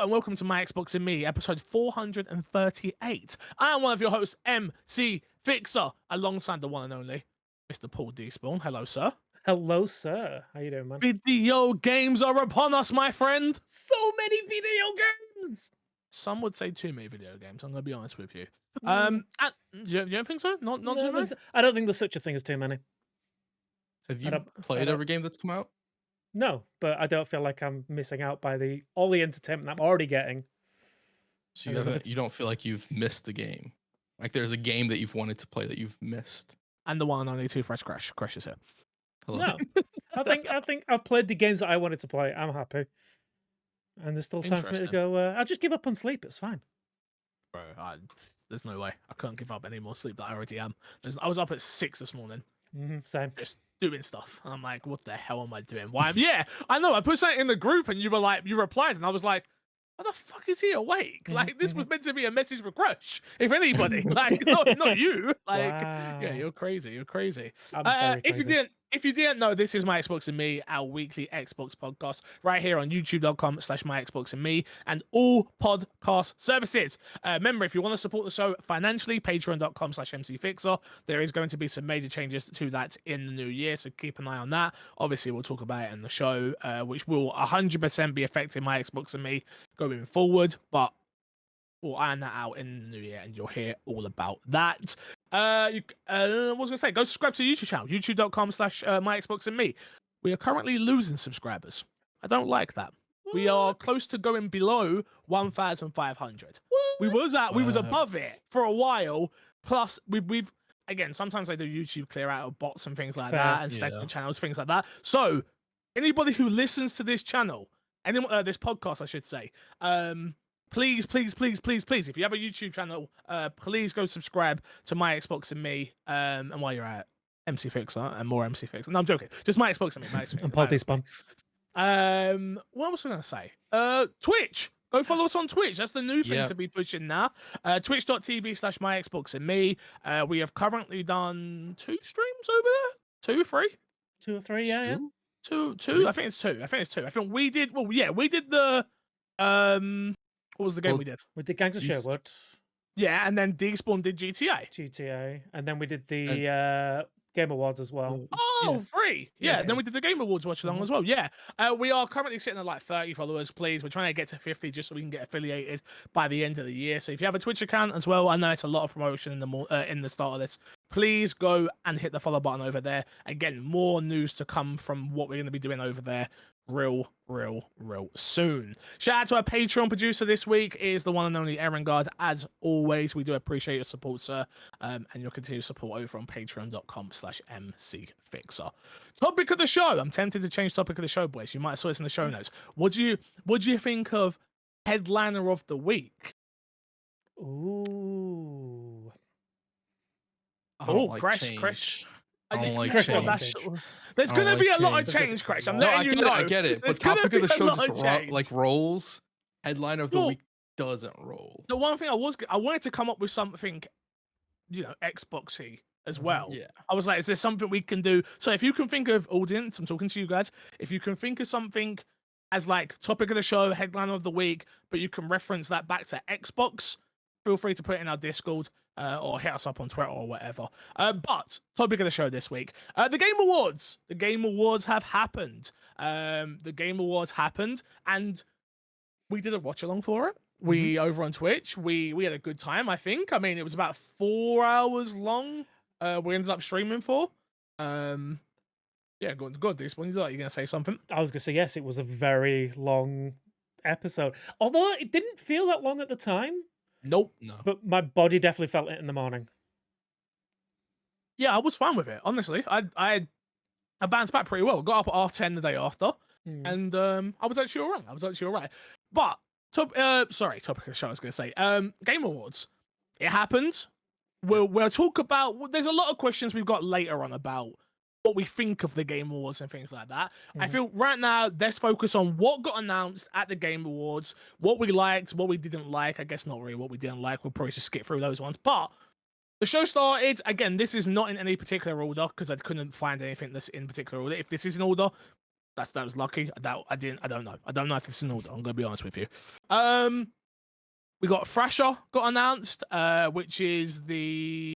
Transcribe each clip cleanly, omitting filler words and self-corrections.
and welcome to My Xbox and Me, episode 438. I am one of your hosts, MC Fixer, alongside the one and only Mr. Paul D. Spawn. Hello, sir. Hello, sir. How you doing, man? Video games are upon us, my friend. So many video games. Some would say too many video games. I'm going to be honest with you. Mm. You don't think so? Not No, too many? I don't think there's such a thing as too many. Have you I played don't- every game that's come out? No, but I don't feel like I'm missing out by all the entertainment I'm already getting. So And there's you don't feel like you've missed the game? Like there's a game that you've wanted to play that you've missed? And the one and only Two Fresh Crash. Crash is here. Hello. No, I think I've played the games that I wanted to play. I'm happy, and there's still time for me to go. I'll just give up on sleep. It's fine. Bro, there's no way. I can't give up any more sleep that I already am. I was up at 6 this morning. Same. Just doing stuff. And I'm like, what the hell am I doing? Why? Yeah, I know. I put something in the group and you replied, and I was like, why the fuck is he awake? Like, this was meant to be a message for Crush, if anybody. Like, not you. Like, Wow. yeah, you're crazy. You're crazy. I'm very crazy. If you didn't know, this is My Xbox and Me, our weekly Xbox podcast, right here on youtube.com/MyXboxandMe and all podcast services. Remember, if you want to support the show financially, patreon.com/MCFixer. There is going to be some major changes to that in the new year, so keep an eye on that. Obviously, we'll talk about it in the show, which will 100% be affecting My Xbox and Me going forward, but we'll iron that out in the new year, and you'll hear all about that. What was I gonna say? Go subscribe to the YouTube channel, youtube.com/MyXboxandMe. We are currently losing subscribers. I don't like that. We are close to going below 1,500. We was above it for a while. Plus, we've again, sometimes I do YouTube clear out of bots and things like that, and stagnant channels, things like that. So, anybody who listens to this channel, this podcast, I should say, please, if you have a YouTube channel, please go subscribe to My Xbox and Me. And while you're at MC Fixer and more MC Fixer. No, I'm joking. Just My Xbox and Me. And Paul D. Spawn. What was I going to say? Twitch. Go follow us on Twitch. That's the new thing to be pushing now. Twitch.tv/My Xbox and Me. We have currently done 2 streams over there. 2, 3? 2 or 3, yeah. Two. I think it's 2. I think we did. Well, yeah, we did the what was the game we did? We did Gangs of Sherwood. Yeah, and then Despawn did GTA. And then we did the Game Awards as well. Oh, free. Yeah, then we did the Game Awards watch along as well. Yeah. We are currently sitting at like 30 followers, please. We're trying to get to 50 just so we can get affiliated by the end of the year. So if you have a Twitch account as well, I know it's a lot of promotion in the start of this. Please go and hit the follow button over there. Again, more news to come from what we're going to be doing over there real soon. Shout out to our Patreon producer this week is the one and only Aaron Guard. As always, we do appreciate your support, sir, and your continued support over on patreon.com/MCFixer. Topic of the show. I'm tempted to change topic of the show, boys. You might have saw this in the show notes. What do you think of headliner of the week? Ooh. Crash. I don't like change. There's going to be a lot of change, Crash. I'm letting you know. I get it. But topic of the show just rolls. Headline of the week doesn't roll. The one thing I wanted to come up with something, Xboxy as well. Yeah. I was like, is there something we can do? So if you can think of, audience, I'm talking to you guys, if you can think of something as like topic of the show, headline of the week, but you can reference that back to Xbox, feel free to put it in our Discord. Or hit us up on Twitter or whatever. But topic of the show this week, the Game Awards. The Game Awards have happened. And we did a watch along for it. We over on Twitch. We had a good time. I think. I mean, it was about 4 hours long. We ended up streaming for. Yeah, good. This one, you're gonna say something? I was gonna say yes. It was a very long episode, although it didn't feel that long at the time. Nope. No. But my body definitely felt it in the morning. Yeah, I was fine with it. Honestly, I bounced back pretty well. Got up at 10:30 the day after, and I was actually all right. But topic of the show. I was going to say Game Awards. It happened. We'll talk about. There's a lot of questions we've got later on about what we think of the Game Awards and things like that. I feel right now, let's focus on what got announced at the Game Awards, what we liked, what we didn't like. I guess not really what we didn't like. We'll probably just skip through those ones. But the show started, again, this is not in any particular order because I couldn't find anything that's in particular order. If this is in order, that was lucky. I don't know. I don't know if it's in order. I'm gonna be honest with you. We got Thrasher got announced, which is the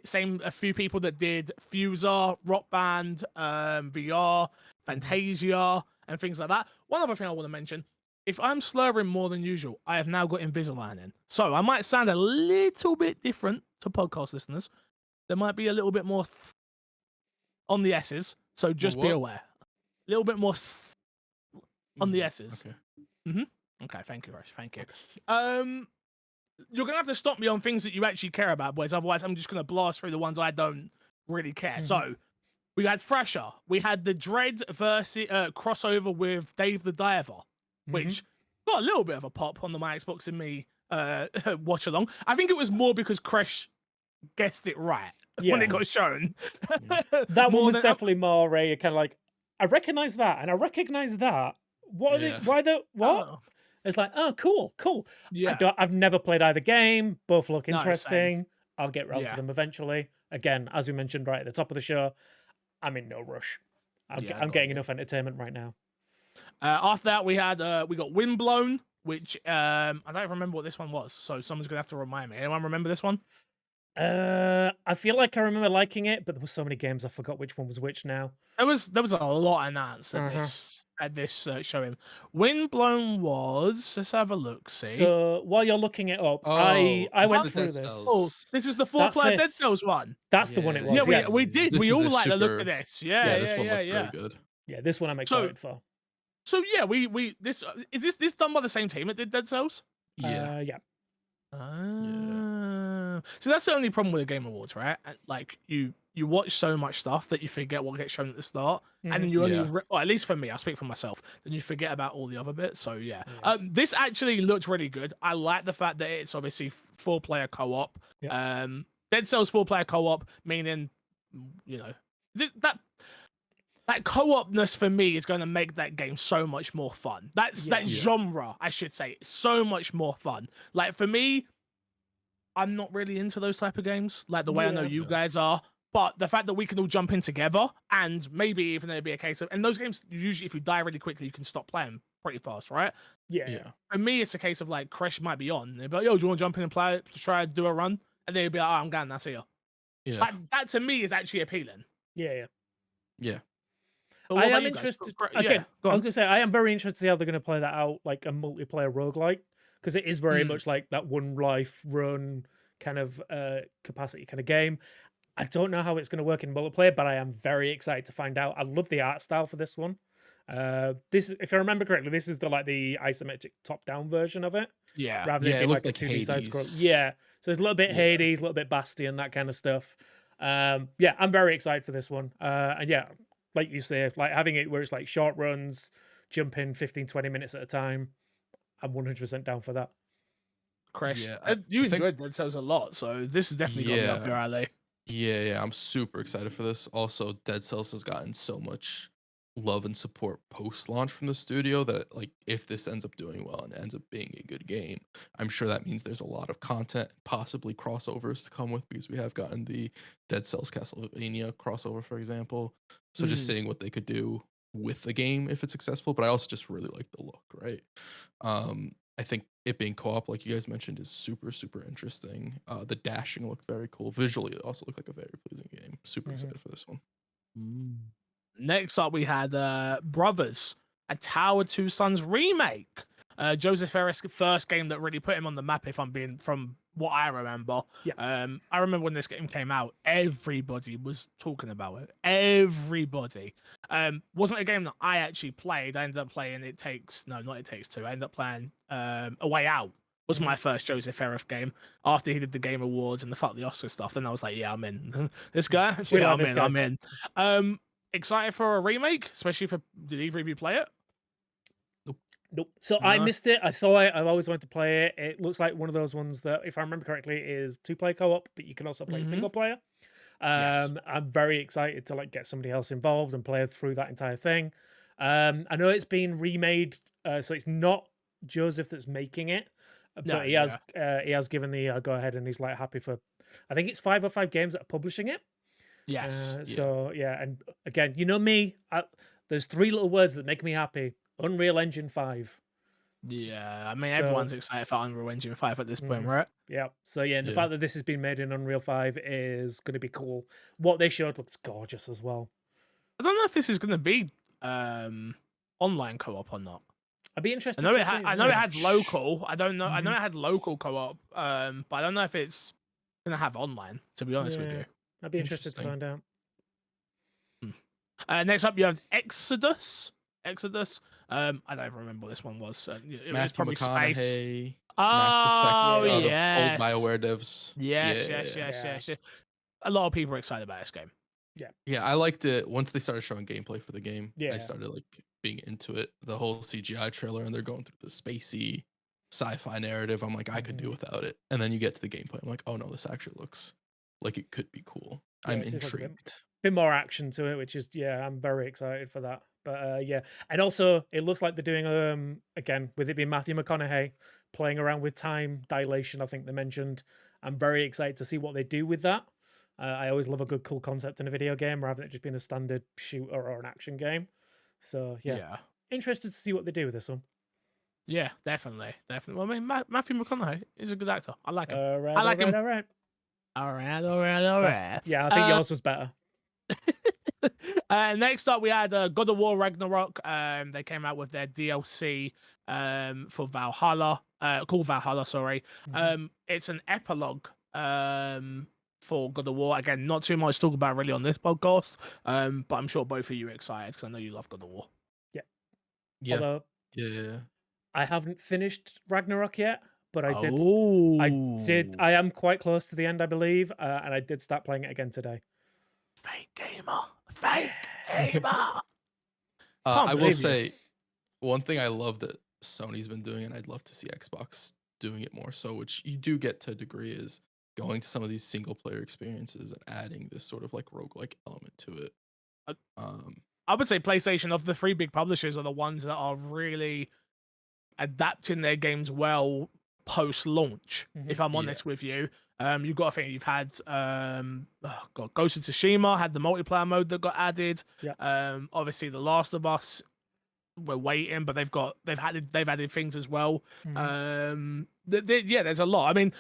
same a few people that did Fuser, Rock Band, VR, Fantasia, and things like that. One other thing I want to mention: if I'm slurring more than usual, I have now got Invisalign in, so I might sound a little bit different to podcast listeners. There might be a little bit more on the S's, so just be aware. A little bit more on the S's. Okay. Okay, thank you, Rush. Thank you. You're gonna have to stop me on things that you actually care about, boys. Otherwise, I'm just gonna blast through the ones I don't really care. So, we had Thrasher. We had the Dread versus crossover with Dave the Diver, which got a little bit of a pop on the My Xbox and Me watch along. I think it was more because Kresh guessed it right when it got shown. That one was definitely more kind of like, I recognize that and I recognize that. What are they? Why the what? Oh. It's like, oh, cool. Yeah, I've never played either game. Both look interesting. I'll get round to them eventually. Again, as we mentioned right at the top of the show, I'm in no rush. I'm getting enough entertainment right now. After that, we got Windblown, which I don't remember what this one was. So someone's gonna have to remind me. Anyone remember this one? I feel like I remember liking it, but there were so many games I forgot which one was which now. There was a lot announced at this showing. Windblown was, let's have a look. See. So while you're looking it up, I went through this. Oh, this is the 4-player Dead Cells one. That's the one it was. Yeah, we did. We all like the look of this. Yeah, this one looked really good. Yeah, this one I'm excited for. So yeah, we this is this done by the same team that did Dead Cells? Yeah. So that's the only problem with the Game Awards, right? Like you watch so much stuff that you forget what gets shown at the start, and then you only, well, at least for me, I speak for myself, then you forget about all the other bits. So yeah. This actually looked really good. I like the fact that it's obviously 4-player co-op. Dead Cells 4-player co-op, meaning, you know, that co-opness for me is going to make that game so much more fun. That genre, I should say, so much more fun. Like for me, I'm not really into those type of games, like the way I know you guys are. But the fact that we can all jump in together, and maybe even there'd be a case of, and those games usually, if you die really quickly, you can stop playing pretty fast, right? Yeah. For me, it's a case of like Kresh might be on. They'd be like, "Yo, do you want to jump in and play it to try to do a run?" And then he'd be like, "Oh, I'm gone. That's here." Yeah. That to me is actually appealing. Yeah. I am interested. Again, I was gonna say I am very interested to see how they're gonna play that out, like a multiplayer roguelike, because it is very much like that one life run kind of capacity kind of game. I don't know how it's going to work in multiplayer, but I am very excited to find out. I love the art style for this one. This, if I remember correctly, this is the isometric top-down version of it. Yeah, rather than being like a 2D side scroll. Yeah, so it's a little bit Hades, a little bit Bastion, that kind of stuff. I'm very excited for this one. And yeah, like you say, like having it where it's like short runs, jump in 15-20 minutes at a time. I'm 100% down for that. Kresh, you enjoyed Dead Cells a lot, so this is definitely going to be up your alley. Yeah, I'm super excited for this. Also, Dead Cells has gotten so much love and support post-launch from the studio that, like, if this ends up doing well and ends up being a good game, I'm sure that means there's a lot of content, possibly crossovers to come with, because we have gotten the Dead Cells Castlevania crossover, for example. So just seeing what they could do with the game if it's successful, but I also just really like the look, right? I think it being co-op, like you guys mentioned, is super, super interesting. The dashing looked very cool. Visually, it also looked like a very pleasing game. Super excited for this one. Next up, we had Brothers, a Tower Two Sons remake. Joseph Ferris' first game that really put him on the map, if I'm being from what I remember. I remember when this game came out, everybody was talking about it. Everybody. Wasn't a game that I actually played. I ended up playing It Takes Two. I ended up playing A Way Out. Was my first Joseph Ferris game after he did the Game Awards and the Oscar stuff. Then I was like, yeah, I'm in. This guy? Yeah, I'm in. Excited for a remake, especially for, did either of you play it? Nope. So I missed it. I saw it. I've always wanted to play it. It looks like one of those ones that, if I remember correctly, is 2-player co-op, but you can also play single player. I'm very excited to get somebody else involved and play through that entire thing. I know it's been remade, so it's not Joseph that's making it, but he has given the go ahead, and he's happy for, I think it's 5 games that are publishing it. Yes. So yeah, and again, you know me, There's three little words that make me happy. Unreal Engine 5. Yeah, I mean, So- everyone's excited for Unreal Engine 5 at this point, right? Yeah. So yeah, and the Yeah. fact that this has been made in Unreal 5 is going to be cool. What they showed looks gorgeous as well. I don't know if this is going to be online co-op or not. I'd be I interested know to it. see. I know it had local. I don't know. I know Mhm. it had local co-op. But I don't know if it's going to have online. To be honest with Yeah. you. I'd be interested to Interesting. find out. Next up, you have Exodus. Exodus. I don't even remember what this one was. It was Matthew probably space. McConaughey, Oh Mass Effect, Yeah. the yes, old BioWare devs. yes, Yeah. yes, yes, Yeah. yes, yes. A lot of people are excited about this game. Yeah, I liked it once they started showing gameplay for the game. Yeah. I started like being into it. The whole CGI trailer, and they're going through the spacey sci-fi narrative. I'm like, I could do Mhm. without it. And then you get to the gameplay. I'm like, oh no, this actually looks like it could be cool. Yeah, I'm this is like a intrigued. bit more action to it, which is I'm very excited for that. But yeah, and also it looks like they're doing again with it being Matthew McConaughey playing around with time dilation. I think they mentioned. I'm very excited to see what they do with that. I always love a good cool concept in a video game rather than it just being a standard shooter or an action game. So yeah, interested to see what they do with this one. Yeah, definitely, definitely. Well, I mean, Matthew McConaughey is a good actor. I like him. All right, I like him. all right. All right, all right, all right. Yeah, I think yours was better. Next up, we had God of War Ragnarok. They came out with their DLC for Valhalla, called Valhalla. Sorry. It's an epilogue for God of War. Again, not too much to talk about really on this podcast. But I'm sure both of you are excited because I know you love God of War. Yeah. Although Yeah. I haven't finished Ragnarok yet, but I did. Oh, I am quite close to the end, I believe, and I did start playing it again today. Fake gamer, fake gamer. I will believe you. say one thing I love that Sony's been doing, and I'd love to see Xbox doing it more so, which you do get to a degree, is going to some of these single player experiences and adding this sort of like roguelike element to it. I would say PlayStation, of the three big publishers, are the ones that are really adapting their games well post-launch. If I'm honest with you, you've got to think you've had Ghost of Tsushima had the multiplayer mode that got added. Obviously, The Last of Us, we're waiting, but they've added things as well. There's a lot. I mean,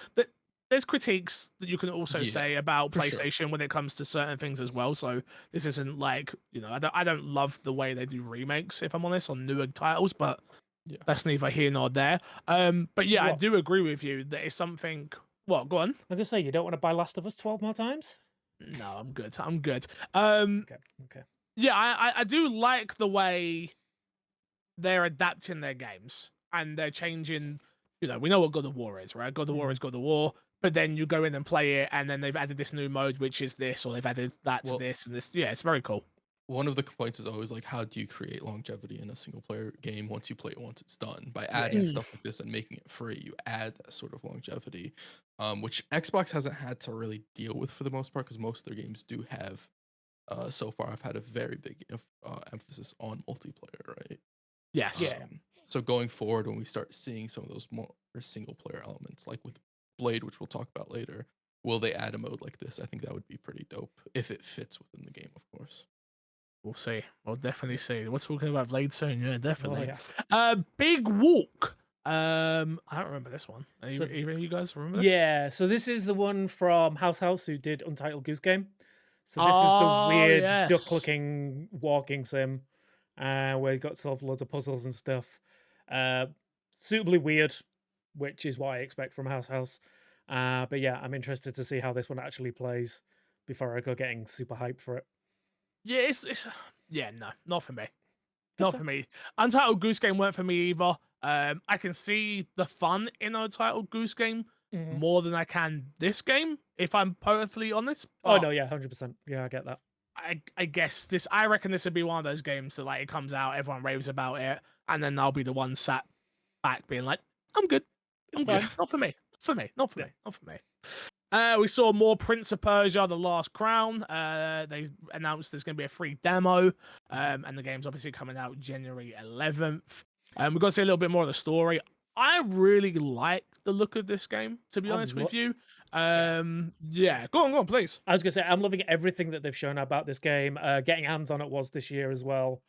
there's critiques that you can also say about PlayStation when it comes to certain things as well. So this isn't like, I don't love the way they do remakes, if I'm honest, on newer titles, but that's neither here nor there. But yeah, I do agree with you that it's something. What? Go on. I'm gonna say you don't want to buy Last of Us 12 more times. No, I'm good. I'm good. Okay. Yeah, I do like the way they're adapting their games and they're changing. We know what God of War is, right? God of War is God of War. But then you go in and play it, and then they've added this new mode, which is this, or they've added that to this and this. Yeah, it's very cool. One of the complaints is always like, how do you create longevity in a single player game once you play it once it's done? By adding stuff like this and making it free, you add that sort of longevity, which Xbox hasn't had to really deal with for the most part, because most of their games do have, so far, I've had a very big emphasis on multiplayer, right? Yes. So going forward, when we start seeing some of those more single player elements, like with Blade, which we'll talk about later, will they add a mode like this? I think that would be pretty dope if it fits within the game, of course. We'll see. We'll definitely see. We're talking about Blade soon. Yeah, definitely. Oh, Big Walk. I don't remember this one. Either of you guys remember this? Yeah. So this is the one from House who did Untitled Goose Game. So this is the weird duck-looking walking sim, where you got to solve loads of puzzles and stuff. Suitably weird, which is what I expect from House. But yeah, I'm interested to see how this one actually plays before I go getting super hyped for it. Yeah, no, not for me. Not for me. Untitled Goose Game weren't for me either. I can see the fun in Untitled Goose Game more than I can this game, if I'm perfectly honest. Oh no, yeah, 100%. Yeah, I get that. I guess I reckon this would be one of those games that like it comes out, everyone raves about it, and then I'll be the one sat back being like, I'm good. I'm good. Not for me. Not for me. We saw more Prince of Persia: The Last Crown. They announced there's going to be a free demo, and the game's obviously coming out January 11th. We've got to see a little bit more of the story. I really like the look of this game, to be honest with you. Yeah, go on, please. I was going to say, I'm loving everything that they've shown about this game. Getting hands on it was this year as well.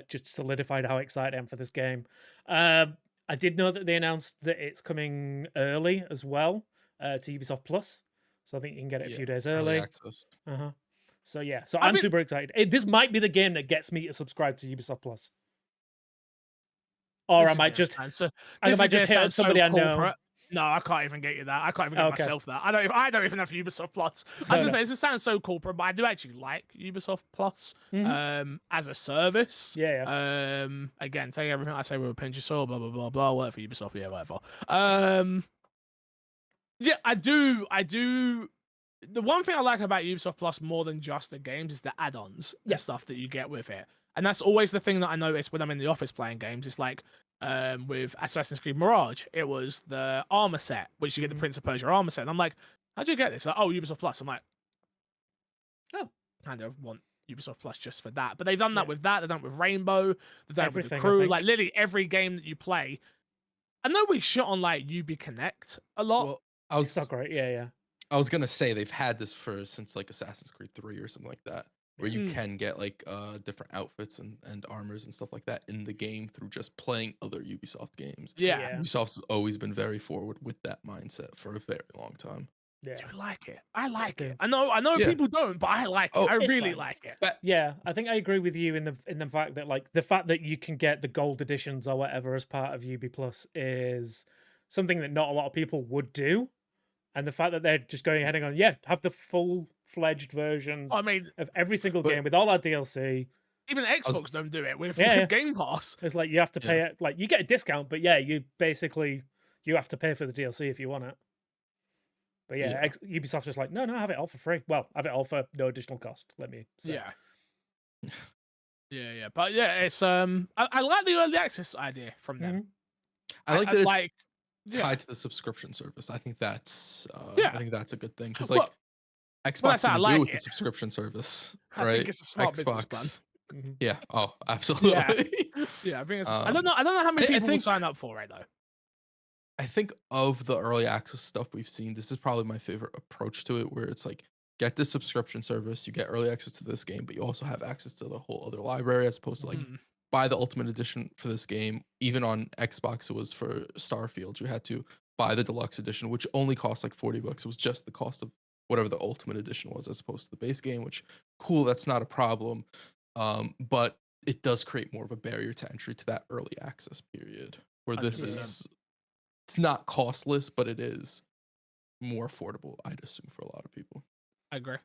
just solidified how excited I am for this game. I did know that they announced that it's coming early as well to Ubisoft Plus, so I think you can get it a few days early early. access. So yeah, so I'm super excited. This might be the game that gets me to subscribe to Ubisoft Plus, or I might just hit up somebody I know. No, I can't even get you that. I can't even get myself that. I don't even have Ubisoft Plus. It sounds so corporate, but I do actually like Ubisoft Plus as a service. Yeah. Again, take everything I say with a pinch of salt, blah blah blah blah, whatever Ubisoft, yeah, whatever. Yeah, I do. The one thing I like about Ubisoft Plus more than just the games is the add-ons and stuff that you get with it. And that's always the thing that I notice when I'm in the office playing games. It's like with Assassin's Creed Mirage, it was the armor set, which you get the Prince of Persia armor set. And I'm like, how'd you get this? Like, oh, Ubisoft Plus. I'm like, oh, kind of want Ubisoft Plus just for that. But they've done that with that. They've done it with Rainbow. They've done it with the Crew. Like literally every game that you play. I know we shot on like Ubi Connect a lot. Well, it's not great. Yeah. I was gonna say they've had this since like Assassin's Creed 3 or something like that, where you can get like different outfits and armors and stuff like that in the game through just playing other Ubisoft games. Yeah. Ubisoft's always been very forward with that mindset for a very long time. Yeah. I like it. I like it. I know people don't, but I like it. I really like it. Yeah, I think I agree with you in the fact that like the fact that you can get the gold editions or whatever as part of Ubi Plus is something that not a lot of people would do. And the fact that they're just going ahead and going, have the full-fledged versions of every single game with all our DLC. Even Xbox don't do it with Game Pass. It's like you have to pay it. Like you get a discount, but you have to pay for the DLC if you want it. But Ubisoft's just like, no, have it all for free. Well, have it all for no additional cost. Let me say. Yeah. But it's I like the early access idea from them. I like that it's tied to the subscription service. I think that's a good thing because like Xbox didn't do with the subscription service, right? I think it's a smart business plan. Yeah. Oh, absolutely. Yeah. I think it's. I don't know how many people will sign up for it though. I think of the early access stuff we've seen, this is probably my favorite approach to it, where it's like get this subscription service, you get early access to this game, but you also have access to the whole other library as opposed to like buy the ultimate edition for this game. Even on Xbox, it was for Starfield. You had to buy the deluxe edition, which only cost like $40. It was just the cost of whatever the ultimate edition was as opposed to the base game, which cool, that's not a problem. But it does create more of a barrier to entry to that early access period where this is, it's not costless, but it is more affordable, I'd assume, for a lot of people. I agree.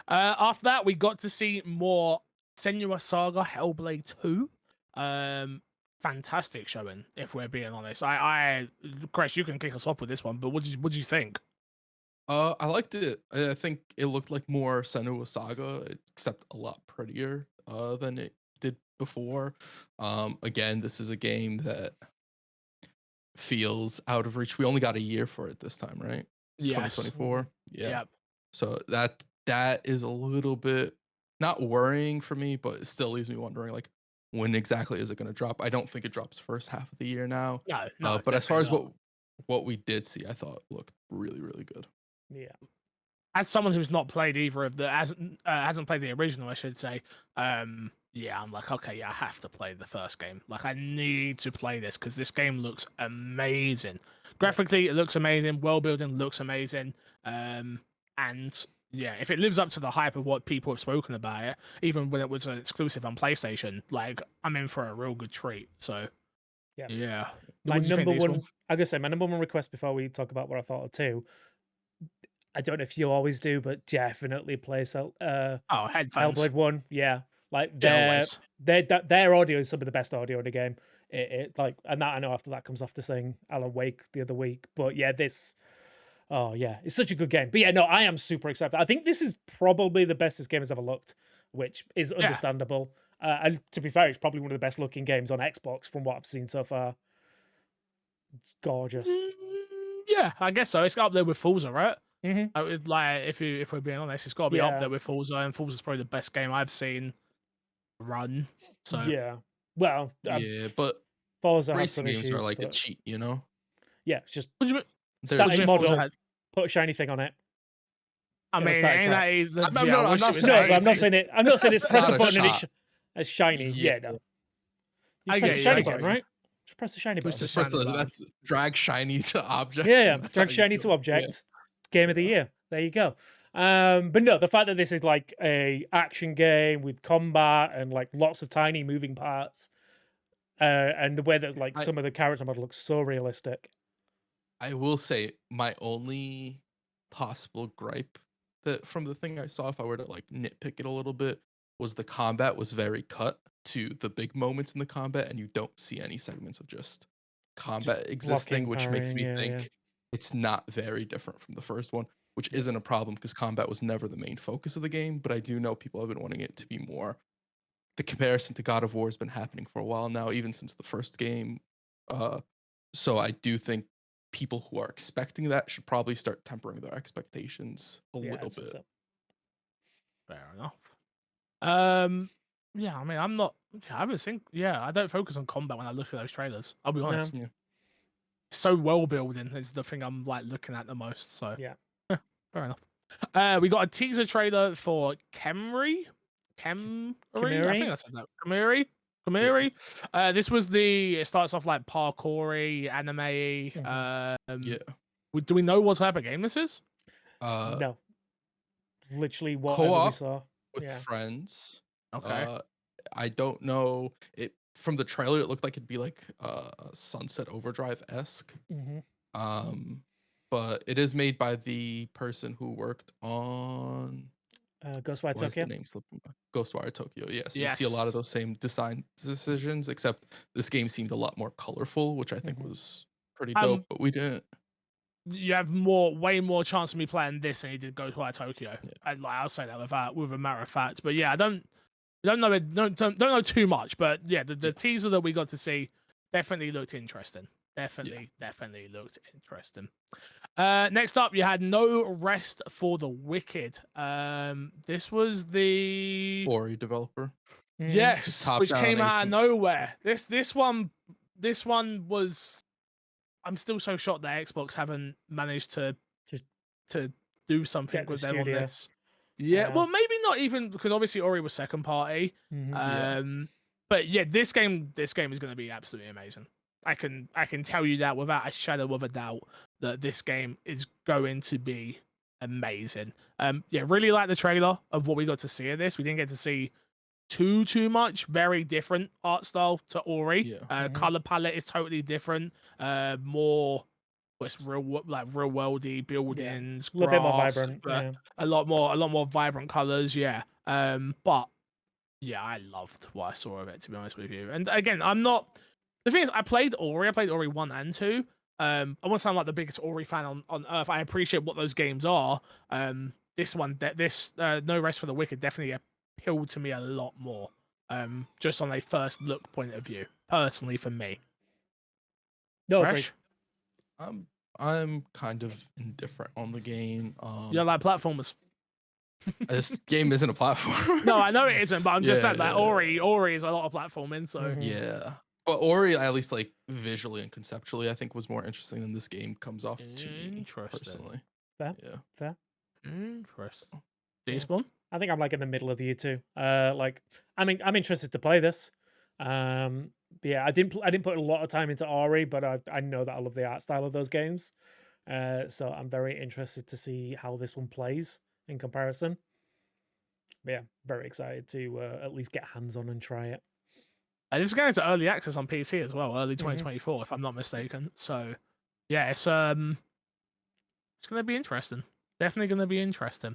After that, we got to see more Senua Saga Hellblade 2. Fantastic showing, if we're being honest. Chris, you can kick us off with this one, but what did you think? I liked it. I think it looked like more Senua Saga, except a lot prettier than it did before. Again, this is a game that feels out of reach. We only got a year for it this time, right? Yes. 2024. Yeah. Yep. So that is a little bit not worrying for me, but it still leaves me wondering like when exactly is it going to drop? I don't think it drops first half of the year now. No. But as far as what we did see, I thought looked really, really good. Yeah. As someone who's not played either of the hasn't played the original, I should say. I'm like, okay, I have to play the first game. Like, I need to play this because this game looks amazing. Graphically, it looks amazing. World building looks amazing. And yeah, if it lives up to the hype of what people have spoken about it, even when it was an exclusive on PlayStation, like I'm in for a real good treat. So yeah. My number one, I gotta say, my number one request before we talk about what I thought of 2. I don't know if you always do, but definitely play headphones. Hellblade 1. Yeah. Like their audio is some of the best audio in the game. And that I know after that comes off to saying Alan Wake the other week. But yeah, it's such a good game. But yeah, no, I am super excited. I think this is probably the best this game has ever looked, which is understandable. And to be fair, it's probably one of the best looking games on Xbox from what I've seen so far. It's gorgeous. Yeah, I guess so. It's up there with Forza, right? Mm-hmm. It's like if we're being honest, it's got to be up there with Forza, and Forza's probably the best game I've seen run. So yeah, well, but Forza racing games are like a cheat, you know? Yeah, it's just static model, put a shiny thing on it. I mean, I'm not saying it. I'm not saying it's press a button and it. It's shiny. Yeah. Yeah, no. You I just press get the you, shiny I get button, you. right? Just press the shiny Push button. the Just press shiny button. that's drag shiny to object. Yeah, and that's drag how you shiny do to it. object. Game of the year. There you go. But no, the fact that this is like a action game with combat and like lots of tiny moving parts, and the way that like I, some of the character model looks so realistic. I will say my only possible gripe that from the thing I saw, if I were to like nitpick it a little bit, was the combat was very cut to the big moments in the combat, and you don't see any segments of just combat existing, blocking, which makes parrying, me yeah. think it's not very different from the first one, which Yeah. isn't a problem because combat was never the main focus of the game. But I do know people have been wanting it to be more. The comparison to God of War has been happening for a while now, even since the first game. So I do think people who are expecting that should probably start tempering their expectations a Yeah, little I'd say bit. so. Fair enough. Yeah, I mean, I'm not. I haven't seen. Yeah, I don't focus on combat when I look at those trailers. I'll be No. honest. Yeah. So well building is the thing I'm like looking at the most. So Yeah. fair enough. We got a teaser trailer for Kemri. I think Kimuri? I said that. Kamiri. This was it starts off like parkoury, anime. Yeah. Do we know what type of game this is? No. Literally whatever we Co-op saw. with Yeah. friends. Okay. I don't know. It from the trailer, it looked like it'd be like Sunset Overdrive-esque. Mm-hmm. But it is made by the person who worked on Ghostwire why is the Tokyo. name slipping my Ghostwire Tokyo. Yeah, so you see a lot Yes. of those same design decisions, except this game seemed a lot more colorful, which I think Mhm. was pretty dope. But we didn't. You have way more chance of me playing this than you did Ghostwire Tokyo. Yeah. I'll say that with a matter of fact. But yeah, I don't know it. Don't know too much. But yeah, the teaser that we got to see definitely looked interesting. Definitely looked interesting. Next up, you had No Rest for the Wicked. This was the Ori developer. yes, Top which down came out of async. nowhere. This one was. I'm still so shocked that Xbox haven't managed to do something Get the with them on studio. this. Yeah, Yeah. well, maybe not even because obviously Ori was second party. Yeah. But yeah, this game is going to be absolutely amazing. I can tell you that without a shadow of a doubt that this game is going to be amazing. Yeah, really like the trailer of what we got to see of this. We didn't get to see too much. Very different art style to Ori. Yeah. Color palette is totally different. More what's real worldy buildings, A little bit more grass, vibrant. Yeah. a lot more vibrant colors. Yeah. But yeah, I loved what I saw of it, to be honest with you. And again, I'm not. The thing is, I played Ori 1 and 2. I won't sound like the biggest Ori fan on earth. I appreciate what those games are. This one, No Rest for the Wicked, definitely appealed to me a lot more. Just on a first look point of view, personally for me. No, Fresh? I'm kind of indifferent on the game. You don't like platformers? This game isn't a platform. No, I know it isn't, but I'm just saying that Yeah. Ori is a lot of platforming. So Mhm. Yeah. But Ori, at least like visually and conceptually, I think was more interesting than this game comes off to me Interesting. personally. Fair. Yeah. Fair. Interesting. Yeah. Despawn? I think I'm like in the middle of the two. Like I'm interested to play this. But yeah, I didn't put a lot of time into Ori, but I know that I love the art style of those games. So I'm very interested to see how this one plays in comparison. But yeah, very excited to at least get hands on and try it. This is going to early access on PC as well, early 2024, if I'm not mistaken. So yeah, it's going to be interesting. Definitely going to be interesting.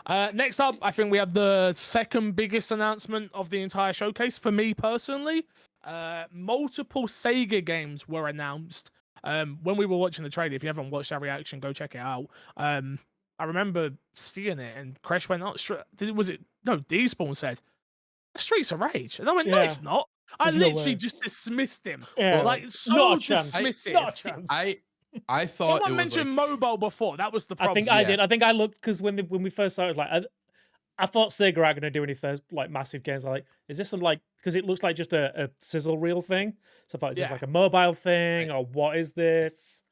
Next up, I think we have the second biggest announcement of the entire showcase for me personally. Multiple Sega games were announced. When we were watching the trailer, if you haven't watched our reaction, go check it out. I remember seeing it and Crash went, "Oh, Despawn said, Streets of Rage." And I went, "No, Yeah. it's not." I There's no literally way. just dismissed him. Yeah. Like, so Not a chance. dismissive. Not a chance. I thought Someone it was mentioned like, mobile before. That was the I problem. think I did. I think I looked because when we first started, like I thought Sega aren't going to do any first like massive games. I'm like, is this some like because it looks like just a sizzle reel thing? So I thought, is this Yeah. like a mobile thing or what is this?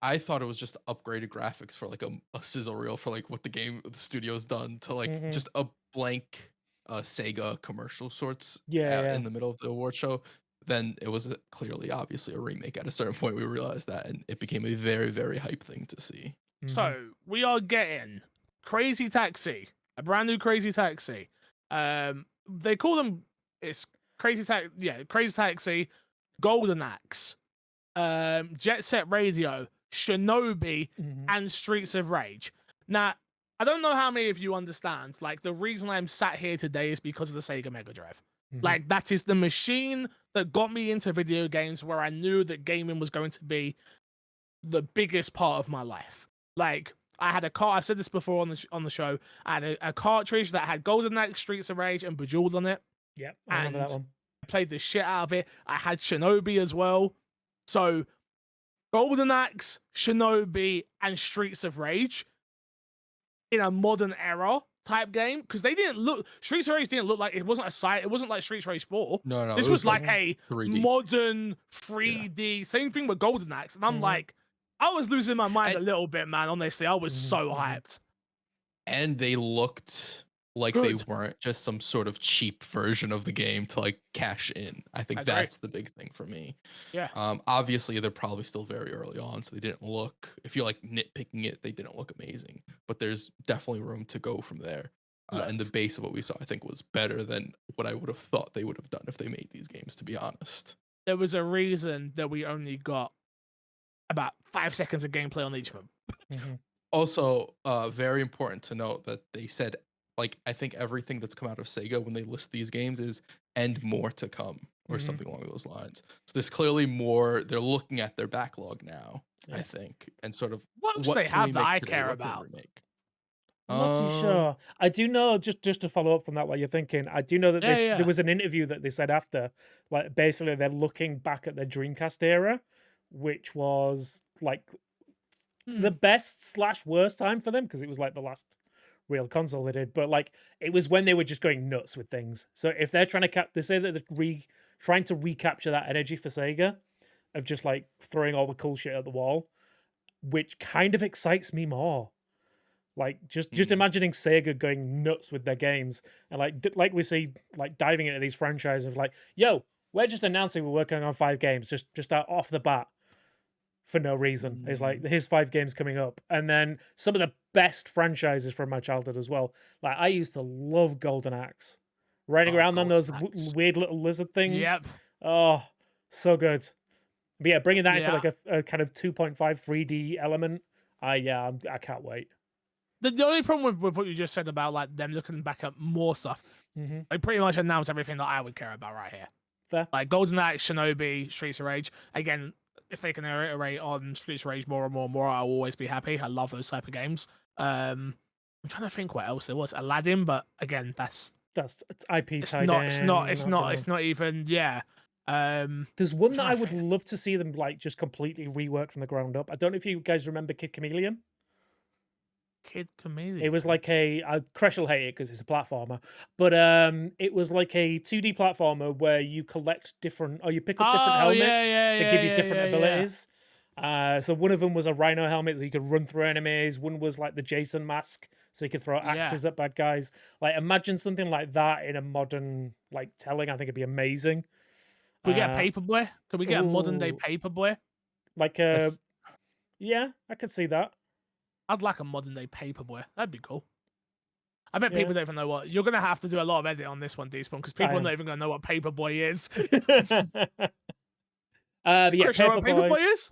I thought it was just upgraded graphics for like a sizzle reel for like what the studio's done to like Mhm. just a blank a Sega commercial sorts Yeah. in the middle of the award show, then it was clearly, obviously, a remake. At a certain point, we realized that, and it became a very, very hype thing to see. So we are getting Crazy Taxi, a brand new Crazy Taxi. They call them it's Crazy Taxi, Golden Axe, Jet Set Radio, Shinobi, and Streets of Rage. Now, I don't know how many of you understand. Like, the reason I'm sat here today is because of the Sega Mega Drive. Like, that is the machine that got me into video games, where I knew that gaming was going to be the biggest part of my life. Like, I had a car. I've said this before on the show. I had a cartridge that had Golden Axe, Streets of Rage, and Bejeweled on it. Yep, I remember that one. I played the shit out of it. I had Shinobi as well. So, Golden Axe, Shinobi, and Streets of Rage in a modern era type game, because they didn't look. Streets of Rage didn't look like, it wasn't a site. It wasn't like Streets of Rage 4. No, This was like a 3D. modern 3D. Same thing with Golden Axe, and I'm like, I was losing my mind a little bit, man. Honestly, I was so hyped. And they looked like they weren't just some sort of cheap version of the game to like cash in. I think that's the big thing for me. Yeah. Obviously they're probably still very early on, so they didn't look, if you're like nitpicking it, they didn't look amazing. But there's definitely room to go from there. And the base of what we saw, I think, was better than what I would have thought they would have done if they made these games, to be honest. There was a reason that we only got about 5 seconds of gameplay on each of them. Also, very important to note that they said, like, I think everything that's come out of Sega when they list these games is "and more to come" or something along those lines. So there's clearly more. They're looking at their backlog now, I think, and sort of what they have that I care about. I'm not too sure. I do know, just to follow up on that, what you're thinking, I do know that there was an interview that they said after, like, basically they're looking back at their Dreamcast era, which was like the best / worst time for them, because it was like the last real console they did, but like it was when they were just going nuts with things. So if they're trying to they say that they're trying to recapture that energy for Sega of just like throwing all the cool shit at the wall, which kind of excites me more. Like just imagining Sega going nuts with their games, and like we see, like diving into these franchises of like, yo, we're just announcing we're working on 5 games just out off the bat for no reason. It's like, here's 5 games coming up, and then some of the best franchises from my childhood as well. Like, I used to love Golden Axe, riding around on those weird little lizard things. Yep. Oh, so good. But yeah, bringing that into like a kind of 2.5 3D element. I can't wait. The only problem with what you just said about like them looking back at more stuff, they pretty much announced everything that I would care about right here. Fair. Like Golden Axe, Shinobi, Streets of Rage. Again, if they can iterate on Streets of Rage more and more and more, I'll always be happy. I love those type of games. I'm trying to think what else there was. Aladdin, but again, that's IP. It's not even. There's one that I would love to see them like just completely rework from the ground up. I don't know if you guys remember Kid Chameleon. Kid Chameleon. It was like Crash will hate it because it's a platformer, but it was like a 2D platformer where you collect different, or you pick up different helmets that give you different abilities. So one of them was a rhino helmet, so you could run through enemies. One was like the Jason mask, so you could throw axes at bad guys. Like, imagine something like that in a modern like telling. I think it'd be amazing. Could we get a Paperboy? Could we get a modern day Paperboy? Like yeah, I could see that. I'd like a modern day Paperboy. That'd be cool. I bet people don't even know what. You're gonna have to do a lot of edit on this one, D-Spawn, because people are not even gonna know what Paperboy is. But yeah, Chris, you know what Paperboy is?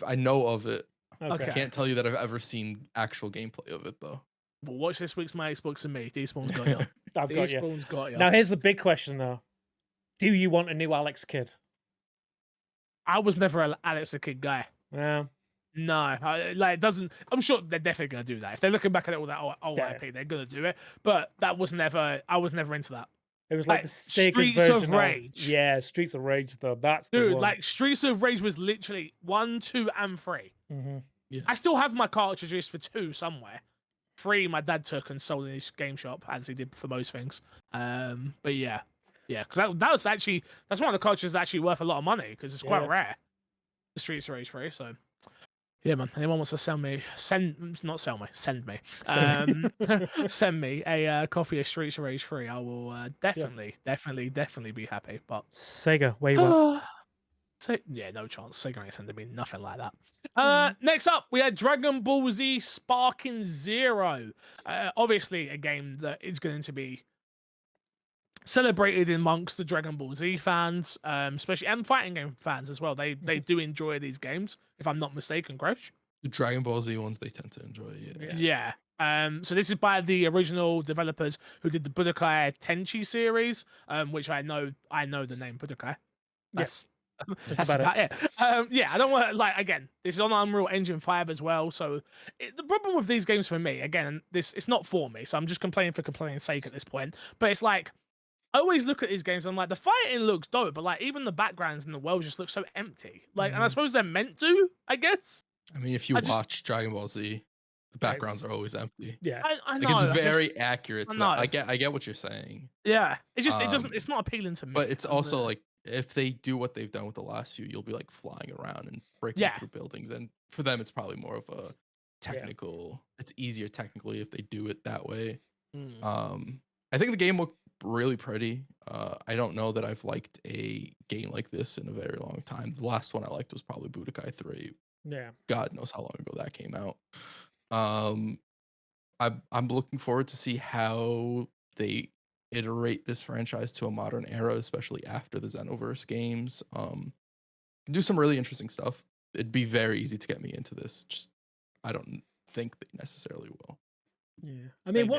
I know of it. Okay. I can't tell you that I've ever seen actual gameplay of it though. Well, watch this week's My Xbox and Me. D-Spawn's got you. I've got you. D-Spawn's got you. Now here's the big question though: do you want a new Alex Kidd? I was never an Alex the Kid guy. Yeah. No, it doesn't. I'm sure they're definitely gonna do that. If they're looking back at all that old IP, they're gonna do it. But that was never. I was never into that. It was like the Streets version of Rage. Yeah, Streets of Rage though. That's the dude. one. Like Streets of Rage was literally 1, 2, and 3. Yeah. I still have my cartridges for 2 somewhere. 3, my dad took and sold in his game shop, as he did for most things. But yeah, because that's one of the cartridges that's actually worth a lot of money because it's quite rare. The Streets of Rage 3, so. Yeah, man. Anyone wants to send me, not sell me, send me, So, send me a copy of Streets of Rage 3. I will yeah. definitely be happy. But Sega, where you at? so yeah, no chance. Sega ain't sending me nothing like that. Mm. Next up, we had Dragon Ball Z Sparking Zero. Obviously, a game that is going to be celebrated amongst the Dragon Ball Z fans, especially and fighting game fans as well. They do enjoy these games, if I'm not mistaken, Crash. The Dragon Ball Z ones they tend to enjoy. Yeah. Yeah. So this is by the original developers who did the Budokai Tenchi series, which I know the name Budokai. That's That's about it. Yeah, I don't want to again. This is on Unreal Engine 5 as well. So the problem with these games for me, again, it's not for me. So I'm just complaining for complaining's sake at this point. But it's like I always look at these games and I'm like the fighting looks dope, but like even the backgrounds and the world just look so empty. Like, and I suppose they're meant to, I guess. I mean, if you watch Dragon Ball Z, the backgrounds are always empty. Yeah. I know. Like it's very accurate. I To know. that. I get what you're saying. Yeah, it doesn't. It's not appealing to me. But it's also like if they do what they've done with the last few, you'll be like flying around and breaking through buildings, and for them, it's probably more of a technical. It's easier technically if they do it that way. I think the game looked really pretty. I don't know that I've liked a game like this in a very long time. The last one I liked was probably Budokai 3. Yeah. God knows how long ago that came out. I'm looking forward to see how they iterate this franchise to a modern era, especially after the Xenoverse games. Do some really interesting stuff. It'd be very easy to get me into this. Just I don't think they necessarily will. Yeah. I mean,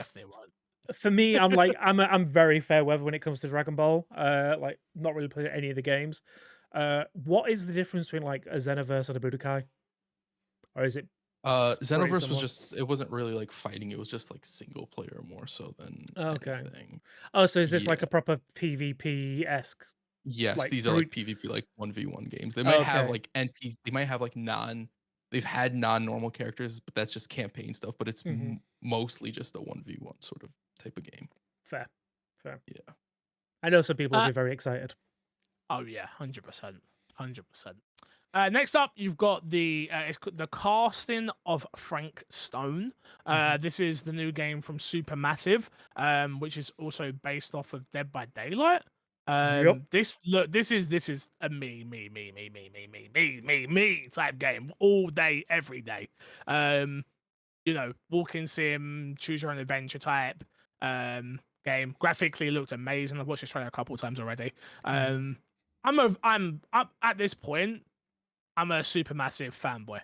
for me, I'm very fair weather when it comes to Dragon Ball. Like not really playing any of the games. What is the difference between like a Xenoverse and a Budokai? Or is it Xenoverse was it wasn't really like fighting, it was just like single player more so than anything. Oh, so is this like a proper PvP-esque? Yes, like these are like PvP like 1v1 games. They might have like NPCs, they might have like they've had non-normal characters, but that's just campaign stuff, but it's mostly just a 1v1 sort of type of game. Fair. Yeah. I know some people will be very excited. Oh yeah, 100%. Next up, you've got the casting of Frank Stone. This is the new game from Supermassive, which is also based off of Dead by Daylight. This is a me type game all day, every day. Walking sim, choose your own adventure type game. Graphically looked amazing. I've watched this trailer a couple of times already. I'm at this point, I'm a Supermassive fanboy.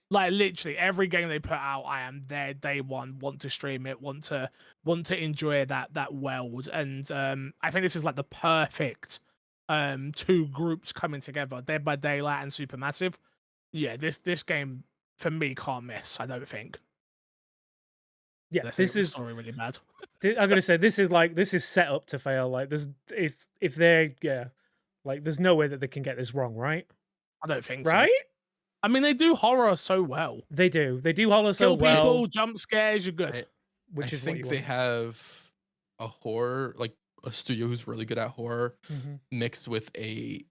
Like literally every game they put out, I am there day one. Want to stream it, want to enjoy that world, and I think this is like the perfect two groups coming together: Dead by Daylight and Supermassive. Yeah, this game for me can't miss. I don't think. Yeah, this is story really bad. I'm gonna say this is set up to fail. Like there's if they're like there's no way that they can get this wrong, right? I don't think so. Right? I mean, they do horror so well. They do horror so well. Kill people, jump scares, you're good. I think they have a horror, like a studio who's really good at horror, mixed with a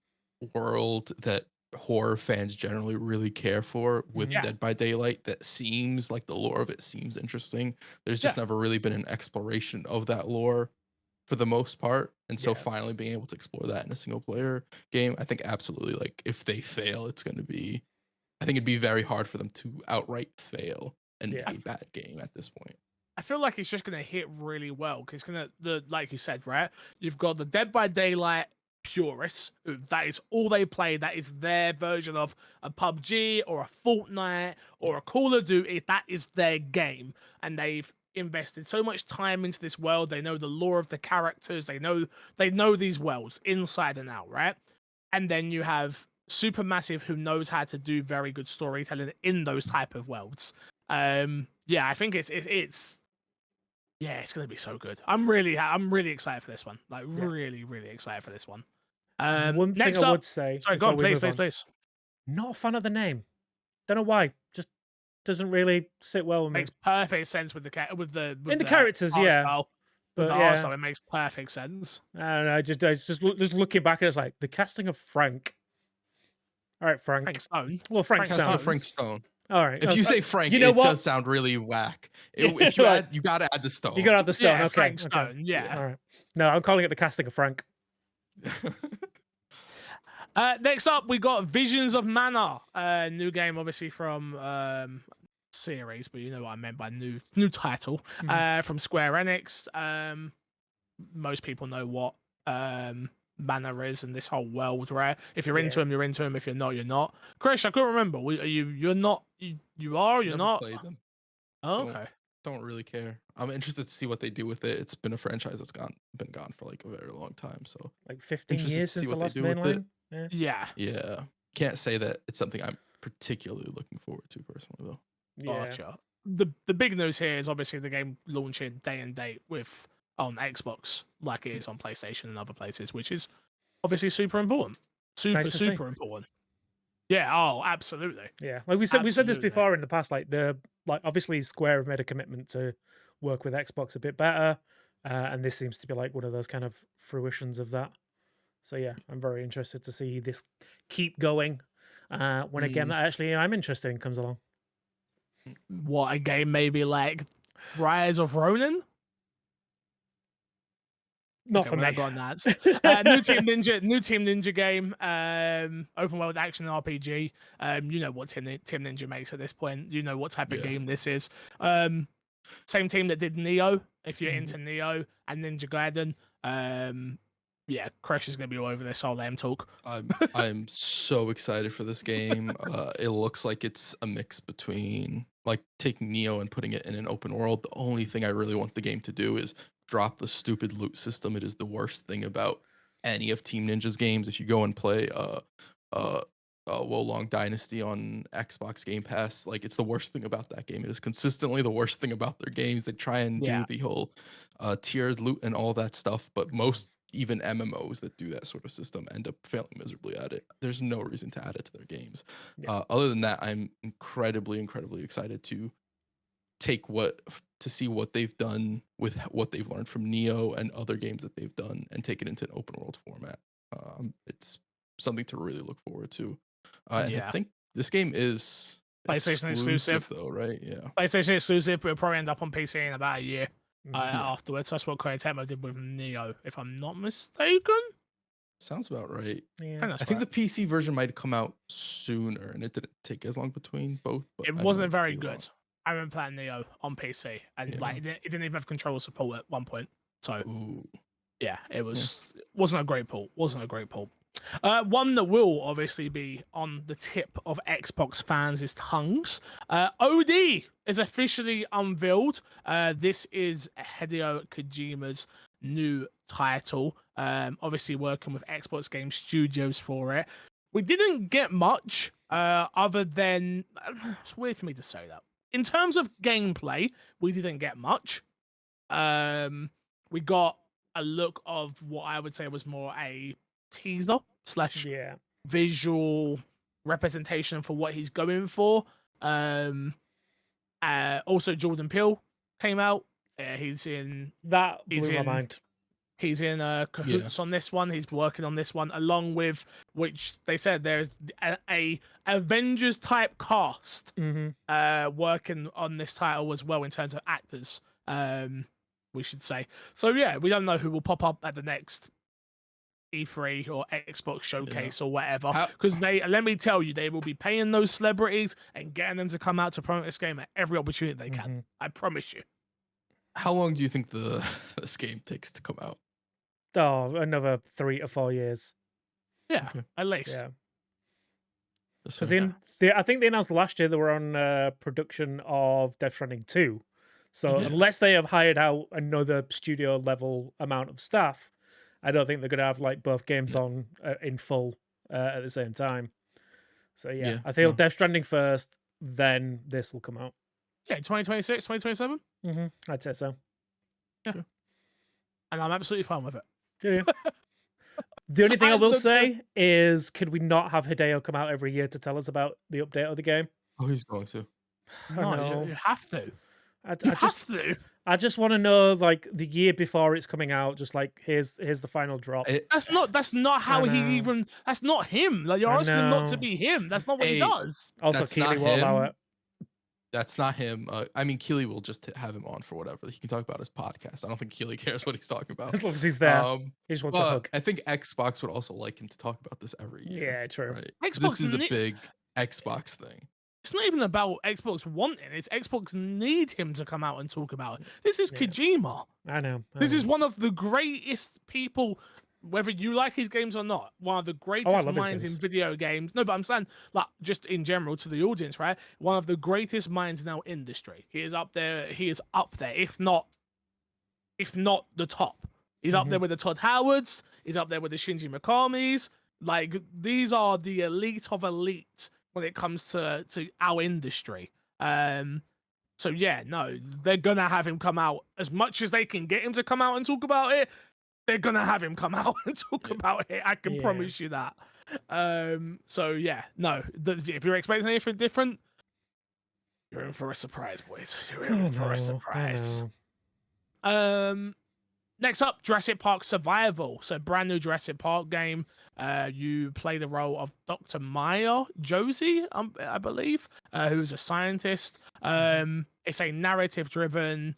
world that horror fans generally really care for with Dead by Daylight. That seems like the lore of it seems interesting. There's just never really been an exploration of that lore for the most part, and so finally being able to explore that in a single player game, I think absolutely, like if they fail, I think it'd be very hard for them to outright fail and make a bad game at this point. I feel like it's just gonna hit really well because like you said, right? You've got the Dead by Daylight purists who that is all they play. That is their version of a PUBG or a Fortnite or a Call of Duty. That is their game, and they've invested so much time into this world. They know the lore of the characters. They know these worlds inside and out, right? And then you have Supermassive, who knows how to do very good storytelling in those type of worlds. I think it's gonna be so good. I'm really excited for this one. Like really excited for this one. One thing I would say. Sorry, go on, please. Not a fan of the name. Don't know why. Just doesn't really sit well with me. Makes perfect sense with the characters, style. But the art yeah, style, it makes perfect sense. I don't know. Just looking back, it's like the casting of Frank. All right, Frank. Frank Stone. Well, Frank Stone. Frank Stone. All right. If you say Frank, you know it what? does sound really whack. If you Right. add, you gotta add the stone. You got to have the stone. Yeah, Okay. Frank Okay. Stone. Yeah. All right. No, I'm calling it the casting of Frank. Next up, we got Visions of Mana, new game, obviously from series, but you know what I meant by new title. From Square Enix. Most people know what Mana is and this whole world, right? If you're into them, you're into them. If you're not, you're not. Chris, I couldn't remember. Are you? You're not. You are. You're Never not. played them. Oh, okay. Don't really care. I'm interested to see what they do with it. It's been a franchise that's been gone for like a very long time. So Like 15 interested years to see since the what they last do with mainline. it. Yeah. Yeah. Can't say that it's something I'm particularly looking forward to personally though. Yeah. Gotcha. The big news here is obviously the game launching day and date with on Xbox, like it is on PlayStation and other places, which is obviously super important. Nice to see. Super important. Yeah. Oh, absolutely. Yeah, like we said this Absolutely. before in the past. Like obviously Square have made a commitment to work with Xbox a bit better, and this seems to be like one of those kind of fruitions of that. So yeah, I'm very interested to see this keep going when a game that actually I'm interested in comes along. What, a game maybe like Rise of Ronin? Not for me. New Team Ninja game, open world action RPG. You know what Team Ninja makes at this point. You know what type of game this is. Same team that did Neo. If you're into Neo and Ninja Gaiden, yeah, Crash is gonna be all over this. I'll let him talk. I'm so excited for this game. It looks like it's a mix between like taking Neo and putting it in an open world. The only thing I really want the game to do is drop the stupid loot system. It is the worst thing about any of Team Ninja's games. If you go and play Wolong Dynasty on Xbox Game Pass, like it's the worst thing about that game. It is consistently the worst thing about their games. They try and do the whole tiered loot and all that stuff, but most even MMOs that do that sort of system end up failing miserably at it. There's no reason to add it to their games. Other than that, I'm incredibly excited to see what they've done with what they've learned from Neo and other games that they've done and take it into an open world format. It's something to really look forward to. And I think this game is PlayStation exclusive though, right? Yeah. PlayStation exclusive, but it'll probably end up on PC in about a year afterwards. That's what Koei Tecmo did with Neo, if I'm not mistaken. Sounds about right. Yeah. I think the PC version might come out sooner, and it didn't take as long between both. But it wasn't very good. I remember playing Neo on PC, and like it didn't even have controller support at one point. So yeah, it wasn't a great port. One that will obviously be on the tip of Xbox fans' tongues. OD is officially unveiled. This is Hideo Kojima's new title. Obviously working with Xbox Game Studios for it. We didn't get much other than it's weird for me to say that. In terms of gameplay, we didn't get much. We got a look of what I would say was more a teaser / visual representation for what he's going for. Also, Jordan Peele came out. He's in that blew my mind. He's in cahoots on this one. He's working on this one along with, which they said there's a Avengers type cast working on this title as well in terms of actors. We should say. So yeah, we don't know who will pop up at the next E3 or Xbox showcase or whatever. Because let me tell you, they will be paying those celebrities and getting them to come out to promote this game at every opportunity they can. I promise you. How long do you think this game takes to come out? Oh, another 3 to 4 years. Yeah, at least. Yeah. Because I think they announced last year they were on production of Death Stranding 2. So unless they have hired out another studio level amount of staff, I don't think they're going to have like both games on in full at the same time. So yeah, I feel Death Stranding first, then this will come out. Yeah, 2026, 2027? I'd say so. Yeah. And I'm absolutely fine with it. Yeah. The only thing I will say is, could we not have Hideo come out every year to tell us about the update of the game? Oh, he's going to. No, you have to. I just want to know, like, the year before it's coming out, just like here's the final drop. That's not how he even. That's not him. Like, you're asking not to be him. That's not what he does. Also, Keely won't allow it. That's not him. I mean, Keely will just have him on for whatever. He can talk about his podcast. I don't think Keely cares what he's talking about. As long as he's there, he just wants a But hug. I think Xbox would also like him to talk about this every year. Yeah, true. Right? Xbox This is a big Xbox thing. It's not even about Xbox wanting. It's Xbox need him to come out and talk about it. This is Yeah. Kojima. I know. This is one of the greatest people, whether you like his games or not, one of the greatest love his minds in games. video games. No, but I'm saying, like, just in general to the audience, right? One of the greatest minds in our industry. He is up there. He is up there, if not the top. He's up there with the Todd Howards. He's up there with the Shinji Mikamis. Like, these are the elite of elite when it comes to our industry. So yeah, no, they're gonna have him come out as much as they can get him to come out and talk about it. They're gonna have him come out and talk about it. I can promise you that. So yeah, no, if you're expecting anything different, you're in for a surprise, boys. You're in for a surprise. Next up, Jurassic Park Survival. So brand new Jurassic Park game. You play the role of Dr. Maya Josie, I believe, who's a scientist. It's a narrative-driven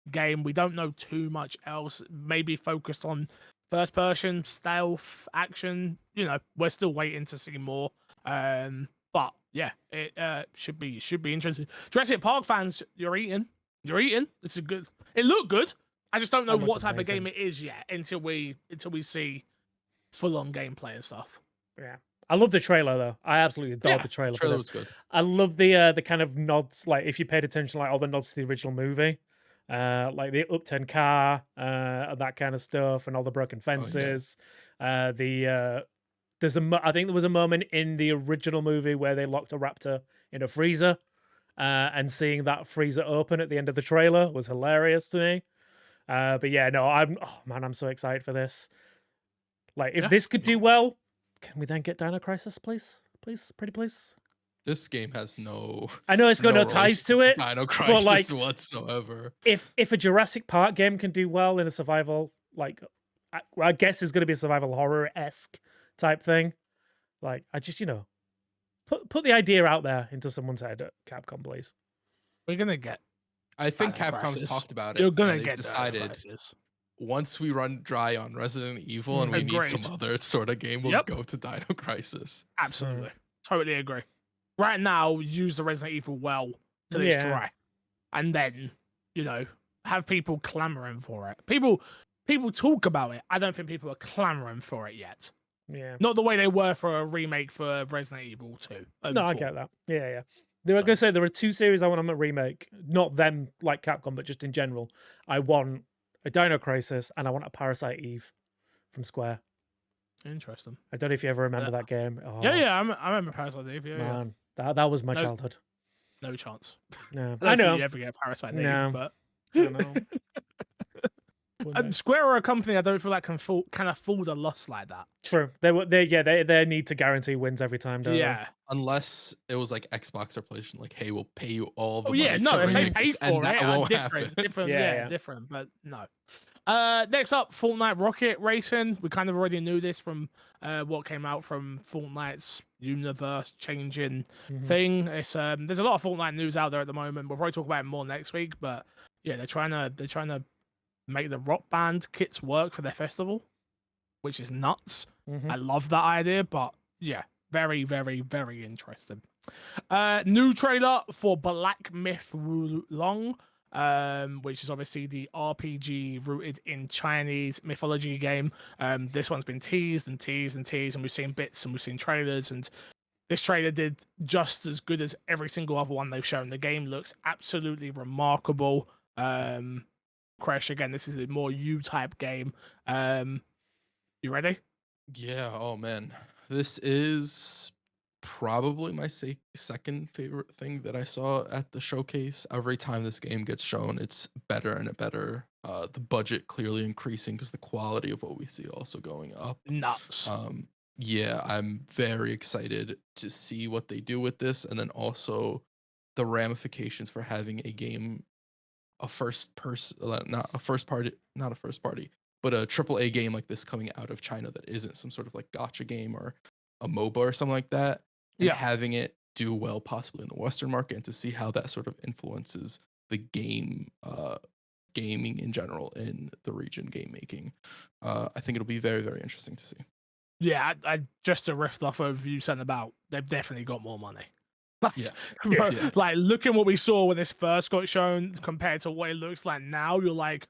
game. We don't know too much else. Maybe focused on first-person stealth action. You know, we're still waiting to see more. But yeah, it should be interesting. Jurassic Park fans, you're eating. This is good. It looked good. I just don't know what type of game it is yet until we see full-on gameplay and stuff. Yeah, I love the trailer though. I absolutely adore the trailer. Trailer was good. I love the kind of nods, like if you paid attention, like all the nods to the original movie, like the upturned car, that kind of stuff, and all the broken fences. I think there was a moment in the original movie where they locked a raptor in a freezer, and seeing that freezer open at the end of the trailer was hilarious to me. But yeah, no, I'm so excited for this. Like, if this could do well, can we then get Dino Crisis, please? Pretty please? This game has no... I know it's got no ties to it, Dino Crisis but like, whatsoever. If a Jurassic Park game can do well in a survival, like, I guess it's going to be a survival horror-esque type thing. Like, I just, put the idea out there into someone's head at Capcom, please. We're going to get... I think Capcom's talked about it. You're gonna get decided once we run dry on Resident Evil and we need some other sort of game, we'll go to Dino Crisis. Absolutely, totally agree. Right now, use the Resident Evil well till it's dry, and then have people clamoring for it. People talk about it. I don't think people are clamoring for it yet. Yeah, not the way they were for a remake for Resident Evil 2. No, I get that. Yeah. They were going to say there are two series I want on a remake, not them like Capcom, but just in general. I want a Dino Crisis and I want a Parasite Eve from Square. Interesting. I don't know if you ever remember that game. Oh. Yeah, I remember Parasite Eve. Yeah, man, that was my childhood. No chance. No, I know. You ever get Parasite Eve, but I don't know. Square are a company I don't feel like can afford a loss like that. True. They need to guarantee wins every time, don't they? Unless it was like Xbox or PlayStation, like, hey, we'll pay you all the money. No, if they pay for it, different, but no. Next up, Fortnite Rocket Racing. We kind of already knew this from what came out from Fortnite's universe changing thing. It's there's a lot of Fortnite news out there at the moment. We'll probably talk about it more next week, but yeah, they're trying to make the Rock Band kits work for their festival, which is nuts. I love that idea, but yeah, very, very, very interesting. New trailer for Black Myth Wulong, which is obviously the RPG rooted in Chinese mythology game. This one's been teased and teased and teased, and we've seen bits and we've seen trailers, and this trailer did just as good as every single other one they've shown. The game looks absolutely remarkable. Crash, again, this is a more U-type game. You ready? Yeah, oh man. This is probably my second favorite thing that I saw at the showcase. Every time this game gets shown, it's better and better. The budget clearly increasing because the quality of what we see also going up. Nuts. Yeah, I'm very excited to see what they do with this, and then also the ramifications for having a game, not a first party, but a AAA game like this coming out of China that isn't some sort of like gacha game or a MOBA or something like that, and having it do well possibly in the Western market, and to see how that sort of influences the gaming in general in the region, game making. I think it'll be very, very interesting to see. Yeah, I just to riff off of you saying about, they've definitely got more money. Like, Yeah. bro, like looking what we saw when this first got shown compared to what it looks like now, you're like,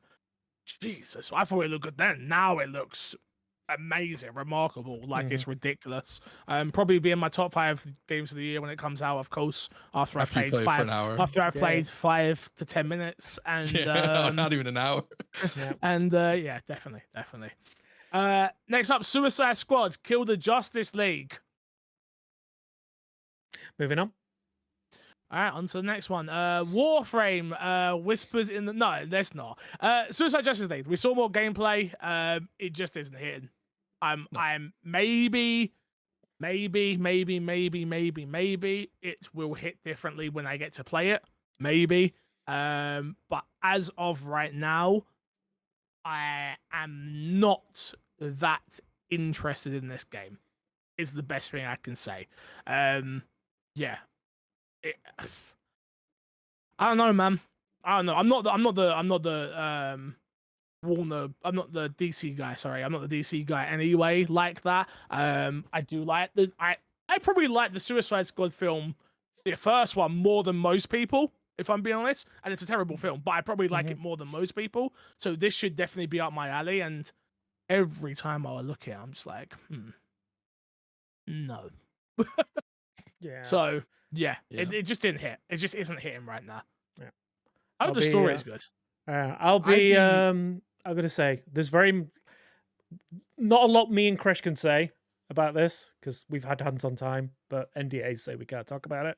Jesus, I thought it looked good then. Now it looks amazing, remarkable. Like it's ridiculous. Probably be in my top 5 games of the year when it comes out, of course. After I you played play for 5, an hour. after I played 5 to 10 minutes, and Yeah, not even an hour. and yeah, definitely. Next up, Suicide Squad: Kill the Justice League. Moving on. All right, on to the next one. Warframe, whispers in the... No, that's not. Suicide Justice League. We saw more gameplay. It just isn't hitting. I'm maybe it will hit differently when I get to play it. Maybe. But as of right now, I am not that interested in this game. Is the best thing I can say. Yeah. I don't know, man. I don't know. I'm not the Warner. I'm not the DC guy. Sorry, I'm not the DC guy anyway. Like that. I do like the. I probably like the Suicide Squad film, the first one, more than most people. If I'm being honest, and it's a terrible film, but I probably like it more than most people. So this should definitely be up my alley. And every time I look at it, I'm just like, no. Yeah. So yeah. It just didn't hit. It just isn't hitting right now. Yeah. I hope the story is good. I'm gonna say there's not a lot me and Krish can say about this because we've had hands on time, but NDAs say we can't talk about it.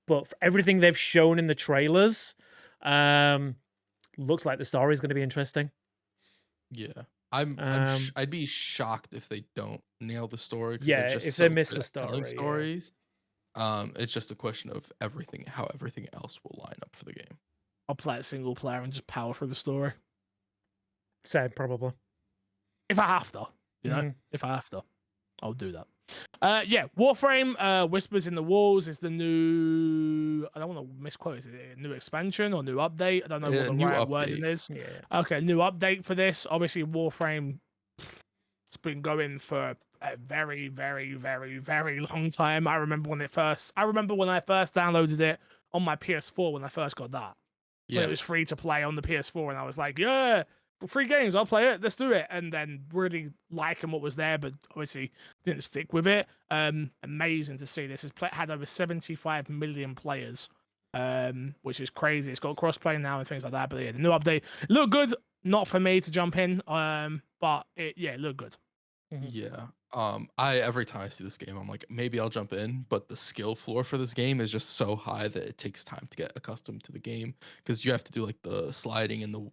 But for everything they've shown in the trailers, looks like the story is going to be interesting. Yeah. I'd be shocked if they don't nail the story. Yeah, just if they miss the story. Stories. It's just a question of how everything else will line up for the game. I'll play it single player and just power through the story. Same, probably. If I have to, you know, if I have to, I'll do that. Yeah, Warframe, Whispers in the Walls is the new. I don't want to misquote. Is it a new expansion or new update? I don't know what the right wording is. Yeah. Okay, new update for this. Obviously, Warframe. It's been going for a very, very, very, very long time. I remember when I first downloaded it on my PS4 when I first got that. Yeah. When it was free to play on the PS4, and I was like, yeah, free games, I'll play it, let's do it. And then really liking what was there, but obviously didn't stick with it. Amazing to see. This has had over 75 million players, which is crazy. It's got crossplay now and things like that. But yeah, the new update looked good. Not for me to jump in, but it looked good. Yeah. Every time I see this game, I'm like, maybe I'll jump in, but the skill floor for this game is just so high that it takes time to get accustomed to the game because you have to do like the sliding and the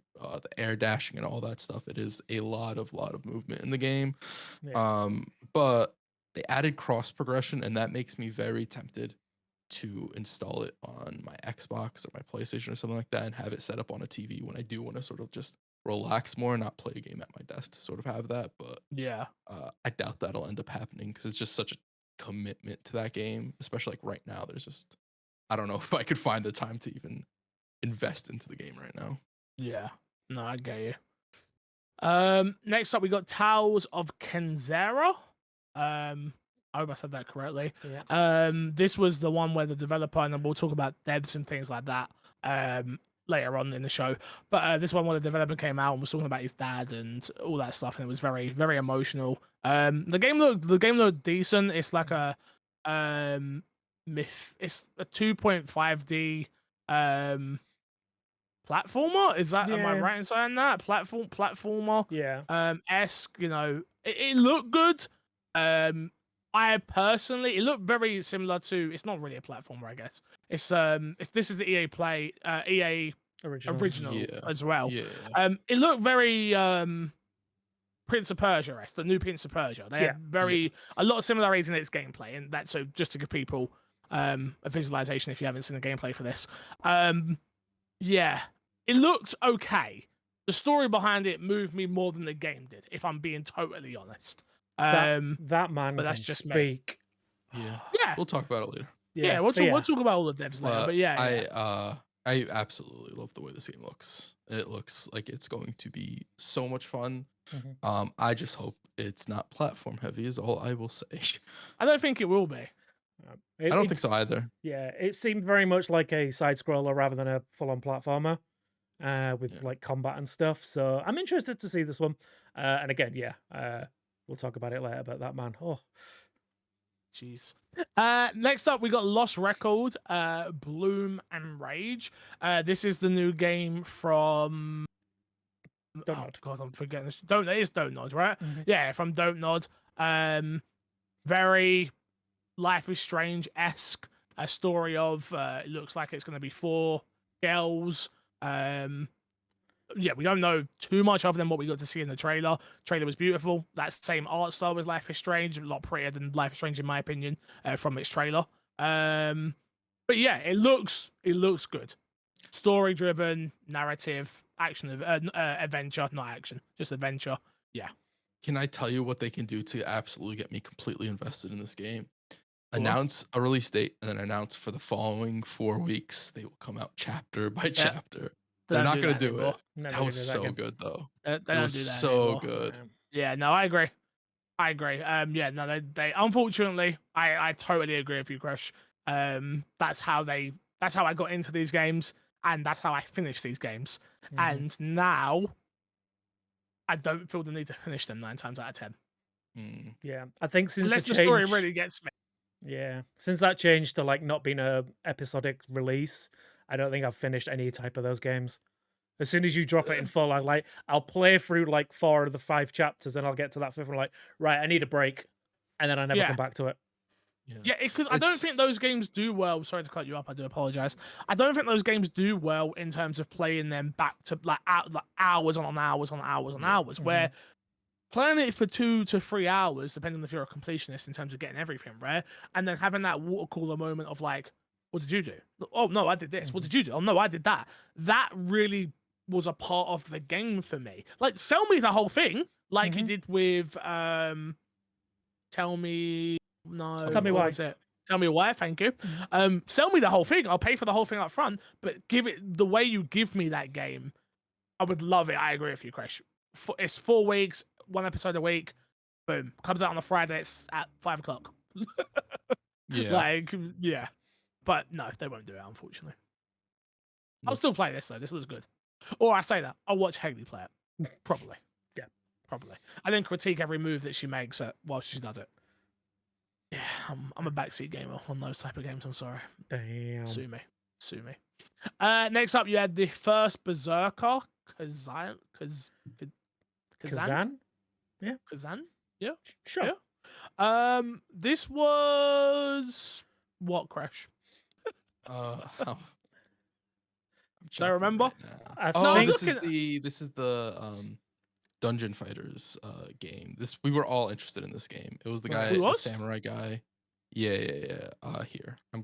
air dashing and all that stuff. It is a lot of movement in the game. Yeah. But they added cross progression, and that makes me very tempted to install it on my Xbox or my PlayStation or something like that and have it set up on a TV when I do want to sort of just relax more and not play a game at my desk to sort of have that. But yeah, I doubt that'll end up happening because it's just such a commitment to that game, especially like right now. There's just, I don't know if I could find the time to even invest into the game right now. Yeah, no, I get you. Next up we got Tales of Kenzera. I hope I said that correctly. Yeah. This was the one where the developer, and then we'll talk about devs and things like that later on in the show. But this one where the developer came out and was talking about his dad and all that stuff, and it was very, very emotional. The game looked decent. It's like it's a 2.5D platformer. Is that am I right in saying that? Platformer. Yeah. Esque, you know, it looked good. It looked very similar to. It's not really a platformer, I guess. This is the EA Play, EA original as well. Yeah. It looked very Prince of Persia, the new Prince of Persia. They had a lot of similarities in its gameplay, and that's so just to give people a visualization if you haven't seen the gameplay for this. Yeah, it looked okay. The story behind it moved me more than the game did, if I'm being totally honest. That man but that's can just speak. Yeah. We'll talk about it later. Yeah, we'll but talk, we'll talk about all the devs later. But yeah, I absolutely love the way this game looks. It looks like it's going to be so much fun. Mhm. I just hope it's not platform heavy is all I will say. I don't think it will be. I don't think It's so either. yeah, it seemed very much like a side scroller rather than a full on platformer, with Yeah. like combat and stuff. So I'm interested to see this one. And again, we'll talk about it later. But that man, oh, Jeez. Next up, we got Lost Record, Bloom and Rage. This is the new game from. Don't Oh nod. God, I'm forgetting this. Don't it is Don't Nod, right? Mhm. Yeah, from Don't Nod. Very Life is Strange esque. A story of it looks like it's going to be 4 girls. Yeah, we don't know too much other than what we got to see in the trailer. Trailer was beautiful. That same art style as Life is Strange, a lot prettier than Life is Strange in my opinion, from its trailer. But yeah, it looks good. Story driven, narrative, action, adventure, not action, just adventure. Yeah. Can I tell you what they can do to absolutely get me completely invested in this game? Go on. Announce a release date and then announce for the following 4 weeks they will come out chapter by chapter. They're not going to do it. Never That gonna was do that so again. good though. They It don't was do that so anymore. good. Yeah, no, I agree. Yeah, no, they unfortunately, I totally agree with you, Crush. That's how I got into these games, and that's how I finished these games. Mhm. And now, I don't feel the need to finish them 9 times out of 10, Yeah, I think since unless the the change, story really gets me. yeah, since that change to like not being a episodic release, I don't think I've finished any type of those games. As soon as you drop it in full, I'll play through like 4 of the 5 chapters, and I'll get to that 5th one, like, right, I need a break, and then I never Yeah. come back to it. Yeah, because I don't think those games do well. Sorry to cut you up. I do apologize. I don't think those games do well in terms of playing them back to like hours on hours on hours on hours. Where playing it for 2 to 3 hours, depending if you're a completionist in terms of getting everything, right? And then having that water cooler moment of like, what did you do? Oh no, I did this. What did you do? Oh no, I did that. That really was a part of the game for me. Like, sell me the whole thing, like you did with Tell Me No. Tell Me what Why. was it? Tell Me Why. Thank you. Sell me the whole thing. I'll pay for the whole thing up front, but give it the way you give me that game. I would love it. I agree with you, Chris. It's 4 weeks, 1 episode a week. Boom. Comes out on a Friday. It's at 5 o'clock. Yeah. Like, yeah. But no, they won't do it, unfortunately. I'll still play this, though. This looks good. Or I say that. I'll watch Haley play it. Probably. Yeah. Probably. I then critique every move that she makes while she does it. Yeah, I'm a backseat gamer on those type of games. I'm sorry. Damn. Sue me. Next up, you had the first Berserker, Kazan? Kazan? Kazan? Yeah. Sure. Yeah. This was what, Crash? I'm Do I remember? right now. I think- This is the Dungeon Fighters game. We were all interested in this game. It was the guy, Who the was? samurai guy. Yeah. Here, I'm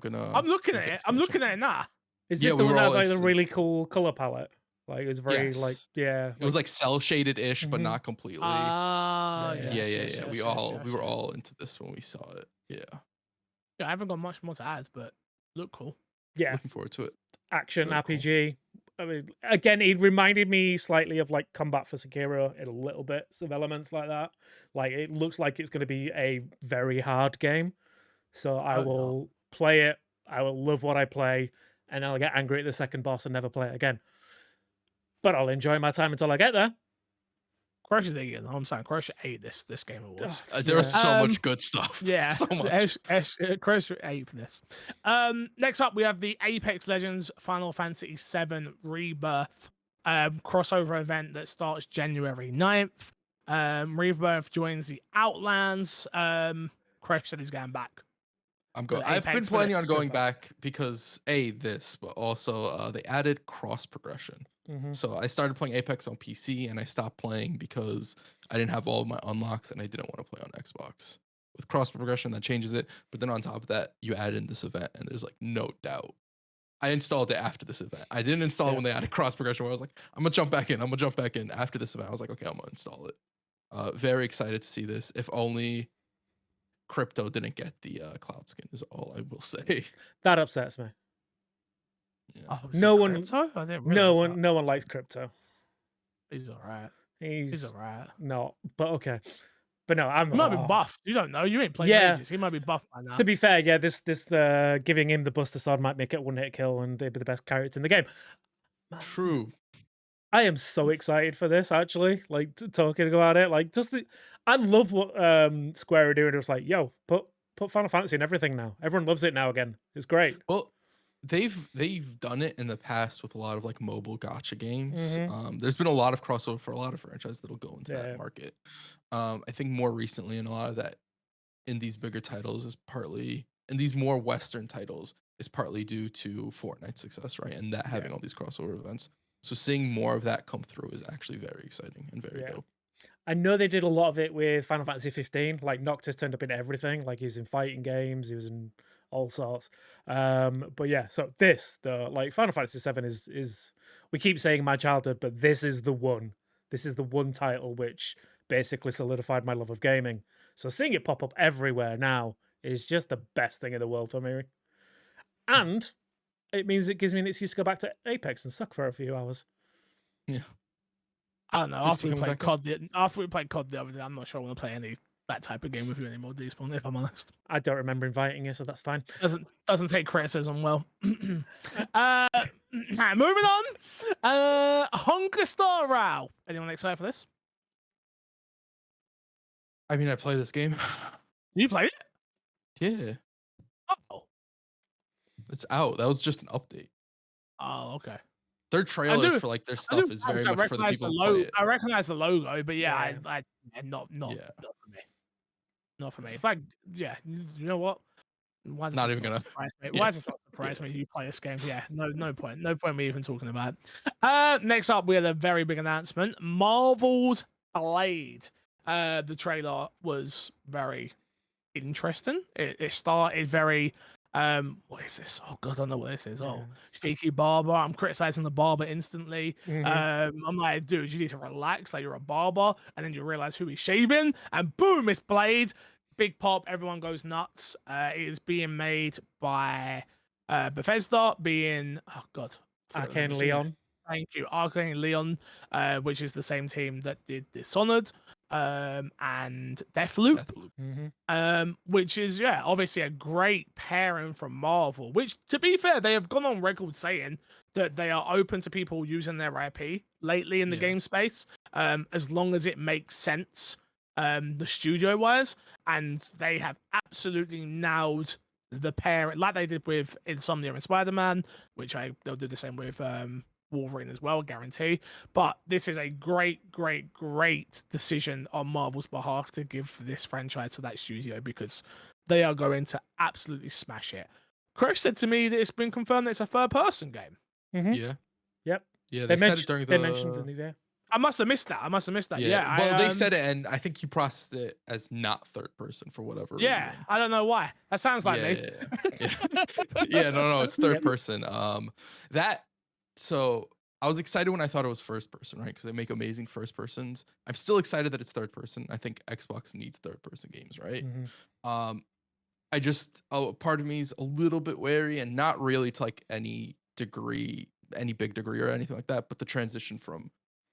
looking at it. I'm looking at it now. Is Yeah, this we the were one that all had like the interested in really cool color palette? Like it was very like Yes. It was like cell shaded ish, but Mhm. not completely. Ah, Yeah. Yeah. We were all into this when we saw it. Yeah. Yeah, I haven't got much more to add, but look cool. yeah, Looking forward to it. action Really cool. RPG. I mean, again, it reminded me slightly of like Combat for Sekiro in a little bit of elements like that. Like it looks like it's going to be a very hard game, so I will play it. I will love what I play, and I'll get angry at the second boss and never play it again. But I'll enjoy my time until I get there. Crush is eating. I'm saying Crush ate this game awards. There was so much Um, good stuff. Yeah, So much. Crush ate for this. Next up, we have the Apex Legends Final Fantasy VII Rebirth crossover event that starts January 9th. Rebirth joins the Outlands. Crush said he's going back. I've Apex been for planning the on going Super. back because this, but also they added cross progression. So I started playing Apex on PC and I stopped playing because I didn't have all of my unlocks and I didn't want to play on Xbox. With cross progression, that changes it. But then on top of that, you add in this event and there's like no doubt. I installed it after this event. I didn't install it when they added cross progression where I was like, I'm gonna jump back in. After this event, I was like, okay, I'm gonna install it. Very excited to see this. If only Crypto didn't get the cloud skin. Is all I will say. That upsets me. Yeah. Oh, was No it one- Crypto? I didn't No realize one, no one likes Crypto. He's all right. He's He's all right. not, but okay. But no, I'm He might be oh. buffed. You don't know. You ain't played Yeah. ages. He might be buffed by now. To be fair, yeah, this giving him the Buster Sword might make it one hit kill, and they'd be the best character in the game. True. I am so excited for this. Actually, like talking about it, like I love what Square are doing. It's like, yo, put Final Fantasy in everything now. Everyone loves it now again. It's great. Well, they've done it in the past with a lot of like mobile gotcha games. There's been a lot of crossover for a lot of franchises that'll go into that market. I think more recently, and a lot of that in these bigger titles is partly in these more Western titles is partly due to Fortnite's success, right? And that having all these crossover events. So seeing more of that come through is actually very exciting and very dope. I know they did a lot of it with Final Fantasy 15. Like Noctis turned up in everything. Like he was in fighting games, he was in all sorts. But yeah, so this the like Final Fantasy 7 is we keep saying my childhood, but this is the one. This is the one title which basically solidified my love of gaming. So seeing it pop up everywhere now is just the best thing in the world for me. And it means it gives me an excuse to go back to Apex and suck for a few hours. Yeah. I don't know. Just After we coming played back COD the other day, I'm not sure I want to play any that type of game with you anymore, Despawn, if I'm honest. I don't remember inviting you, so that's fine. Doesn't take criticism well. Moving on. Honker Star Row. Anyone excited for this? I mean, I play this game. You played it? Yeah. Oh. It's out. That was just an update. Oh, okay. Their trailers for like their stuff is very much for the people who play it. I recognize the logo, but yeah, I not for me. Not for me. It's like, yeah, you know what? Why does Not this even gonna. surprise me? Why does this not surprise me? You play this game, yeah. No point. No point me even talking about it. Next up, we had a very big announcement: Marvel's Blade. The trailer was very interesting. It started very. What is this? Oh god, I don't know what this is. Oh, cheeky barber. I'm criticizing the barber instantly. I'm like, dude, you need to relax. Like you're a barber, and then you realize who he's shaving, and boom, it's Blade. Big pop. Everyone goes nuts. It is being made by Bethesda, being Arcane Leon. Thank you, Arcane Leon, which is the same team that did Dishonored. And Deathloop. Which is obviously a great pairing from Marvel, which to be fair they have gone on record saying that they are open to people using their IP lately in the game space, as long as it makes sense the studio wise, and they have absolutely nailed the pair like they did with Insomnia and Spider-Man, which they'll do the same with Wolverine as well, guarantee. But this is a great decision on Marvel's behalf to give this franchise to that studio, because they are going to absolutely smash it. Chris said to me that it's been confirmed that it's a third-person game. Yeah. Yep. Yeah, they said it during They mentioned the new day. I must have missed that. Yeah. Well, they said it, and I think you processed it as not third person for whatever reason. Yeah, I don't know why. That sounds like me. Yeah. No, it's third person. So I was excited when I thought it was first person, right? Because they make amazing first persons. I'm still excited that it's third person. I think Xbox needs third person games, right? Part of me is a little bit wary, and not really to like any big degree or anything like that, but the transition from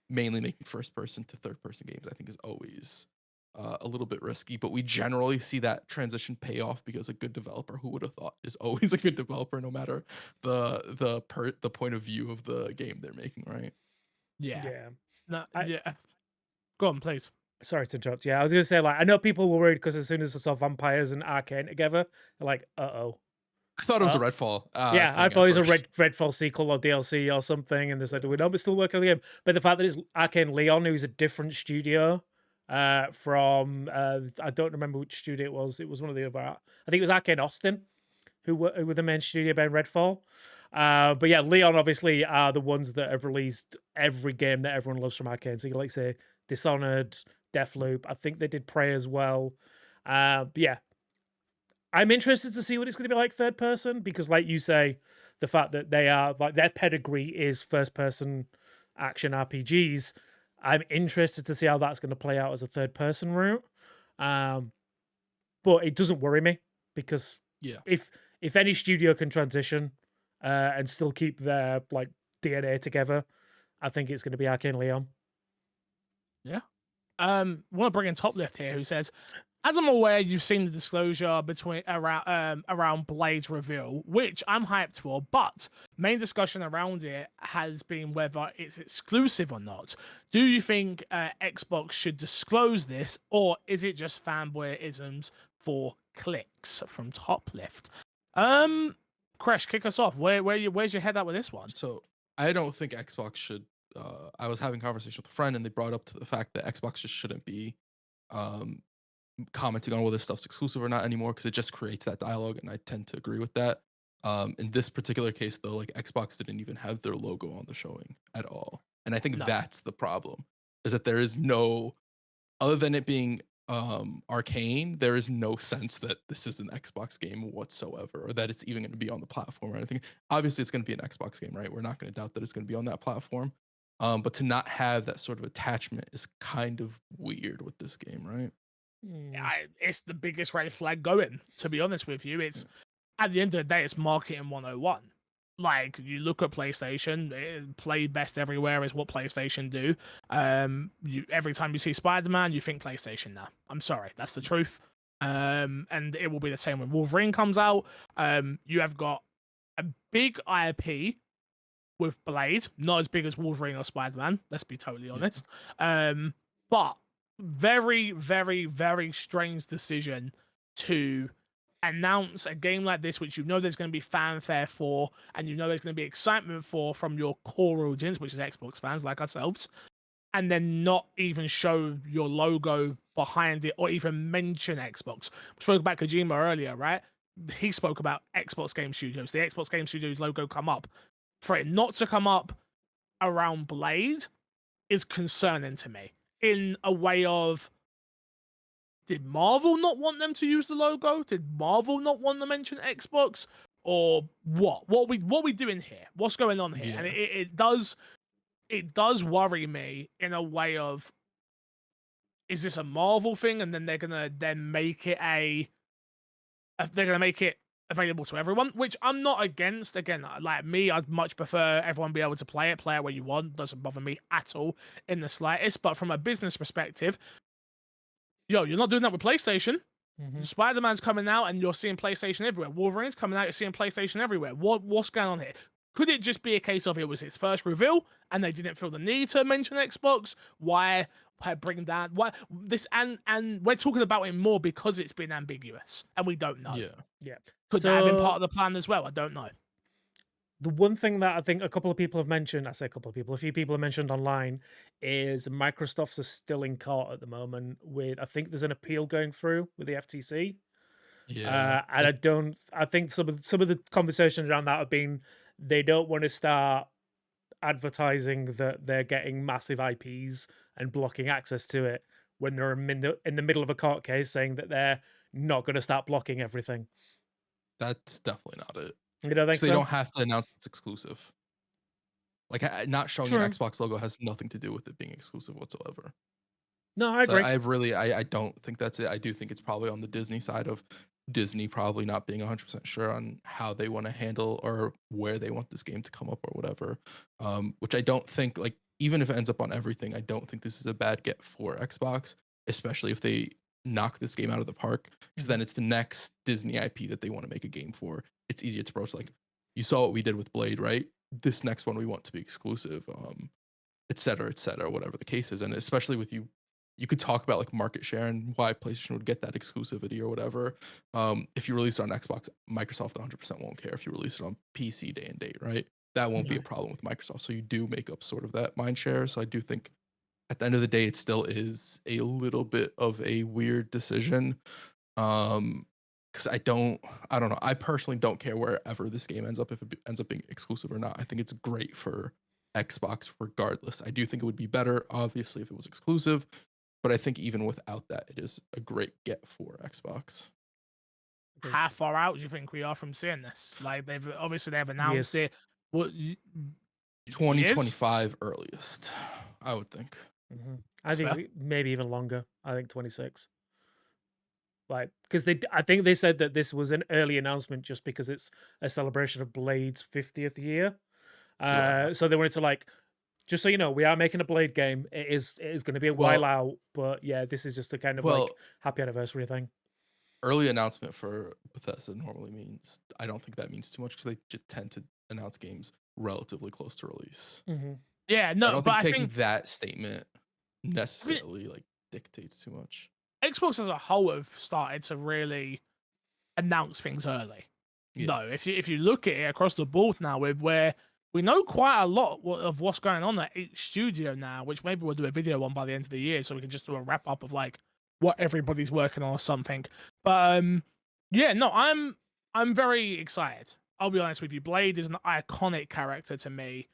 mainly making first person to third person games, I think, is always a little bit risky, but we generally see that transition pay off, because a good developer, who would have thought, is always a good developer, no matter the point of view of the game they're making, right? Yeah. No, Go on, please. Sorry to interrupt. Yeah, I was gonna say, like, I know people were worried because as soon as I saw Vampires and Arcane together, they're like, uh-oh. I thought it was a Redfall. I thought it was a Redfall sequel or DLC or something, and they said, we're still working on the game. But the fact that it's Arcane Leon, who's a different studio from, I don't remember which studio it was. It was one of the other, I think it was Arcane Austin, who were the main studio behind Redfall. But yeah, Leon obviously are the ones that have released every game that everyone loves from Arcane. So you like say Dishonored, Deathloop. I think they did Prey as well. But yeah, I'm interested to see what it's going to be like third person, because like you say, the fact that they are like their pedigree is first person action RPGs. I'm interested to see how that's going to play out as a third person route. but it doesn't worry me because Yeah. if any studio can transition and still keep their like DNA together, I think it's going to be Arcane Leon. Yeah. Want to bring in Top Lift here, who says, as I'm aware, you've seen the disclosure around Blade's reveal, which I'm hyped for, but main discussion around it has been whether it's exclusive or not. Do you think Xbox should disclose this, or is it just fanboyisms for clicks? From Top Lift. Crash, kick us off. Where's your head at with this one? So I don't think Xbox should. I was having a conversation with a friend, and they brought up to the fact that Xbox just shouldn't be um, commenting on whether stuff's exclusive or not anymore because it just creates that dialogue, and I tend to agree with that. In this particular case, though, like Xbox didn't even have their logo on the showing at all, and I think No. that's the problem. Is that there is no, other than it being Arcane, there is no sense that this is an Xbox game whatsoever, or that it's even going to be on the platform or anything. Obviously, it's going to be an Xbox game, right? We're not going to doubt that it's going to be on that platform. But to not have that sort of attachment is kind of weird with this game, right? It's the biggest red flag going, to be honest with you. It's at the end of the day, it's marketing 101. Like, you look at PlayStation, play best everywhere is what PlayStation do. Every time you see Spider-Man, you think PlayStation now. I'm sorry, that's the truth. And it will be the same when Wolverine comes out. You have got a big IP with Blade, not as big as Wolverine or Spider-Man, let's be totally honest. But very, very, very strange decision to announce a game like this, which you know there's going to be fanfare for, and you know there's going to be excitement for from your core audience, which is Xbox fans like ourselves, and then not even show your logo behind it or even mention Xbox. We spoke about Kojima earlier, right? He spoke about Xbox Game Studios. The Xbox Game Studios logo come up. For it not to come up around Blade is concerning to me in a way of, did Marvel not want them to use the logo? Did Marvel not want to mention Xbox? Or what? What we doing here? What's going on here? And it does worry me in a way of, is this a Marvel thing? And then they're gonna then make it available to everyone, which I'm not against. Again, like me, I'd much prefer everyone be able to play it where you want. Doesn't bother me at all in the slightest. But from a business perspective, you're not doing that with PlayStation. Spider-Man's coming out and you're seeing PlayStation everywhere. Wolverine's coming out, you're seeing PlayStation everywhere. What's going on here? Could it just be a case of it was its first reveal and they didn't feel the need to mention Xbox? Why bring down this? And we're talking about it more because it's been ambiguous and we don't know. Yeah. Could that have been part of the plan as well? I don't know. The one thing that I think a couple of people have mentioned, I say a couple of people, a few people have mentioned online, is Microsoft's are still in court at the moment with, I think there's an appeal going through with the FTC. Yeah. And I think some of the conversations around that have been, they don't want to start advertising that they're getting massive IPs and blocking access to it when they're in the middle of a court case saying that they're not going to start blocking everything. That's definitely not it. You don't think They so? don't have to announce it's exclusive. Like, not showing True. an Xbox logo has nothing to do with it being exclusive whatsoever. No, I So agree. I don't think that's it. I do think it's probably on the Disney side of Disney probably not being 100% sure on how they want to handle or where they want this game to come up or whatever. Which I don't think, like, even if it ends up on everything, I don't think this is a bad get for Xbox, especially if they knock this game out of the park, because then it's the next Disney IP that they want to make a game for. It's easier to approach. Like, you saw what we did with Blade, right? This next one we want to be exclusive, et cetera, whatever the case is. And especially with you could talk about like market share and why PlayStation would get that exclusivity or whatever. If you release it on Xbox, Microsoft 100% won't care if you release it on PC day and date, right? That won't be a problem with Microsoft. So you do make up sort of that mind share. So I do think at the end of the day, it still is a little bit of a weird decision. Because I don't know. I personally don't care wherever this game ends up, if it ends up being exclusive or not. I think it's great for Xbox regardless. I do think it would be better, obviously, if it was exclusive, but I think even without that, it is a great get for Xbox. How far out do you think we are from seeing this? Like, they've announced it. What, 2025 earliest, I would think. I think maybe even longer. I think 26. Like, because I think they said that this was an early announcement just because it's a celebration of Blade's 50th year. Yeah. So they wanted to like, just so you know, we are making a Blade game. It is going to be a while Well, out, but yeah, this is just a kind of like well, happy anniversary thing. early announcement for Bethesda normally means I don't think that means too much because they tend to announce games relatively close to release. Yeah, So I no, don't but think I taking think that statement necessarily like dictates too much. Xbox as a whole have started to really announce things early. Yeah. No, if you look at it across the board now, with where we know quite a lot of what's going on at each studio now, which maybe we'll do a video on by the end of the year, so we can just do a wrap up of like what everybody's working on or something. But yeah, no, I'm very excited. I'll be honest with you. Blade is an iconic character to me.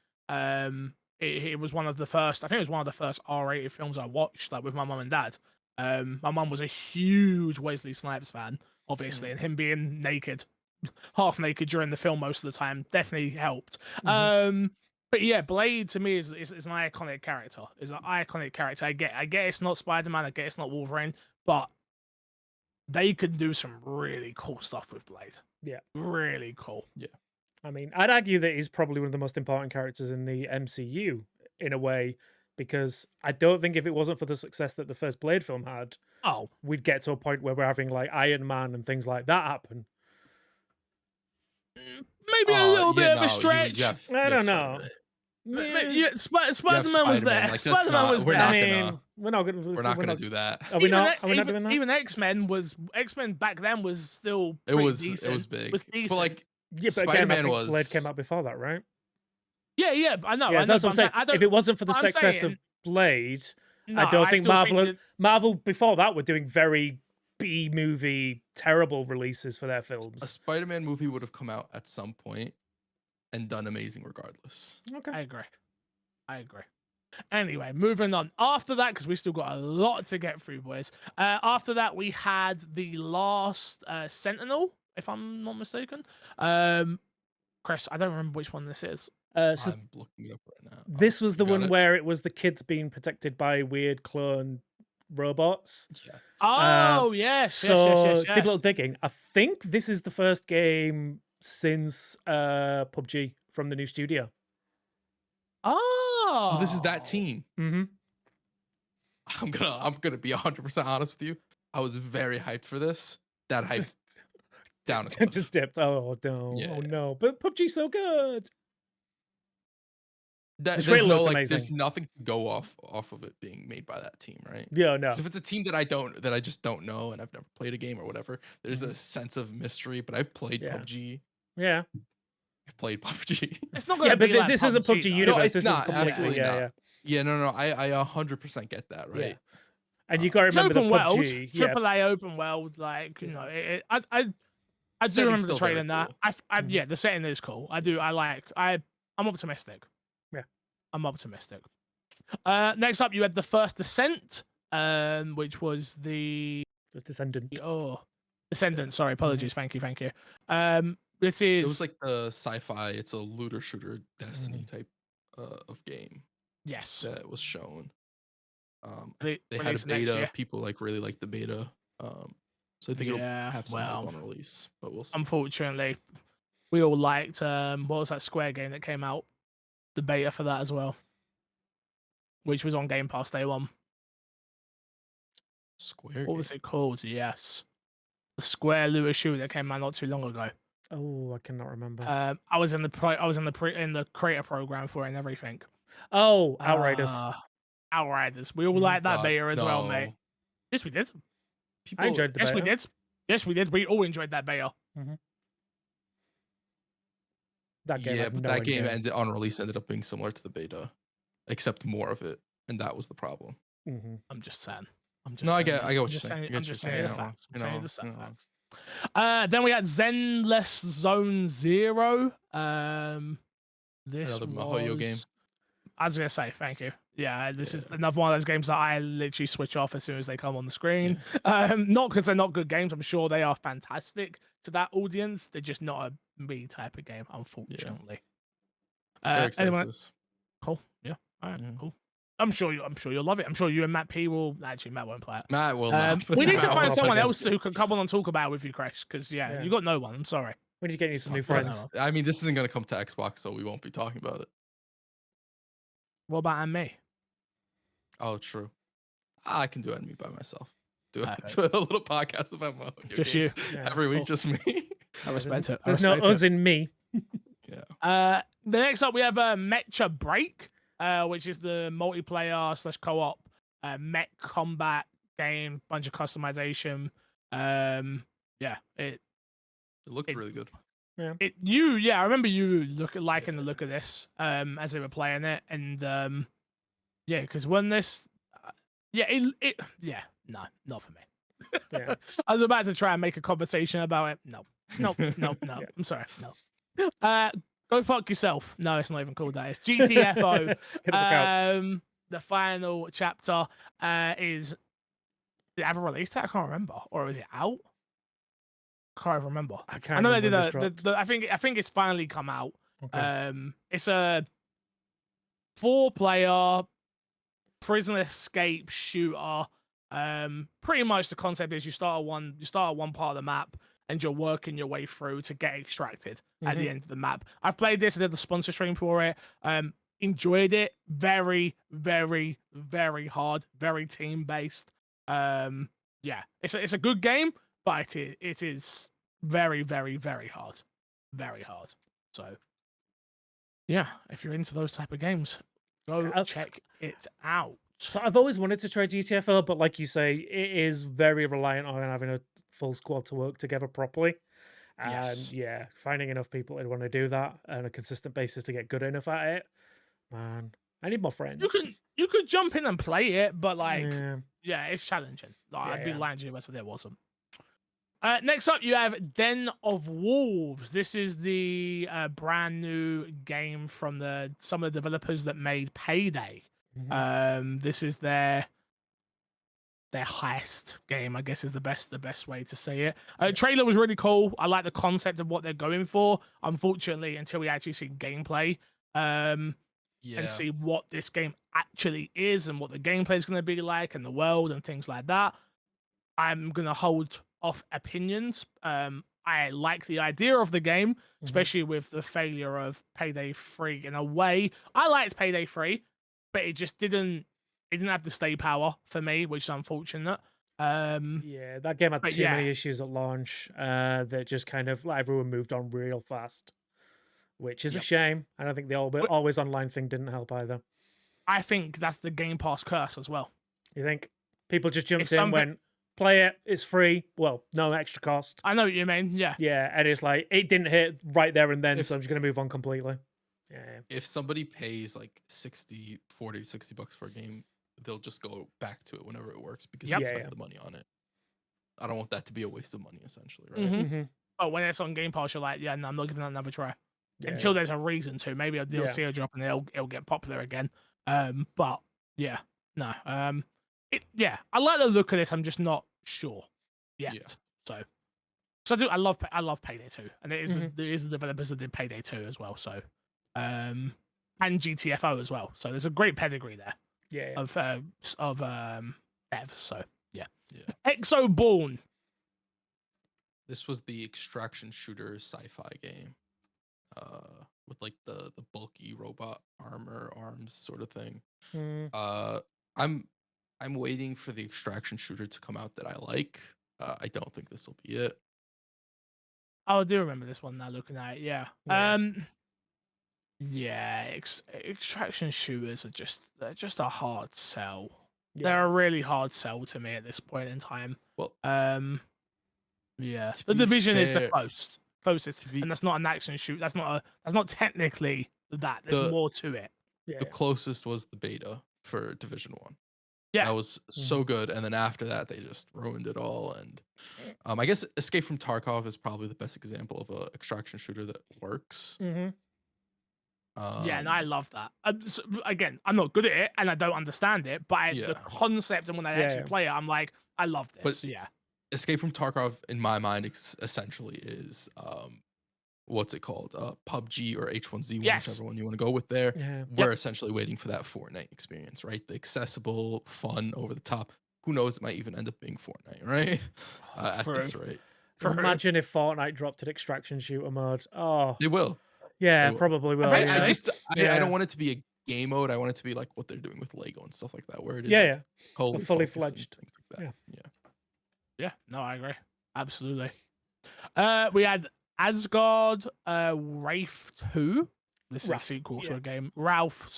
It was one of the first. I think it was one of the first R-rated films I watched, like with my mum and dad. My mum was a huge Wesley Snipes fan, obviously, and him being naked, half naked during the film most of the time definitely helped. But yeah, Blade to me is an iconic character. Is an iconic character. I get it's not Spider-Man. I get it's not Wolverine, but they could do some really cool stuff with Blade. Yeah, really cool. Yeah. I mean, I'd argue that he's probably one of the most important characters in the MCU in a way, because I don't think if it wasn't for the success that the first Blade film had, Oh, we'd get to a point where we're having like Iron Man and things like that happen. maybe a little bit of a You stretch. have, I you don't have know. Maybe, Yeah. yeah, Spider-Man was Spider-Man, there. like, that's Spider-Man not- was we're there. not I gonna- mean, we're not going to. We're not going to do that. Are we Even not? E- Are we not even, doing that? even X-Men back then was still It pretty was decent. big. Was decent. But like Yeah, but again, I Spider-Man think Blade came was out before that, right? yeah, I know. Yeah, I know, that's but what I'm saying. I don't, If it wasn't for the I'm success saying- of Blade, no, I don't think still Marvel that- Marvel before that were doing very B movie terrible releases for their a films. Spider-Man movie would have come out at some point and done amazing regardless. Okay. I agree. Anyway, moving on. After that, because we still got a lot to get through, boys. After that, we had the last Sentinel, if I'm not mistaken. Chris, I don't remember which one this is. So I'm looking it up right now. this was the you got one it? where it was the kids being protected by weird clone robots. Yes. Oh, yes. So yes. did a little digging. I think this is the first game since PUBG from the new studio. Oh, Oh, this is that team. Mm-hmm. I'm gonna be 100% honest with you. I was very hyped for this. That hype down a cliff. Just dipped. Oh no! Yeah. Oh no! But PUBG's so good. The There's trailer no looked like, amazing. there's nothing to go off of it being made by that team, right? Yeah, no. 'Cause if it's a team that I just don't know and I've never played a game or whatever, there's a sense of mystery. But I've played Yeah. PUBG. Yeah. I've played PUBG. it's not going Yeah, to but be like this isn't PUBG though. Universe. it's This not, is completely absolutely not. yeah. Yeah, no. I 100% get that, right? And you got to It's remember open the world, PUBG. Yeah. AAA open world. Like you know, I do Setting's remember the still very trailer now. cool. Yeah, the setting is cool. I'm optimistic. Yeah. I'm optimistic. Next up, you had the first Descent, which was the Descendant. Descendant. Sorry, apologies. Thank you. This is It was like the sci-fi. It's a looter shooter Destiny type of game yes. that was shown. They They had release a next beta. year. People like really like the beta. So I think it'll have some hype on release, but we'll see. Unfortunately, we all liked what was that Square game that came out? The beta for that as well, which was on Game Pass day one. Square. What was it called? Yes, the Square looter shooter that came out not too long ago. Oh, I cannot remember. I was in the creator program for it and everything. Oh, Outriders. Outriders. We all like that God, beta as well, mate. no. Yes, we did. People, I enjoyed the Yes, beta. we did. Yes, we did. We all enjoyed that beta. That game. Yeah, had but no that game idea. on release ended up being similar to the beta, except more of it, and that was the problem. I'm just saying. No, I get saying. what you're saying. I'm just saying the facts. I'm telling you the you know. facts. Then we had Zenless Zone Zero. This Another was MiHoYo game. I was gonna say thank you. Yeah, this is another one of those games that I literally switch off as soon as they come on the screen. Not because they're not good games. I'm sure they are fantastic to that audience. They're just not a me type of game, unfortunately. Very excited Anyone? for this. Cool. Yeah. All right. Yeah. Cool. I'm sure you'll love it. I'm sure you and Matt P will. Actually, Matt won't play it. Matt will not. We need to Matt find will someone play else who can come on and talk about it with you, Crash. Because Yeah. you got no one. I'm sorry. We need to get you some new Fuck that. friends. I mean, this isn't gonna come to Xbox, so we won't be talking about it. What about me? Oh, true. I can do enemy by myself. Do Perfect. a little podcast about my video Just games you. Yeah, every week, cool. just me. I respect it. I There's no respect us in me. Yeah. The next up we have Mecha Break, which is the multiplayer / co-op mech combat game, bunch of customization. It looked really good. I remember you liking the look of this as they were playing it, and because when this no, not for me. Yeah. I was about to try and make a conversation about it. No. Yeah. I'm sorry. No. Go fuck yourself. No, it's not even called that. It's GTFO. Get the fuck out. The final chapter is. Did it have a release date? I can't remember. Or is it out? Can't even remember. I know remember they when did this dropped. I think it's finally come out. Okay. It's a 4-player prison escape shooter. Pretty much the concept is you start at one part of the map and you're working your way through to get extracted at the end of the map. I've played this. I did the sponsor stream for it. Enjoyed it. Very, very, very hard. Very team based. It's a good game, but it is very, very, very hard. Very hard. So yeah, if you're into those type of games, go check it out. So I've always wanted to try GTFO, but like you say, it is very reliant on having a full squad to work together properly. And Yes. yeah, finding enough people that want to do that on a consistent basis to get good enough at it, man, I need more friends. You could jump in and play it, but Yeah. it's challenging. I'd be Yeah. lying to you if I said there wasn't. Next up, you have Den of Wolves. This is the brand new game from some of the developers that made Payday. This is their heist game, I guess is the best way to say it. Trailer was really cool. I like the concept of what they're going for. Unfortunately, until we actually see gameplay and see what this game actually is and what the gameplay is going to be like and the world and things like that, I'm going to hold off opinions. I like the idea of the game, especially with the failure of Payday 3 in a way. I liked Payday 3, but it just didn't have the stay power for me, which is unfortunate. Yeah, that game had too many issues at launch that just kind of everyone moved on real fast, which is a shame. And I think the always online thing didn't help either. I think that's the Game Pass curse as well. You think people just jumped in, went, play it, it's free, well, no extra cost. I know what you mean, yeah. Yeah, and it's like, it didn't hit right there and then, so I'm just going to move on completely. Yeah. If somebody pays like 60 bucks for a game, they'll just go back to it whenever it works because they spent the money on it. I don't want that to be a waste of money, essentially, right? But when it's on Game Pass, you're like, no, I'm not giving that another try. Until there's a reason to. Maybe a DLC will drop and it'll get popular again. But yeah, no. I like the look of this. I'm just not sure yet. Yeah. So I love Payday 2, and it is the developers that did Payday 2 as well. So and GTFO as well. So there's a great pedigree there. Yeah. Of devs. So yeah. Exoborn. This was the extraction shooter sci-fi game. With like the bulky robot arms sort of thing. I'm waiting for the extraction shooter to come out that I like. I don't think this will be it. Oh, I do remember this one now looking at it, extraction shooters are they're just a hard sell. Yeah. They're a really hard sell to me at this point in time. Well, the Division is the closest, and that's not an action shoot. That's not technically that. There's more to it. The closest was the beta for Division 1. Yeah, that was so good, and then after that, they just ruined it all. And I guess Escape from Tarkov is probably the best example of a extraction shooter that works. And I love that. So, again, I'm not good at it, and I don't understand it, but the concept and when I actually play it, I'm like, I love this. But Escape from Tarkov, in my mind, essentially is what's it called? PUBG or H1Z1, Yes. whichever one you want to go with there. Yeah. We're essentially waiting for that Fortnite experience, right? The accessible, fun, over the top. Who knows? It might even end up being Fortnite, right? At True. this rate, True. Imagine if Fortnite dropped an extraction shooter mode. Oh, they will. yeah, They will. probably will. Eventually. I Yeah. just I Yeah. don't want it to be a game mode. I want it to be like what they're doing with Lego and stuff like that, where it is Yeah, like yeah. wholly fully focused and fledged. things like that. Yeah. Yeah, no, I agree. Absolutely. We had Asgard Wraith 2. This is a Wrath, sequel to yeah. a game. Wrath.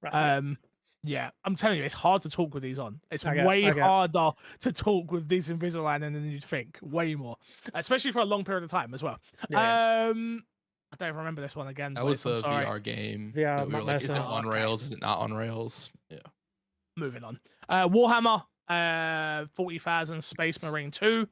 Right, Yeah, I'm telling you, it's hard to talk with these on. It's I get- way I get. harder to talk with these Invisalign than you'd think. Way more. Especially for a long period of time as well. Yeah. I don't remember this one again. That but was it's- I'm the sorry. VR game. VR, that we were Matt like, is it Mercer. on Okay. rails? Is it not on rails? Yeah. Moving on. Warhammer 40,000 Space Marine 2.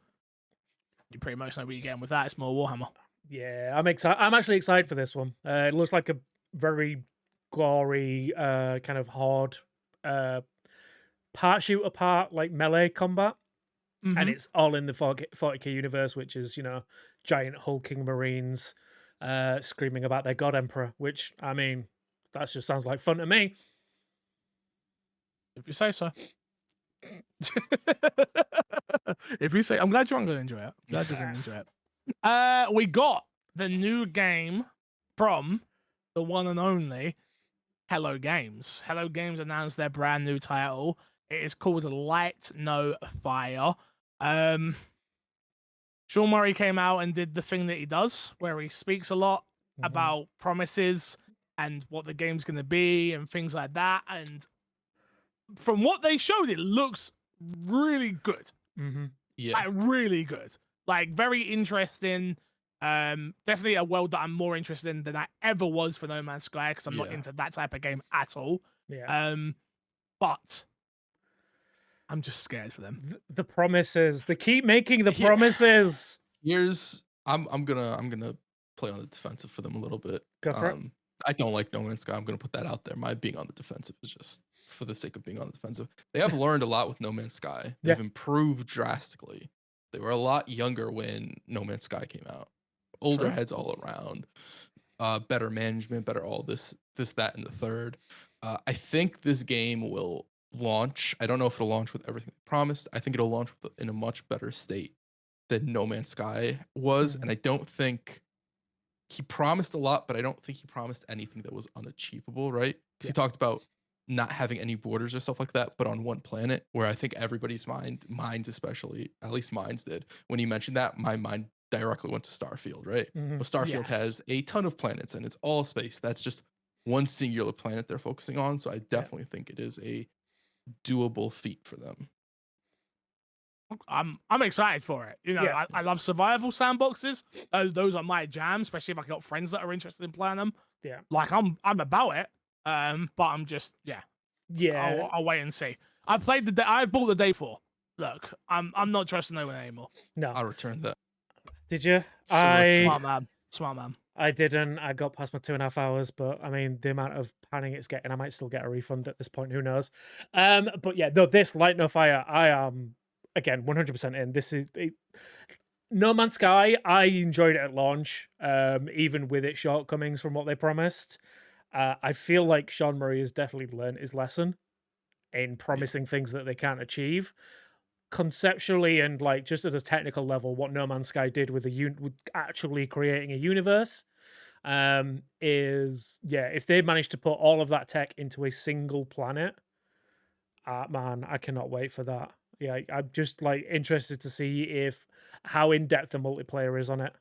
You pretty much know what you're getting with that. It's more Warhammer. Yeah, I'm excited. I'm actually excited for this one. It looks like a very gory, kind of hard, part shooter part like melee combat, and Mhm. it's all in the 40k universe, which is giant hulking marines, screaming about their god emperor. Which I mean, that just sounds like fun to me. If you say so. If you say, I'm glad you're going to enjoy it. Glad you're going to enjoy it. We got the new game from the one and only Hello Games. Hello Games announced their brand new title. It is called Light No Fire. Sean Murray came out and did the thing that he does, where he speaks a lot about promises and what the game's going to be and things like that. And from what they showed, it looks really good. Mm-hmm. Yeah. Like, really good. Like, very interesting. Definitely a world that I'm more interested in than I ever was for No Man's Sky, because I'm not Yeah. into that type of game at all. Yeah. But I'm just scared for them. The promises. They keep making the Yeah. promises. I'm gonna play on the defensive for them a little bit. Go for it. I don't like No Man's Sky. I'm gonna put that out there. My being on the defensive is just for the sake of being on the defensive. They have learned a lot with No Man's Sky. They've improved drastically. They were a lot younger when No Man's Sky came out. Older True. heads all around. Better management, better all this, that, and the third. I think this game will launch. I don't know if it'll launch with everything they promised. I think it'll launch in a much better state than No Man's Sky was. And I don't think he promised a lot, but I don't think he promised anything that was unachievable, right? Because he talked about not having any borders or stuff like that, but on one planet, where I think everybody's minds especially, at least mine's did. When he mentioned that, my mind directly went to Starfield, right? Mhm. But Starfield Yes. has a ton of planets and it's all space. That's just one singular planet they're focusing on. So I definitely think it is a doable feat for them. I'm excited for it. You know, Yeah. I love survival sandboxes. Those are my jam, especially if I got friends that are interested in playing them. Yeah. Like I'm about it. But I'm just Yeah. I'll wait and see. I bought the day 4. Look, I'm not trusting no one anymore. No. I'll return that. Did you? Smart man. Smart man. I didn't. I got past my 2.5 hours, but I mean, the amount of panning it's getting, I might still get a refund at this point. Who knows? But yeah, no, this Light No Fire, I am again 100% in. This is No Man's Sky. I enjoyed it at launch, even with its shortcomings from what they promised. I feel like Sean Murray has definitely learned his lesson in promising things that they can't achieve. Conceptually and like just at a technical level, what No Man's Sky did with with actually creating a universe, is if they managed to put all of that tech into a single planet, man, I cannot wait for that. Yeah, I'm just like interested to see how in depth the multiplayer is on it.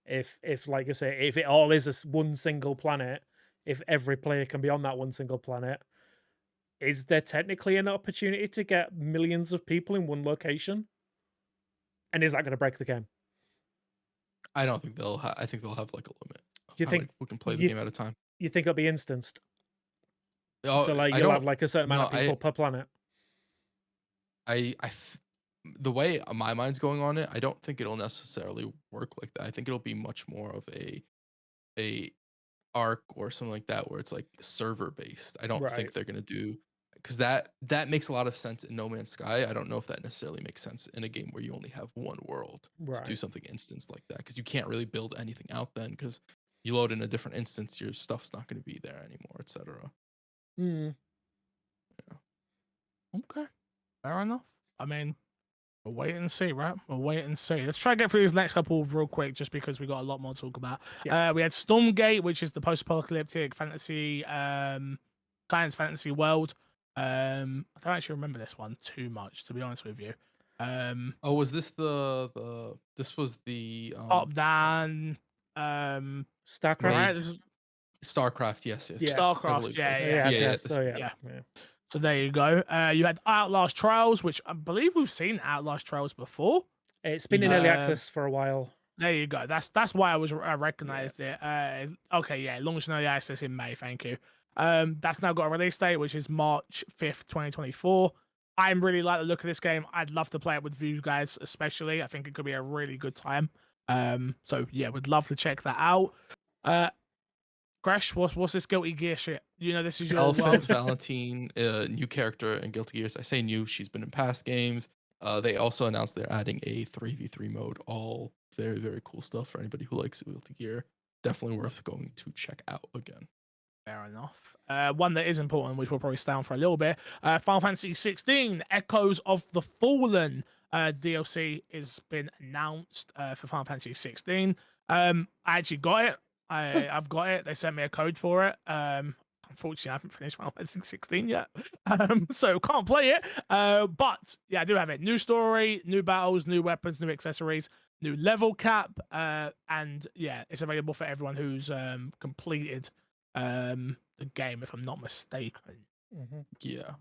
If like I say, if it all is one single planet, if every player can be on that one single planet, is there technically an opportunity to get millions of people in one location? And is that going to break the game? I don't think they'll. I think they'll have like a limit. Do you think we can play the game at a time? You think it'll be instanced? Oh, So like you'll have like a certain amount of people per planet. The way my mind's going on it, I don't think it'll necessarily work like that. I think it'll be much more of a arc or something like that, where it's like server based. I don't think they're gonna do, because that makes a lot of sense in No Man's Sky. I don't know if that necessarily makes sense in a game where you only have one world to do Right. something instance like that, because you can't really build anything out then, because you load in a different instance, your stuff's not going to be there anymore, etc. Mm. Okay, fair enough. I mean, we'll wait and see, right? We'll wait and see. Let's try to get through these next couple real quick, just because we got a lot more to talk about. Yeah. We had Stormgate, which is the post-apocalyptic fantasy, science fantasy world. I don't actually remember this one too much, to be honest with you. Oh, was this this was the Top down, StarCraft. right? Made- This is StarCraft, yes. Yes. I StarCraft, believe it yeah, was yeah. this. Yeah. yeah, Yes. this- So yeah. yeah. Yeah. So there you go. You had Outlast Trials, which I believe we've seen Outlast Trials before. It's been in early access for a while. There you go. That's why I recognized it. Okay, yeah, launched in early access in May. Thank you. That's now got a release date, which is March 5th, 2024. I really like the look of this game. I'd love to play it with you guys, especially. I think it could be a really good time. So yeah, would love to check that out. Gresh, what's this Guilty Gear shit? You know, this is your Elephant world. Valentine, new character in Guilty Gears. I say new, she's been in past games. They also announced they're adding a 3v3 mode. All very, very cool stuff for anybody who likes Guilty Gear. Definitely worth going to check out again. Fair enough. One that is important, which we'll probably stay on for a little bit. Final Fantasy 16, Echoes of the Fallen DLC has been announced for Final Fantasy 16. I actually got it. I've got it. They sent me a code for it. Unfortunately, I haven't finished Final Fantasy 16 yet, so can't play it. But yeah, I do have it. New story, new battles, new weapons, new accessories, new level cap, and yeah, it's available for everyone who's completed the game, if I'm not mistaken. Mm-hmm. Yeah.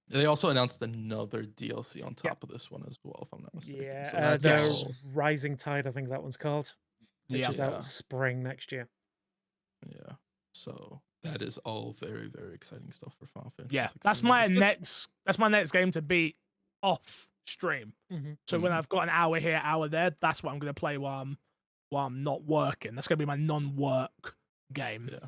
They also announced another DLC on top of this one as well, if I'm not mistaken. Yeah. So that's The all- Rising Tide, I think that one's called. Which Yeah. is out spring next year. Yeah. So that is all very, very exciting stuff for Final Fantasy. Yeah, 16. that's my It's good. next game to beat off stream. Mm-hmm. So when I've got an hour here, hour there, that's what I'm gonna play while I'm not working. That's gonna be my non-work game. Yeah.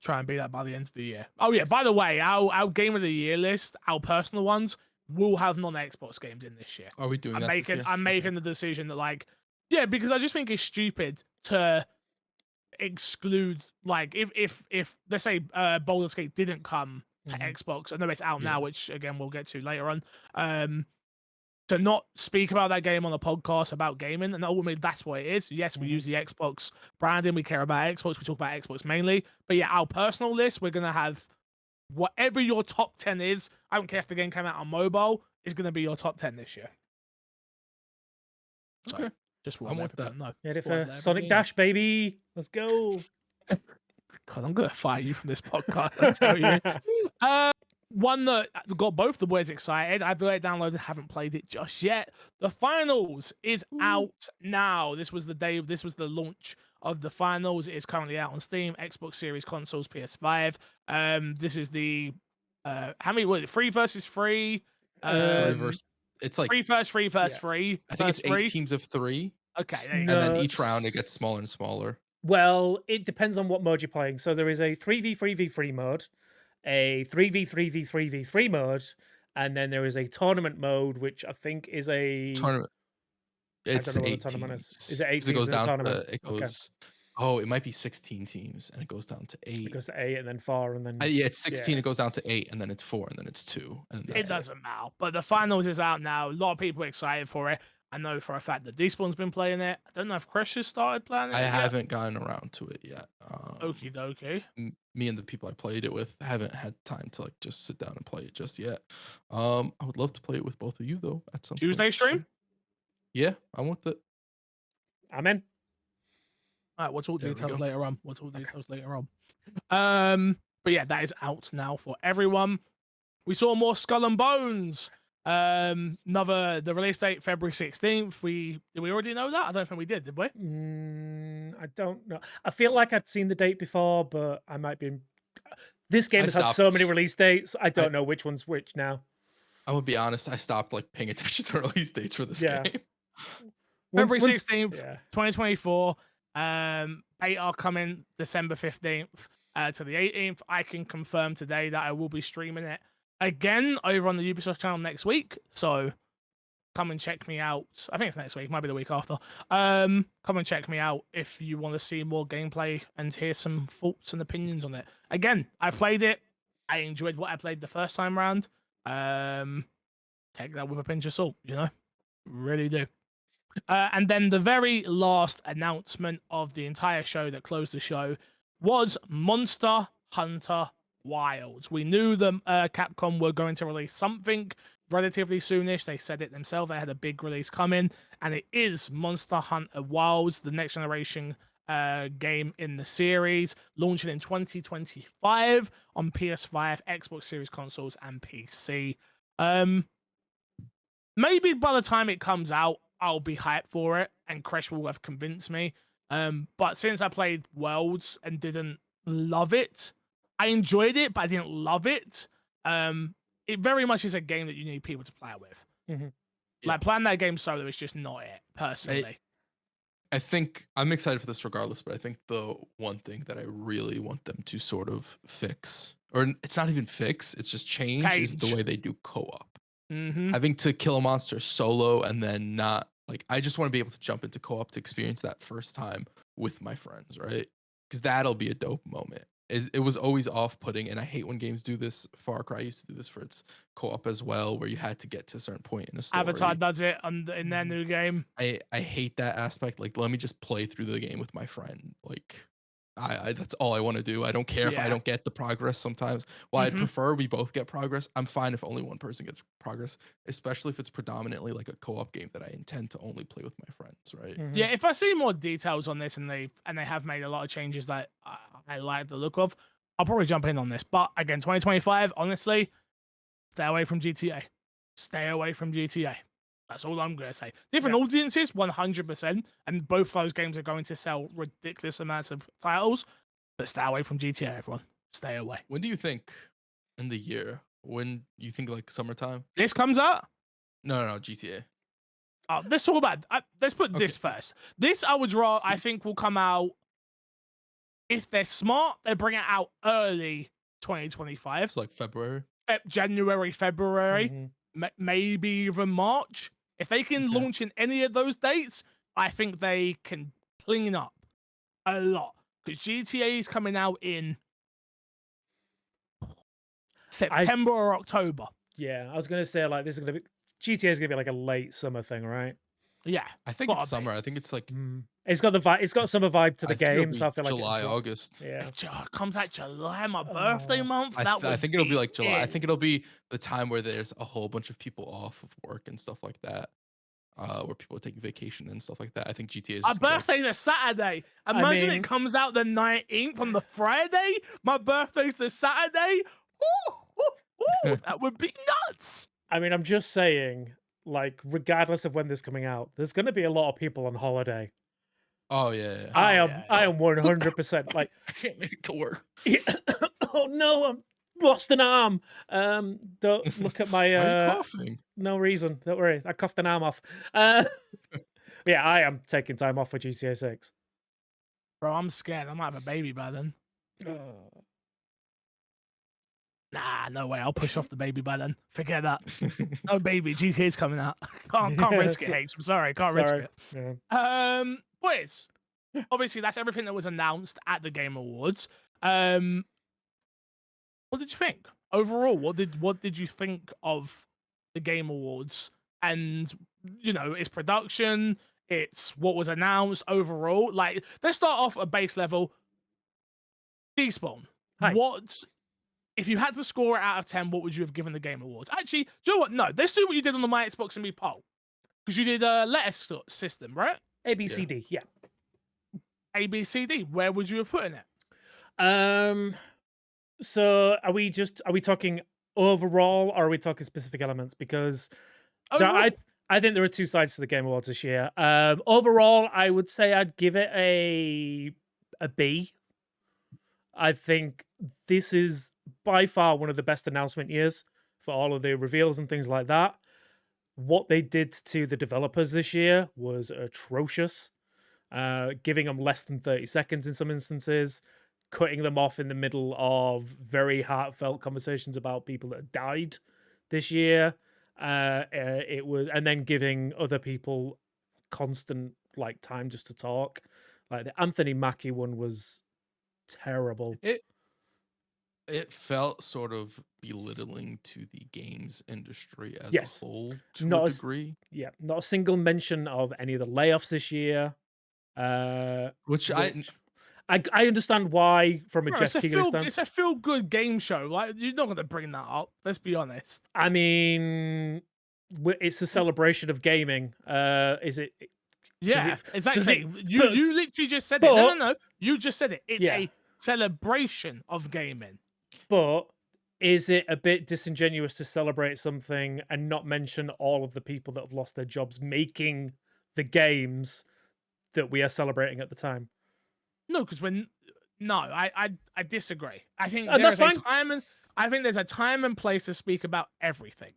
Try and beat that by the end of the year. Oh yeah, by the way, our game of the year list, our personal ones, will have non-Xbox games in this year. Are we doing that this year? I'm making the decision that, like, yeah, because I just think it's stupid to exclude, like, if let's say Baldur's Gate didn't come to Xbox, I know it's out now, which again we'll get to later on, to not speak about that game on a podcast about gaming, and ultimately that's what it is. Yes, we use the Xbox branding, we care about Xbox, we talk about Xbox mainly, but yeah, our personal list, we're gonna have whatever your top 10 is. I don't care if the game came out on mobile, is gonna be your top 10 this year. So, Okay. just I'm with that. No. Ready Well, for there Sonic we go. Dash, baby? Let's go. God, I'm gonna fire you from this podcast, I tell you. One that got both the boys excited. I've got it downloaded, haven't played it just yet. The finals is out now. This was the launch of the finals. It is currently out on Steam, Xbox Series consoles, PS5. This is the how many was it? 3 versus 3. It's like 3 versus 3 versus 3. I think it's versus 3. 8 teams of 3. Okay, there you And go. then each round it gets smaller and smaller. Well, it depends on what mode you're playing. So there is a 3v3v3 mode, a 3v3v3v3 mode, and then there is a tournament mode, which I think is a Tournament. It's don't know what 8 the tournament teams. is. Is it 8 'Cause teams it goes in the down tournament? to, it Okay. goes oh, it might be 16 teams and it goes down to 8. It goes to 8 and then 4 and then Yeah, it's 16, yeah. it goes down to 8 and then it's 4 and then it's 2 and It that's doesn't matter. But the finals is out now. A lot of people are excited for it. I know for a fact that Despawn's been playing it. I don't know if Chris has started playing it. I yet. haven't gotten around to it yet. Okie dokie. Me and the people I played it with haven't had time to like just sit down and play it just yet. I would love to play it with both of you though at some Tuesday point stream? soon. Yeah, I'm with it. I'm in. All right, we'll talk There we details go. later on. We'll talk details later on. But yeah, that is out now for everyone. We saw more Skull and Bones. The release date February 16th. Did we already know that? I don't think we did we? I don't know. I feel like I'd seen the date before, but I might be. This game has had so many release dates. I don't know which one's which now. I'm gonna be honest. I stopped like paying attention to release dates for this Yeah. game. February 16th, Yeah. 2024. Beta coming December 15th. to the 18th. I can confirm today that I will be streaming it again over on the Ubisoft channel next week. So come and check me out. I think it's next week, might be the week after. Come and check me out if you want to see more gameplay and hear some thoughts and opinions on it. Again, I played it. I enjoyed what I played the first time round. Take that with a pinch of salt, you know? Really do. And then the very last announcement of the entire show that closed the show was Monster Hunter Wilds. We knew the Capcom were going to release something relatively soonish. They said it themselves. They had a big release coming, and it is Monster Hunter Wilds, the next generation game in the series, launching in 2025 on PS5, Xbox Series consoles, and PC. Maybe by the time it comes out, I'll be hyped for it, and Crash will have convinced me. But since I played Worlds and didn't love it, I enjoyed it, but I didn't love it. It very much is a game that you need people to play it with. Mm-hmm. Like, playing that game solo is just not it, personally. I think I'm excited for this regardless, but I think the one thing that I really want them to sort of fix, or it's not even fix, it's just change. Is the way they do co-op. Mm-hmm. Having to kill a monster solo and then not, like, I just want to be able to jump into co-op to experience that first time with my friends, right? Because that'll be a dope moment. It was always off-putting, and I hate when games do this. Far Cry used to do this for its co-op as well, where you had to get to a certain point in a story. Avatar does it in their new game. I hate that aspect. Like, let me just play through the game with my friend. Like, I that's all I want to do. I don't care if I don't get the progress sometimes. While I'd prefer we both get progress, I'm fine if only one person gets progress, especially if it's predominantly like a co-op game that I intend to only play with my friends, right? Mm-hmm. Yeah, if I see more details on this and they have made a lot of changes that I like the look of, I'll probably jump in on this. But again, 2025, honestly, stay away from GTA. Stay away from GTA. That's all I'm going to say. Different audiences, 100%. And both those games are going to sell ridiculous amounts of titles. But stay away from GTA, everyone. Stay away. When do you think in the year? When you think like summertime? This comes out? No, GTA. Oh, this all bad. Let's put this first. This I think will come out, if they're smart, they bring it out early 2025. So like February? January, February, maybe even March. If they can launch in any of those dates, I think they can clean up a lot. Because GTA is coming out in September or October. Yeah, I was going to say, like, this is going to be... GTA is going to be like a late summer thing, right? Yeah. I think it's summer. I think it's like... It's got the vibe. It's got a summer vibe to the game, so I feel like July, August. Yeah, if it comes out July, my birthday month. I think it'll be like July. I think it'll be the time where there's a whole bunch of people off of work and stuff like that, where people are taking vacation and stuff like that. I think GTA is. My birthday's a Saturday. Imagine it comes out the 19th on the Friday. My birthday's a Saturday. Ooh, that would be nuts. I mean, I'm just saying, like, regardless of when this is coming out, there's going to be a lot of people on holiday. Oh yeah. I am 100% like I can't make it to work. Yeah. Oh no, I'm lost an arm. Don't look at my Why are you coughing? No reason. Don't worry. I coughed an arm off. Yeah, I am taking time off for GTA 6. Bro, I'm scared. I might have a baby by then. Nah, no way. I'll push off the baby by then. Forget that. No baby. GTA's coming out. Can't risk it, H. I'm sorry. Can't risk it. Yeah. Boys, obviously that's everything that was announced at the Game Awards. What did you think overall? What did you think of the Game Awards? And its production, it's what was announced overall. Like, let's start off at base level. Despawn. What, if you had to score it out of 10, what would you have given the Game Awards? Actually, do you know what? No, let's do what you did on the My Xbox and Me poll, because you did a letter system, right? A, B, C, D, yeah. A, B, C, D. Where would you have put in it? So are we talking overall, or are we talking specific elements? Because I think there are two sides to the Game Awards this year. Overall, I would say I'd give it a B. I think this is by far one of the best announcement years for all of the reveals and things like that. What they did to the developers this year was atrocious, giving them less than 30 seconds in some instances, cutting them off in the middle of very heartfelt conversations about people that died this year. It was, and then giving other people constant like time just to talk. Like the Anthony Mackie one was terrible. It felt sort of belittling to the games industry as Yes. a whole to Not a as- degree. Yeah, not a single mention of any of the layoffs this year. Which I understand why from a Bro, Jeff Keighley stand. it's a feel good game show. Like you're not gonna bring that up. Let's be honest. I mean, it's a celebration of gaming. Is it? Yeah, exactly. but- You literally just said it. No. You just said it. It's a celebration of gaming. But is it a bit disingenuous to celebrate something and not mention all of the people that have lost their jobs making the games that we are celebrating at the time? No, because I disagree. I think And there's that's a time and I think there's a time and place to speak about everything.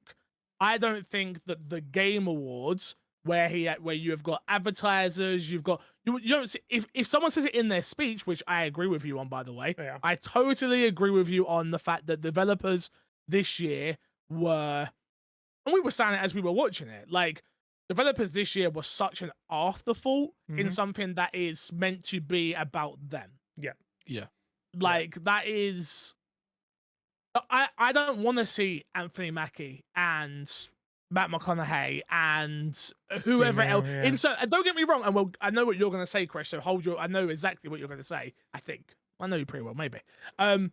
I don't think that the Game Awards, where you have got advertisers, you don't see, if someone says it in their speech, which I agree with you on, by the way. Yeah. I totally agree with you on the fact that developers this year were, and we were saying it as we were watching it, like developers this year were such an afterthought in something that is meant to be about them. Yeah. Like that is, I don't want to see Anthony Mackie and Matt McConaughey and whoever else. Don't get me wrong, and I know what you're going to say, Chris. So I know exactly what you're going to say. I think I know you pretty well, maybe. I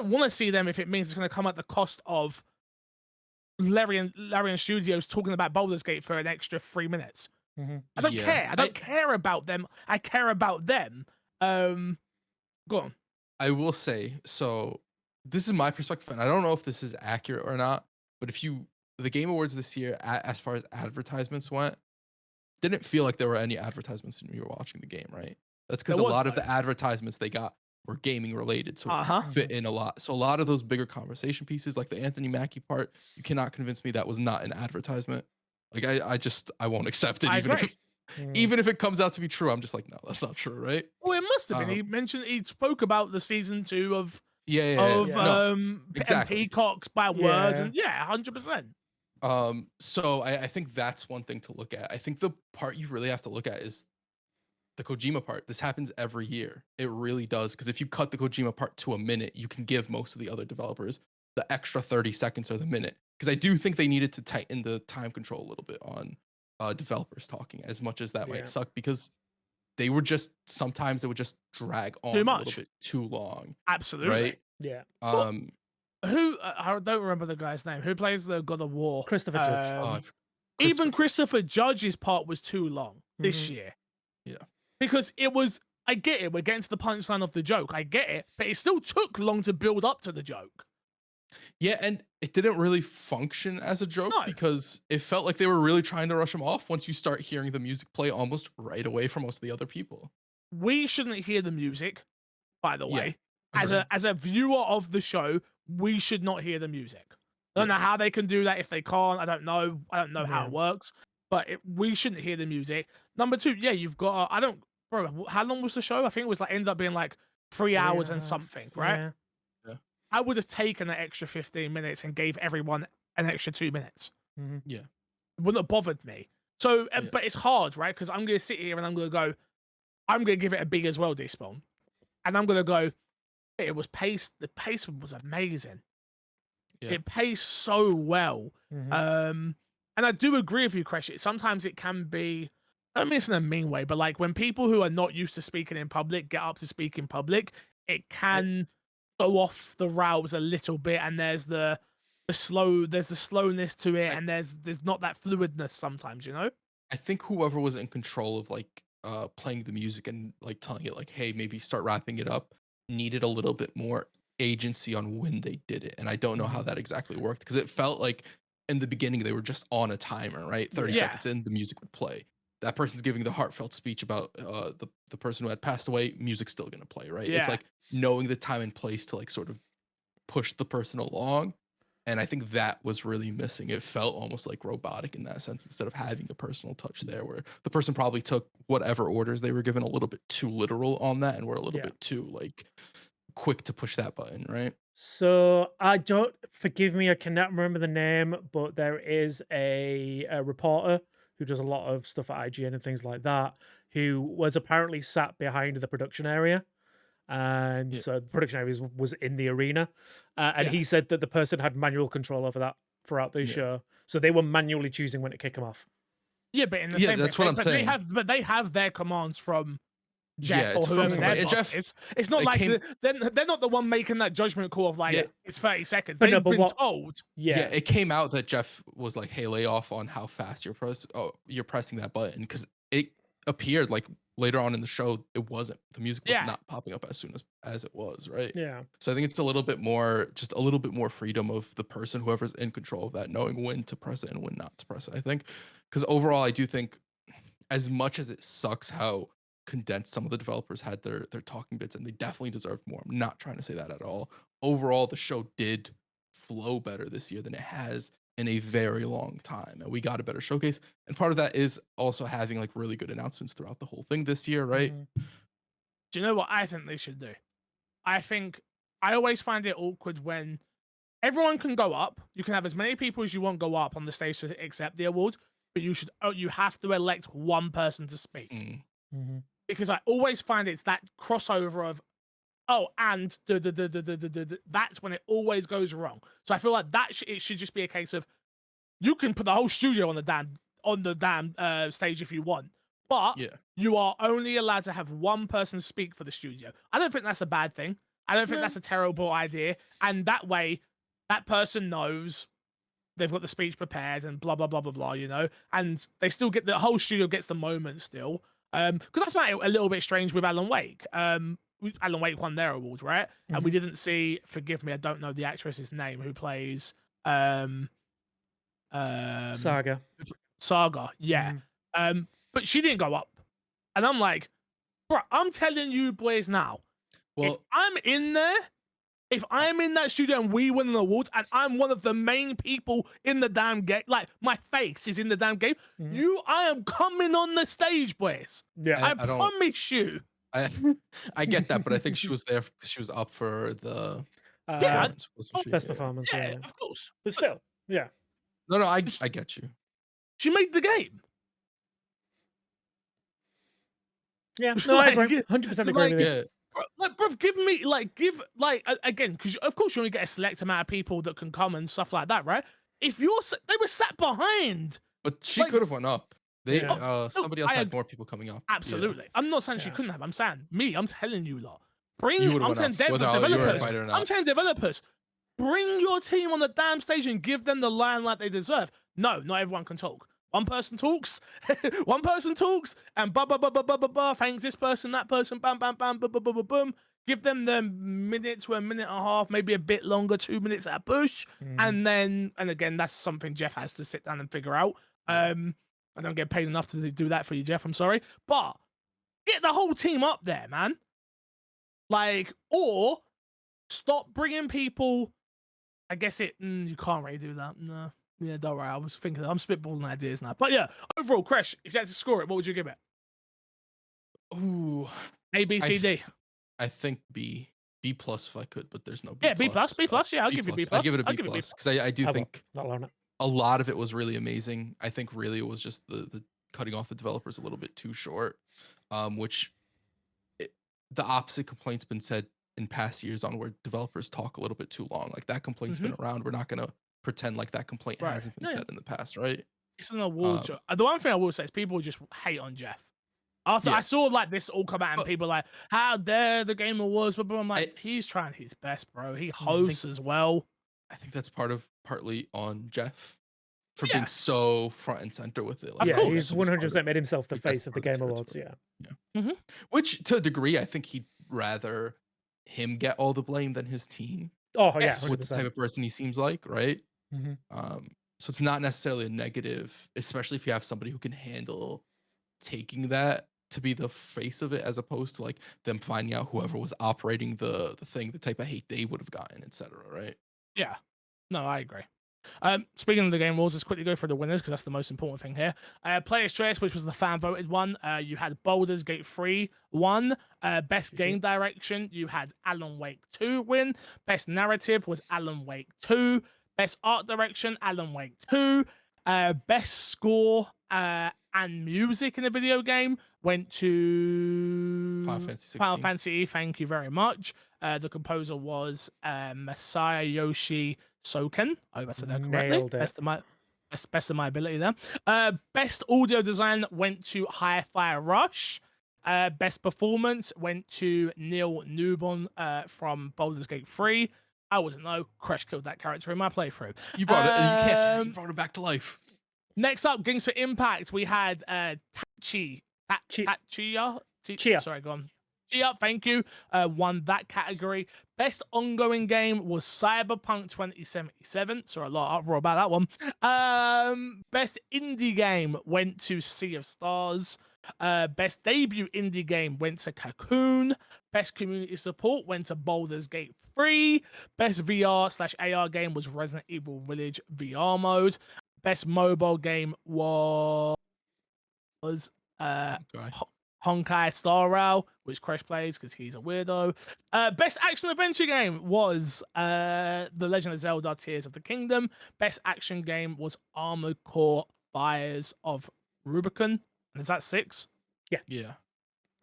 want to see them if it means it's going to come at the cost of Larian Studios talking about Baldur's Gate for an extra 3 minutes. I don't care. I don't care about them. I care about them. Go on. I will say, so this is my perspective, and I don't know if this is accurate or not, but the Game Awards this year, as far as advertisements went, didn't feel like there were any advertisements when you were watching the game, right? That's because a lot of the advertisements they got were gaming related, so it fit in a lot. So a lot of those bigger conversation pieces, like the Anthony Mackie part, you cannot convince me that was not an advertisement. Like I won't accept it, even if it comes out to be true. I'm just like, no, that's not true, right? Well, it must have been. He spoke about the season 2 of exactly. Peacocks by words, and 100%. So I think that's one thing to look at. I think the part you really have to look at is the Kojima part. This happens every year. It really does, because if you cut the Kojima part to a minute, you can give most of the other developers the extra 30 seconds or the minute. Because I do think they needed to tighten the time control a little bit on developers talking, as much as that might suck, because they were just, sometimes it would just drag on a little bit too long. Absolutely. Right? Yeah. Who I don't remember the guy's name. Who plays the God of War? Christopher Judge. Even Christopher Judge's part was too long this year. Yeah. Because it was, I get it, we're getting to the punchline of the joke. I get it, but it still took long to build up to the joke. Yeah, and it didn't really function as a joke because it felt like they were really trying to rush him off once you start hearing the music play almost right away from most of the other people. We shouldn't hear the music, by the way. As a viewer of the show, we should not hear the music. I don't know how they can do that if they can't. I don't know how it works, but we shouldn't hear the music. Number 2, you've got bro, how long was the show? I think it was ends up being like 3 hours and something, right? Yeah. I would have taken an extra 15 minutes and gave everyone an extra 2 minutes. Yeah. It wouldn't have bothered me. So, but it's hard, right? Because I'm going to sit here and I'm going to give it a B as well, Despawn. And I'm going to go, it was paced. The pace was amazing. Yeah. It paced so well. And I do agree with you, Crash. Sometimes it can be, I don't mean this in a mean way, but like when people who are not used to speaking in public get up to speak in public, it can go off the rails a little bit, and there's the slowness to it, and there's not that fluidness sometimes, you know? I think whoever was in control of like playing the music and like telling it like, hey, maybe start wrapping it up, needed a little bit more agency on when they did it. And I don't know how that exactly worked, because it felt like in the beginning they were just on a timer, right? 30 seconds in, the music would play. That person's giving the heartfelt speech about the person who had passed away, music's still gonna play, right? It's like knowing the time and place to like sort of push the person along. And I think that was really missing. It felt almost like robotic in that sense, instead of having a personal touch there, where the person probably took whatever orders they were given a little bit too literal on that, and were a little bit too like quick to push that button, right? So I don't forgive me, I cannot remember the name, but there is a reporter who does a lot of stuff at IGN and things like that, who was apparently sat behind the production area. And Yeah. so the production area was in the arena. And Yeah. he said that the person had manual control over that throughout the Yeah. show. So they were manually choosing when to kick him off. Yeah, but in the Yeah, same that's way, what I'm saying. they have their commands from Yeah, Jeff or it's from whoever somebody. their And boss Jeff, is. It's not it like came. they're not the one making that judgment call of like Yeah. it's 30 seconds. But no, They've but been what- told. Yeah, Yeah. it came out that Jeff was like, "Hey, lay off on how fast you're pressing that button," because it appeared like later on in the show it wasn't. The music was Yeah. not popping up as soon as it was, right? Yeah. So I think it's a little bit more, just a little bit more freedom of the person, whoever's in control of that, knowing when to press it and when not to press it. I think, because overall, I do think, as much as it sucks how condensed some of the developers had their talking bits, and they definitely deserve more. I'm not trying to say that at all. Overall, the show did flow better this year than it has in a very long time, and we got a better showcase. And part of that is also having like really good announcements throughout the whole thing this year, right? Mhm. Do you know what I think they should do? I think I always find it awkward when everyone can go up. You can have as many people as you want go up on the stage to accept the award, but you have to elect one person to speak. Mm. Mhm. Because I always find it's that crossover of and that's when it always goes wrong. So I feel like it should just be a case of you can put the whole studio on the damn stage if you want, but Yeah. you are only allowed to have one person speak for the studio. I don't think that's a bad thing. I don't think No. that's a terrible idea, and that way, that person knows they've got the speech prepared and blah blah blah blah blah, you know, and they still get the whole studio gets the moment still. Because I found it a little bit strange with Alan Wake. Alan Wake won their award, right? And we didn't see. Forgive me, I don't know the actress's name who plays Saga. Saga. Yeah. Mhm. But she didn't go up, and I'm like, bro, I'm telling you boys now, if Well, I'm in there. If I'm in that studio and we win an award and I'm one of the main people in the damn game, like my face is in the damn game, Mhm. I am coming on the stage, boys. Yeah. I don't. Promise you. I I get that, but I think she was there because she was up for the Yeah, performance, wasn't she? Best Yeah. performance. Yeah, Yeah. of course. But still, yeah. No, I get you. She made the game. Yeah. No, I Like, agree. 100% agree like, with you. Yeah. bro, again, because of course you only get a select amount of people that can come and stuff like that, right? If they were sat behind. But she Like- could have went up. They Yeah. somebody else I had ag- more people coming up. Absolutely. I'm not saying she Yeah. couldn't have. I'm saying I'm telling you lot. You would've I'm went telling up, whether you were developers. invited or I'm not. telling developers, bring your team on the damn stage and give them the limelight they deserve. No, not everyone can talk. One person talks, one person talks, and thanks this person, that person, bam, bam, bam, boom, boom, boom, boom, boom. Give them the minute to a minute and a half, maybe a bit longer, 2 minutes at a push, and again, that's something Jeff has to sit down and figure out. I don't get paid enough to do that for you, Jeff. I'm sorry, but get the whole team up there, man. Like, or stop bringing people. I guess you can't really do that. No. Yeah, don't worry. I was thinking, I'm spitballing ideas now. But yeah, overall, Crash, if you had to score it, what would you give it? Ooh. A, B, C, D. I think B plus if I could, but there's no B. Yeah, B plus, B plus. Yeah, I'll give you B plus. I'd give it a I'll B give it a B plus because I do I will. think Not allowing it. a lot of it was really amazing. I think really it was just the cutting off the developers a little bit too short, which the opposite complaint's been said in past years on where developers talk a little bit too long. Like that complaint's been around. We're not gonna pretend like that complaint Right. hasn't been Yeah. said in the past, right? It's an award show. The one thing I will say is people just hate on Jeff. After Yeah. I saw like this all come out and But- people like, how dare the Game Awards, but I'm like, he's trying his best, bro. He hosts as well. I think that's partly on Jeff for Yeah. being so front and center with it. Of Yeah, course. he's 100% made himself the like, that's face of the part of Game the Awards. Yeah. territory. Which to a degree, I think he'd rather him get all the blame than his team. Oh, yeah. Yes. With the type 100%. of person he seems like, right? Mhm. So it's not necessarily a negative, especially if you have somebody who can handle taking that to be the face of it, as opposed to like them finding out whoever was operating the thing, the type of hate they would have gotten, etc. Right? Yeah. No, I agree. Speaking of the game rules, let's quickly go through the winners because that's the most important thing here. Player's Choice, which was the fan voted one. You had Baldur's Gate 3 won. Best Game Direction, you had Alan Wake 2 win. Best Narrative was Alan Wake 2. Best Art Direction, Alan Wake 2. Best Score and Music in a video game went to Final Fantasy 16. Final Fantasy. Thank you very much. The composer was Masayoshi Soken. I hope I said that correctly. Nailed it. Best of my ability there. Best audio design went to Hi-Fi Rush. Best performance went to Neil Newbon from Baldur's Gate 3. I wouldn't know. Crash killed that character in my playthrough. You brought it. You can't say you brought it back to life. Next up, Games for Impact, we had Chia. Sorry, go on. Chia, thank you. Won that category. Best ongoing game was Cyberpunk 2077. Sorry, a lot of uproar about that one. Best indie game went to Sea of Stars. Best debut indie game went to Cocoon. Best community support went to Baldur's Gate 3. Best VR/AR game was Resident Evil Village VR mode. Best mobile game was Honkai Star Rail, which Crash plays because he's a weirdo. Best action adventure game was The Legend of Zelda: Tears of the Kingdom. Best action game was Armored Core Fires of Rubicon. And is that 6? Yeah.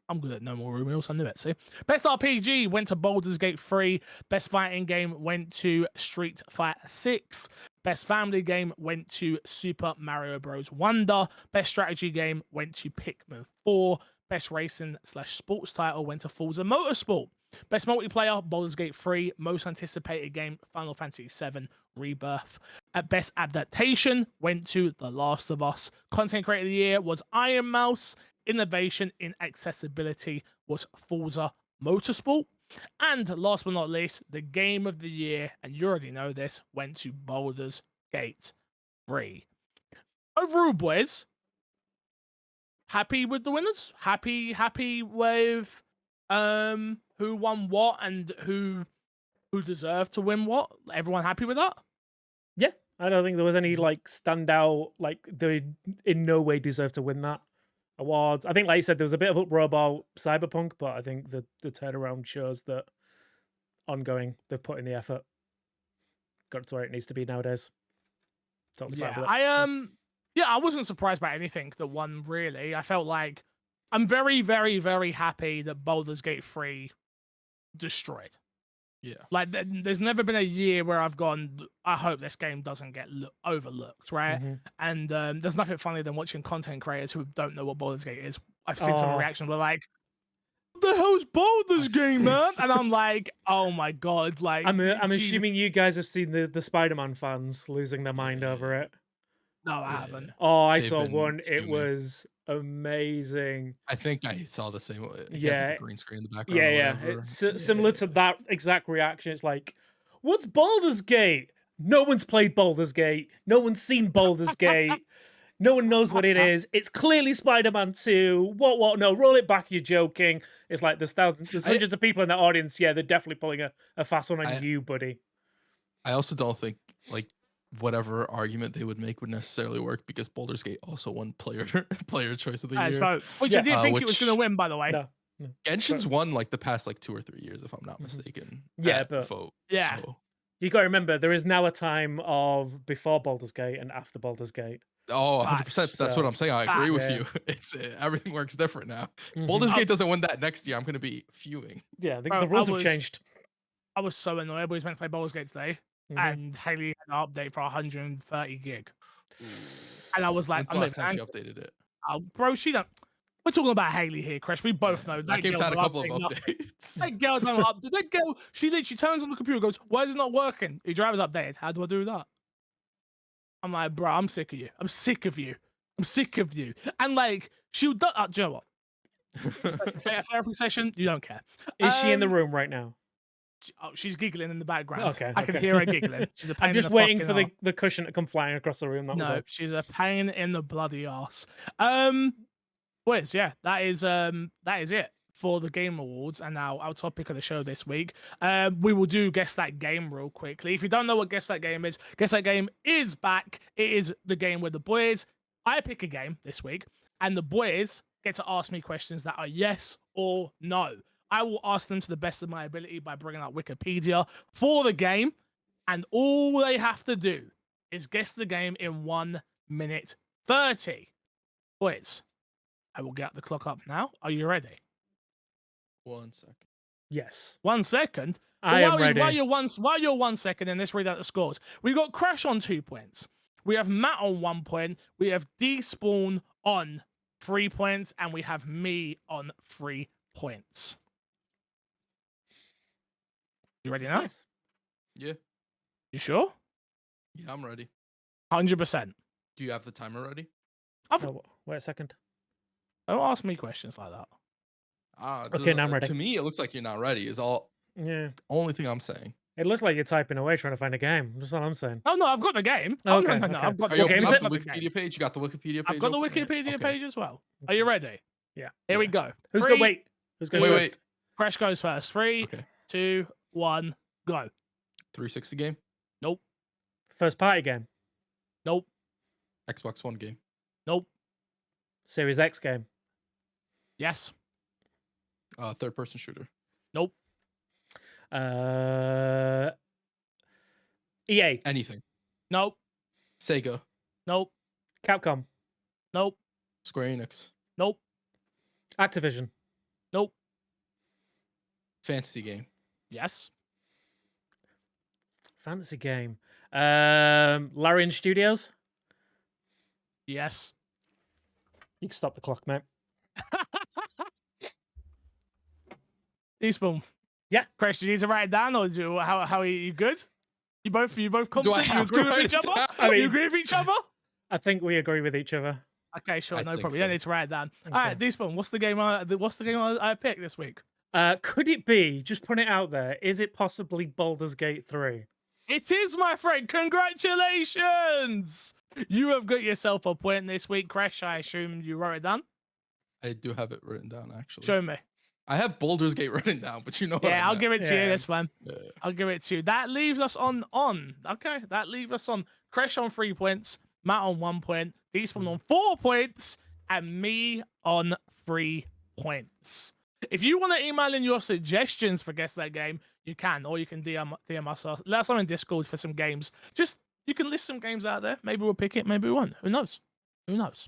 I'm good at No More Rules. I knew it. See, best RPG went to Baldur's Gate 3. Best fighting game went to Street Fighter 6. Best family game went to Super Mario Bros. Wonder. Best strategy game went to Pikmin 4. Best racing/sports title went to Forza Motorsport. Best multiplayer, Baldur's Gate 3. Most anticipated game, Final Fantasy 7 Rebirth. Best adaptation went to The Last of Us. Content creator of the year was Iron Mouse. Innovation in accessibility was Forza Motorsport. And last but not least, the game of the year, and you already know this, went to Baldur's Gate 3. Overall, boys, happy with the winners? Happy with who won what and who deserved to win what? Everyone happy with that? Yeah, I don't think there was any like standout, like they in no way deserve to win that award. I think, like you said, there was a bit of uproar about Cyberpunk, but I think the turnaround shows that ongoing they've put in the effort, got it to where it needs to be nowadays. Totally fine with it. I wasn't surprised by anything that won, really. I felt like I'm very, very, very happy that Baldur's Gate 3 destroyed. Yeah. Like, there's never been a year where I've gone, I hope this game doesn't get overlooked, right? Mm-hmm. And there's nothing funnier than watching content creators who don't know what Baldur's Gate is. I've seen some reactions where like, what the hell's Baldur's Gate, man? And I'm like, oh my God. Like, I'm assuming you guys have seen the Spider-Man fans losing their mind over it. No, I haven't. Oh, I saw one. It was amazing. I think I saw the same. Yeah, the green screen in the background. Yeah. It's similar to that exact reaction. It's like, what's Baldur's Gate? No one's played Baldur's Gate. No one's seen Baldur's Gate. No one knows what it is. It's clearly Spider-Man 2. What? No, roll it back. You're joking. It's like there's hundreds of people in the audience. Yeah, they're definitely pulling a fast one on you, buddy. I also don't think like whatever argument they would make would necessarily work because Baldur's Gate also won player choice of the year. Which I didn't think it was going to win, by the way. No. Genshin's won like the past like 2 or 3 years, if I'm not mistaken. Yeah, but vote. Yeah. So. You got to remember there is now a time of before Baldur's Gate and after Baldur's Gate. Oh, 100%. That's what I'm saying. I agree with you. It's everything works different now. If Baldur's Gate doesn't win that next year, I'm going to be fuming. Yeah, the rules have changed. I was so annoyed. Everybody's meant to play Baldur's Gate today. And Haley had an update for 130 gig. And I was like, I'm last time she updated it. Oh, bro, she don't. We're talking about Haley here, Chris. We both know that game's had a couple of updates. That girl don't update. That girl, she turns on the computer and goes, why is it not working? Your driver's updated. How do I do that? I'm like, bro, I'm sick of you. I'm sick of you. I'm sick of you. And like, she'll do do you know what? Say a therapy session, you don't care. Is she in the room right now? Oh, she's giggling in the background. Okay, I can hear her giggling. She's a pain I'm just in the waiting for fucking the cushion to come flying across the room. That was it. she's a pain in the bloody arse. Boys, yeah, that is it for the Game Awards and our topic of the show this week, we will do Guess That Game real quickly. If you don't know what Guess That Game is, Guess That Game is back. It is the game where the boys, I pick a game this week, and the boys get to ask me questions that are yes or no. I will ask them to the best of my ability by bringing up Wikipedia for the game, and all they have to do is guess the game in 1 minute 30. Boys, I will get the clock up now. Are you ready? 1 second. Yes. 1 second. I am ready. While you're 1 second, and let's read out the scores. We've got Crash on 2 points. We have Matt on 1 point. We have Despawn on 3 points, and we have me on 3 points. You ready now? Yes. Yeah. You sure? Yeah, I'm ready. 100%. Do you have the timer ready? Oh, wait a second. Don't ask me questions like that. Okay, now I'm ready. To me, it looks like you're not ready. Is all. Yeah. Only thing I'm saying. It looks like you're typing away trying to find a game. That's what I'm saying. Oh no, I've got the game. Oh, Oh, okay, no. okay. I've got Are you the game. opening game up is the it? Wikipedia page? You got the Wikipedia page? I've got the open? Wikipedia Okay. page as well. Are you ready? Yeah. Here we go. Who's Three- going? Wait. Who's going Wait, first? wait. Crash goes first. 3, Okay. 2, 1, go. 360 game? Nope. First party game. Nope. Xbox One game? Nope. Series X game. Yes. Third person shooter? Nope. EA. Anything? Nope. Sega? Nope. Capcom. Nope. Square Enix? Nope. Activision. Nope. Fantasy game? Yes. Fantasy game. Larian Studios. Yes. You can stop the clock, mate. Teaspoon. Yeah. Crash, do you need to write it down, or how are you good? You both confident? You have to agree with write each it other? down? I mean- You agree with each other? I think we agree with each other. Okay, sure, I no think problem. You so. don't need to write it down. Think All right, so. Despawn, what's the game I picked this week? Could it be, just put it out there, is it possibly Baldur's Gate 3? It is, my friend. Congratulations! You have got yourself a point this week, Crash. I assume you wrote it down. I do have it written down, actually. Show me. I have Baldur's Gate written down, but you know what Yeah, I I'll meant. give it to you. Yeah. That's fine. Yeah. I'll give it to you. That leaves us on. Okay, that leaves us on Crash on 3 points, Matt on 1 point, Despawn on 4 points, and me on 3 points. If you want to email in your suggestions for Guess That Game, you can, or you can DM us. Let us know in Discord for some games. Just, you can list some games out there. Maybe we'll pick it, maybe we won't. Who knows? Who knows?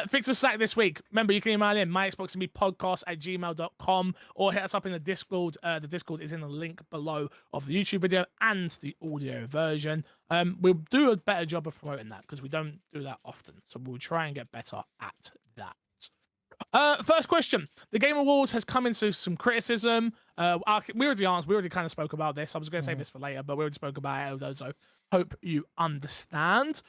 Fix a Slack this week. Remember, you can email in myxboxandmepodcast@gmail.com or hit us up in the Discord. The Discord is in the link below of the YouTube video and the audio version. We'll do a better job of promoting that because we don't do that often. So we'll try and get better at that. First question. The Game Awards has come into some criticism. We already answered. We already kind of spoke about this. I was going to save this for later, but we already spoke about it. So hope you understand.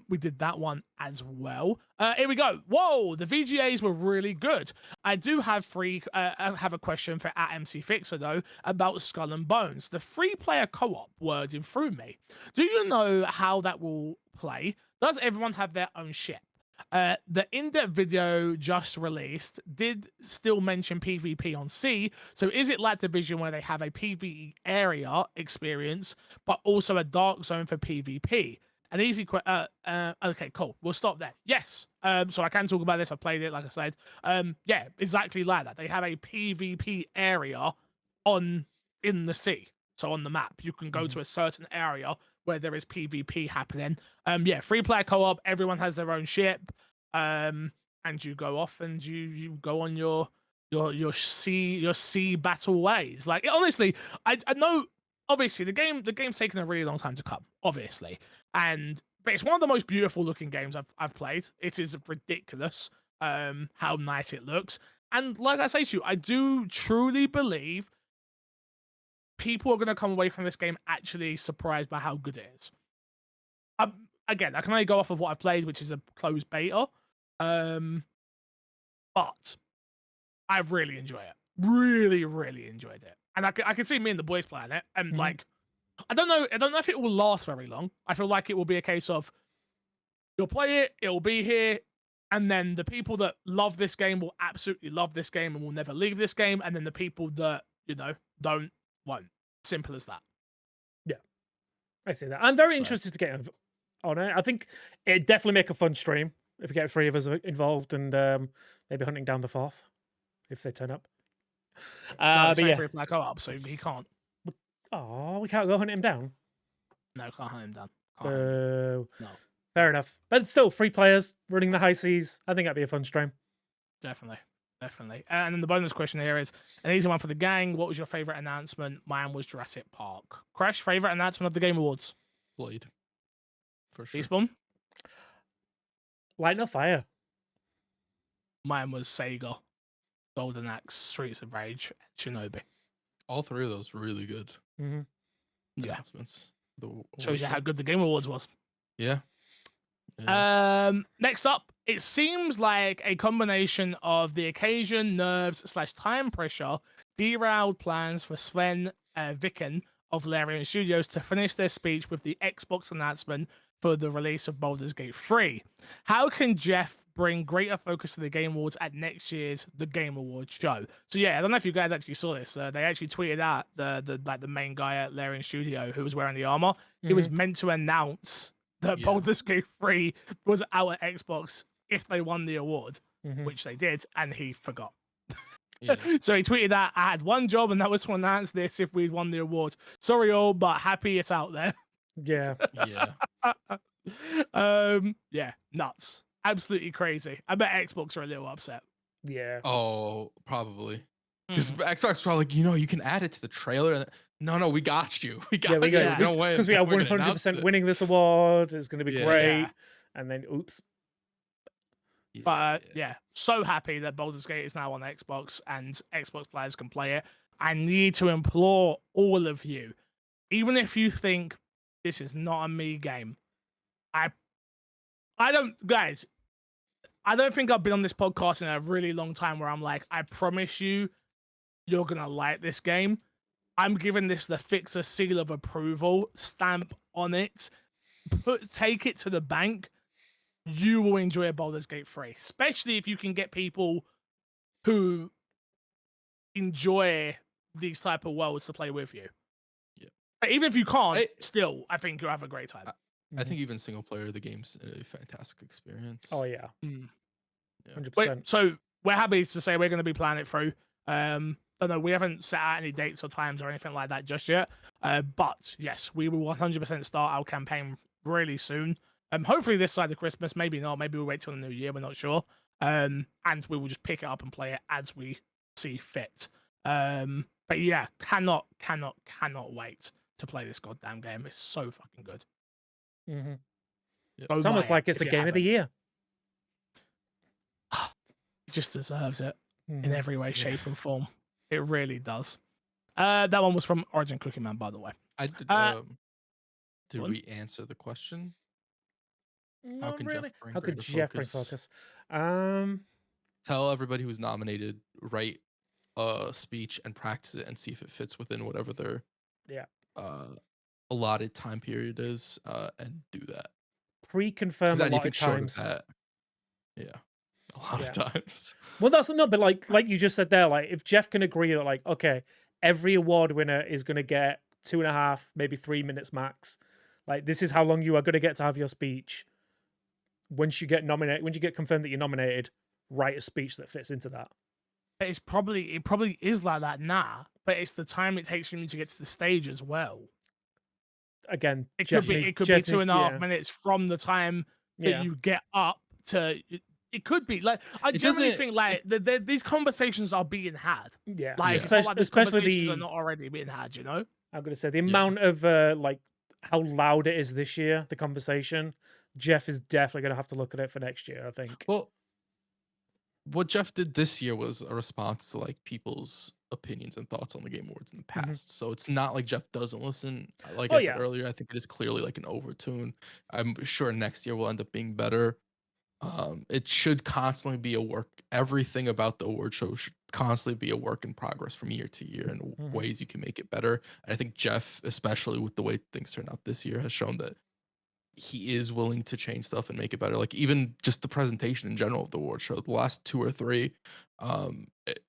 We did that one as well. Here we go. Whoa, the VGAs were really good. I do have I have a question for @MCFixer though about Skull and Bones. The 3-player co-op wording threw me. Do you know how that will play? Does everyone have their own ship? The in-depth video just released did still mention PvP on sea, so is it like Division where they have a PvE area experience, but also a dark zone for PvP? An easy okay, cool. We'll stop there. Yes. So I can talk about this. I've played it, like I said. Yeah, exactly like that. They have a PvP area in the sea. So on the map, you can go to a certain area where there is PvP happening. Yeah, 3-player co-op, everyone has their own ship. And you go off and you go on your sea battle ways. Like, honestly, I know obviously the game's taken a really long time to come, obviously. But it's one of the most beautiful looking games I've played. It is ridiculous how nice it looks. And like I say to you, I do truly believe people are going to come away from this game actually surprised by how good it is. Again, I can only go off of what I've played, which is a closed beta. But I really enjoy it. Really, really enjoyed it. And I can see me and the boys playing it. And like, I don't know if it will last very long. I feel like it will be a case of you'll play it, it'll be here, And then the people that love this game will absolutely love this game and will never leave this game. And then the people that, won't. Simple as that. I see that. I'm very So- interested to get on it. I think it'd definitely make a fun stream if we get 3 of us involved and maybe hunting down the 4th if they turn up. No, it's But yeah. free play co-op, so he can't. Oh, we can't go hunt him down. No, can't hunt him down. Can't hunt him down. No. Fair enough. But still, 3 players running the high seas. I think that'd be a fun stream. Definitely. And then the bonus question here is an easy one for the gang. What was your favorite announcement? Mine was Jurassic Park. Crash, favorite announcement of the Game Awards? Blade. For sure. Despawn? Light no fire. Mine was Sega, Golden Axe, Streets of Rage, Shinobi. All 3 of those really good Mm-hmm. Yeah. announcements. Shows you how good the Game Awards was. Yeah. Next up, it seems like a combination of the occasion, nerves / time pressure derailed plans for Sven Viken of Larian Studios to finish their speech with the Xbox announcement for the release of Baldur's Gate 3. How can Jeff bring greater focus to the Game Awards at next year's The Game Awards show? So yeah, I don't know if you guys actually saw this. They actually tweeted out the main guy at Larian Studio who was wearing the armor. He was meant to announce that Baldur's Gate 3 was out at Xbox if they won the award, which they did, and he forgot. Yeah. So he tweeted that I had one job, and that was to announce this if we'd won the award. Sorry all, but happy it's out there. Yeah. Yeah, nuts. Absolutely crazy. I bet Xbox are a little upset. Yeah. Oh, probably. Because Xbox was probably like, you can add it to the trailer. And no, we got you. We got you. We're gonna win. Because we are We're gonna 100% winning this award. It's going to be great. Yeah. And then, oops. But yeah, so happy that Baldur's Gate is now on Xbox and Xbox players can play it. I need to implore all of you, even if you think this is not a me game, I don't think I've been on this podcast in a really long time where I'm like, I promise you're gonna like this game. I'm giving this the Fixer seal of approval stamp on it. Take it to the bank. You will enjoy a Baldur's Gate 3, especially if you can get people who enjoy these type of worlds to play with you. Yeah. But even if you can't, still, I think you'll have a great time. I think even single player, the game's a fantastic experience. Oh yeah. 100%. Wait, so we're happy to say we're going to be playing it through. Don't know, we haven't set out any dates or times or anything like that just yet. But yes, we will 100% start our campaign really soon. Hopefully this side of Christmas, maybe not. Maybe we'll wait till the new year. We're not sure. And we will just pick it up and play it as we see fit. But yeah, cannot wait to play this goddamn game. It's so fucking good. Mm-hmm. Yep. It's almost like it's the game of the year. It just deserves it in every way, shape, and form. It really does. That one was from Origin Cookie Man, by the way. I did. Did we answer the question? Not can really. Jeff bring How could greater Jeff bring focus? focus? Tell everybody who's nominated, write a speech and practice it and see if it fits within whatever their allotted time period is, and do that. Pre-confirm a Then you lot can of show times. that. Yeah, a lot of times. Well, that's not, but like you just said there, like if Jeff can agree that like, okay, every award winner is going to get 2.5, maybe 3 minutes max. Like this is how long you are going to get to have your speech. Once you get nominated, once you get confirmed that you're nominated, write a speech that fits into that. It probably is like that now, but it's the time it takes for me to get to the stage as well. Again, it could be 2.5 minutes from the time that you get up to. It could be like I generally think like these conversations are being had. Yeah, like especially the are not already being had. You know, I'm gonna say the amount of like how loud it is this year. The conversation. Jeff is definitely gonna have to look at it for next year. I think. Well, what Jeff did this year was a response to like people's opinions and thoughts on the Game Awards in the past. So it's not like Jeff doesn't listen. Like I said earlier, I think it is clearly like an overtune. I'm sure next year will end up being better. It should constantly be a work. Everything about the award show should constantly be a work in progress from year to year and ways you can make it better. And I think Jeff, especially with the way things turned out this year, has shown that he is willing to change stuff and make it better. Like even just the presentation in general of the award show, the last 2 or 3,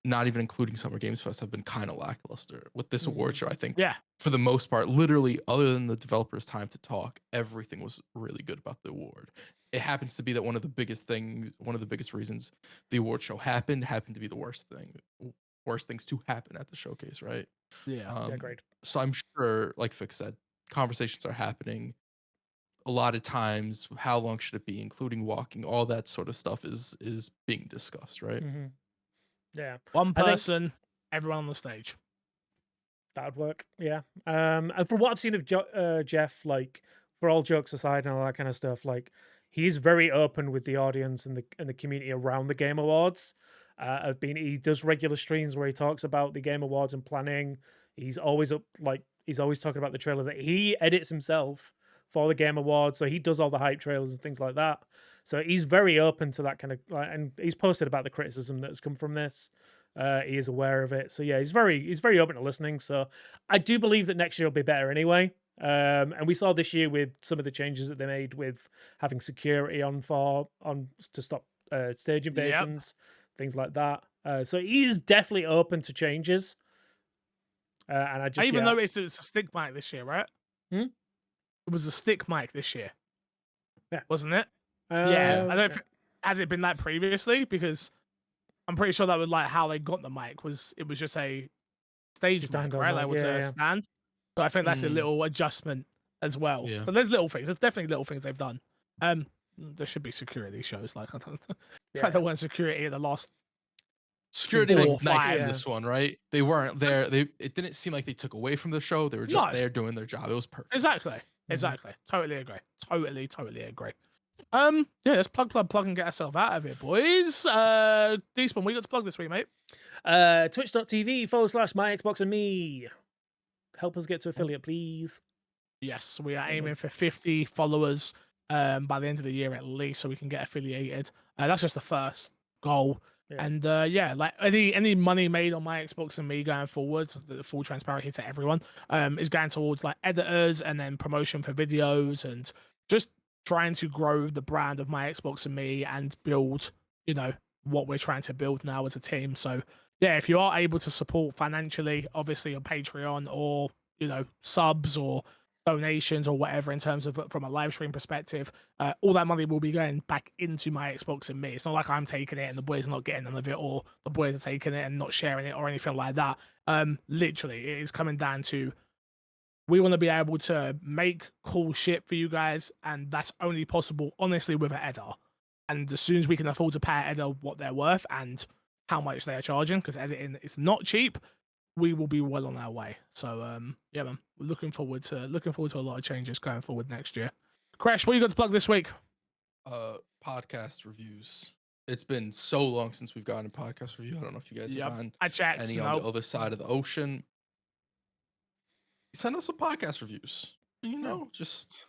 not even including Summer Games Fest, have been kind of lackluster. With this award show, I think Yeah. for the most part, literally other than the developers' time to talk, everything was really good about the award. It happens to be that one of the biggest reasons the award show happened to be the worst things to happen at the showcase, right? Yeah. Yeah, great. So I'm sure, like Fix said, conversations are happening. A lot of times, how long should it be, including walking, all that sort of stuff is being discussed, right? Mm-hmm. Yeah, One I think person, everyone on the stage. that would work. Yeah. And from what I've seen of Jeff, like for all jokes aside and all that kind of stuff, like he's very open with the audience and the community around the Game Awards. He does regular streams where he talks about the Game Awards and planning. He's always he's always talking about the trailer that he edits himself for the Game Awards, so he does all the hype trailers and things like that. So he's very open to that kind of, and he's posted about the criticism that has come from this. He is aware of it, so yeah, he's very open to listening. So I do believe that next year will be better anyway. And we saw this year with some of the changes that they made with having security on to stop stage invasions, things like that. So he is definitely open to changes. And I even noticed it's a stick mic this year, right? Hmm? It was a stick mic this year. Yeah. Wasn't it? Yeah. I don't. Has it been that previously? Because I'm pretty sure that was like how they got the mic. It was just a stage mic, right? Like it was a stand. So I think that's a little adjustment as well. Yeah. So there's little things. There's definitely little things they've done. There should be security shows. Like I don't. In fact, there weren't security at the last. Security looked nice in Yeah. this one, right? They weren't there. It didn't seem like they took away from the show. They were just there doing their job. It was perfect. Exactly. Totally agree. Totally agree. Yeah, let's plug and get ourselves out of here, boys. Despawn, what you got to plug this week, mate? Twitch.tv/my Xbox and me. Help us get to affiliate, please. Yes, we are aiming for 50 followers by the end of the year at least, so we can get affiliated. That's just the first goal. Yeah. And yeah, like any money made on my Xbox and me going forward, the full transparency to everyone, is going towards like editors and then promotion for videos and just trying to grow the brand of my Xbox and me and build, what we're trying to build now as a team. So yeah, if you are able to support financially, obviously on Patreon or, subs or donations or whatever in terms of from a live stream perspective, all that money will be going back into my Xbox and me. It's not like I'm taking it and the boys are not getting none of it, or the boys are taking it and not sharing it or anything like that. Literally, it is coming down to we want to be able to make cool shit for you guys, and that's only possible, honestly, with an editor. And as soon as we can afford to pay an editor what they're worth and how much they are charging, because editing is not cheap, we will be well on our way. So yeah, man, we're looking forward to a lot of changes going forward next year. Crash, what you got to plug this week? Podcast reviews. It's been so long since we've gotten a podcast review. I don't know if you guys have gotten any on the other side of the ocean. Send us some podcast reviews. Just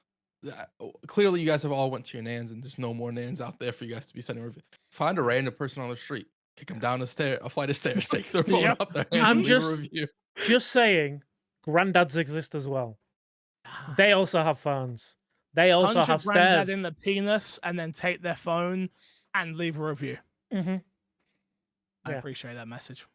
clearly you guys have all went to your nans, and there's no more nans out there for you guys to be sending reviews. Find a random person on the street. Kick them down a flight of stairs, take their phone up their hands, and leave a review. Just saying, granddads exist as well. They also have phones. They also have stairs. Granddad in the penis, and then take their phone and leave a review. Mm-hmm. I appreciate that message.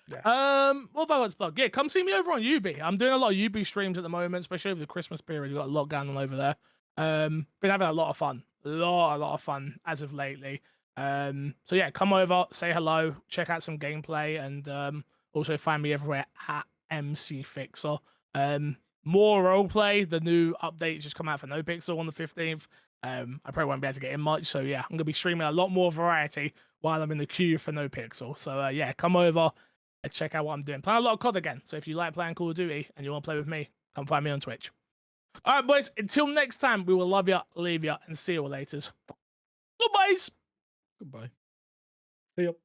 Yeah. What have I got to plug? Yeah, come see me over on UB. I'm doing a lot of UB streams at the moment, especially over the Christmas period. We've got a lot going on over there. Been having a lot of fun. A lot of fun as of lately. So yeah, come over, say hello, check out some gameplay, and also find me everywhere at MC Fixer. More roleplay. The new update just come out for No Pixel on the 15th. I probably won't be able to get in much, so yeah, I'm gonna be streaming a lot more variety while I'm in the queue for No Pixel. So yeah, come over and check out what I'm doing. Playing a lot of COD again. So if you like playing Call of Duty and you want to play with me, come find me on Twitch. All right, boys. Until next time, we will love you, leave you, and see you later. Goodbye. Goodbye. See you.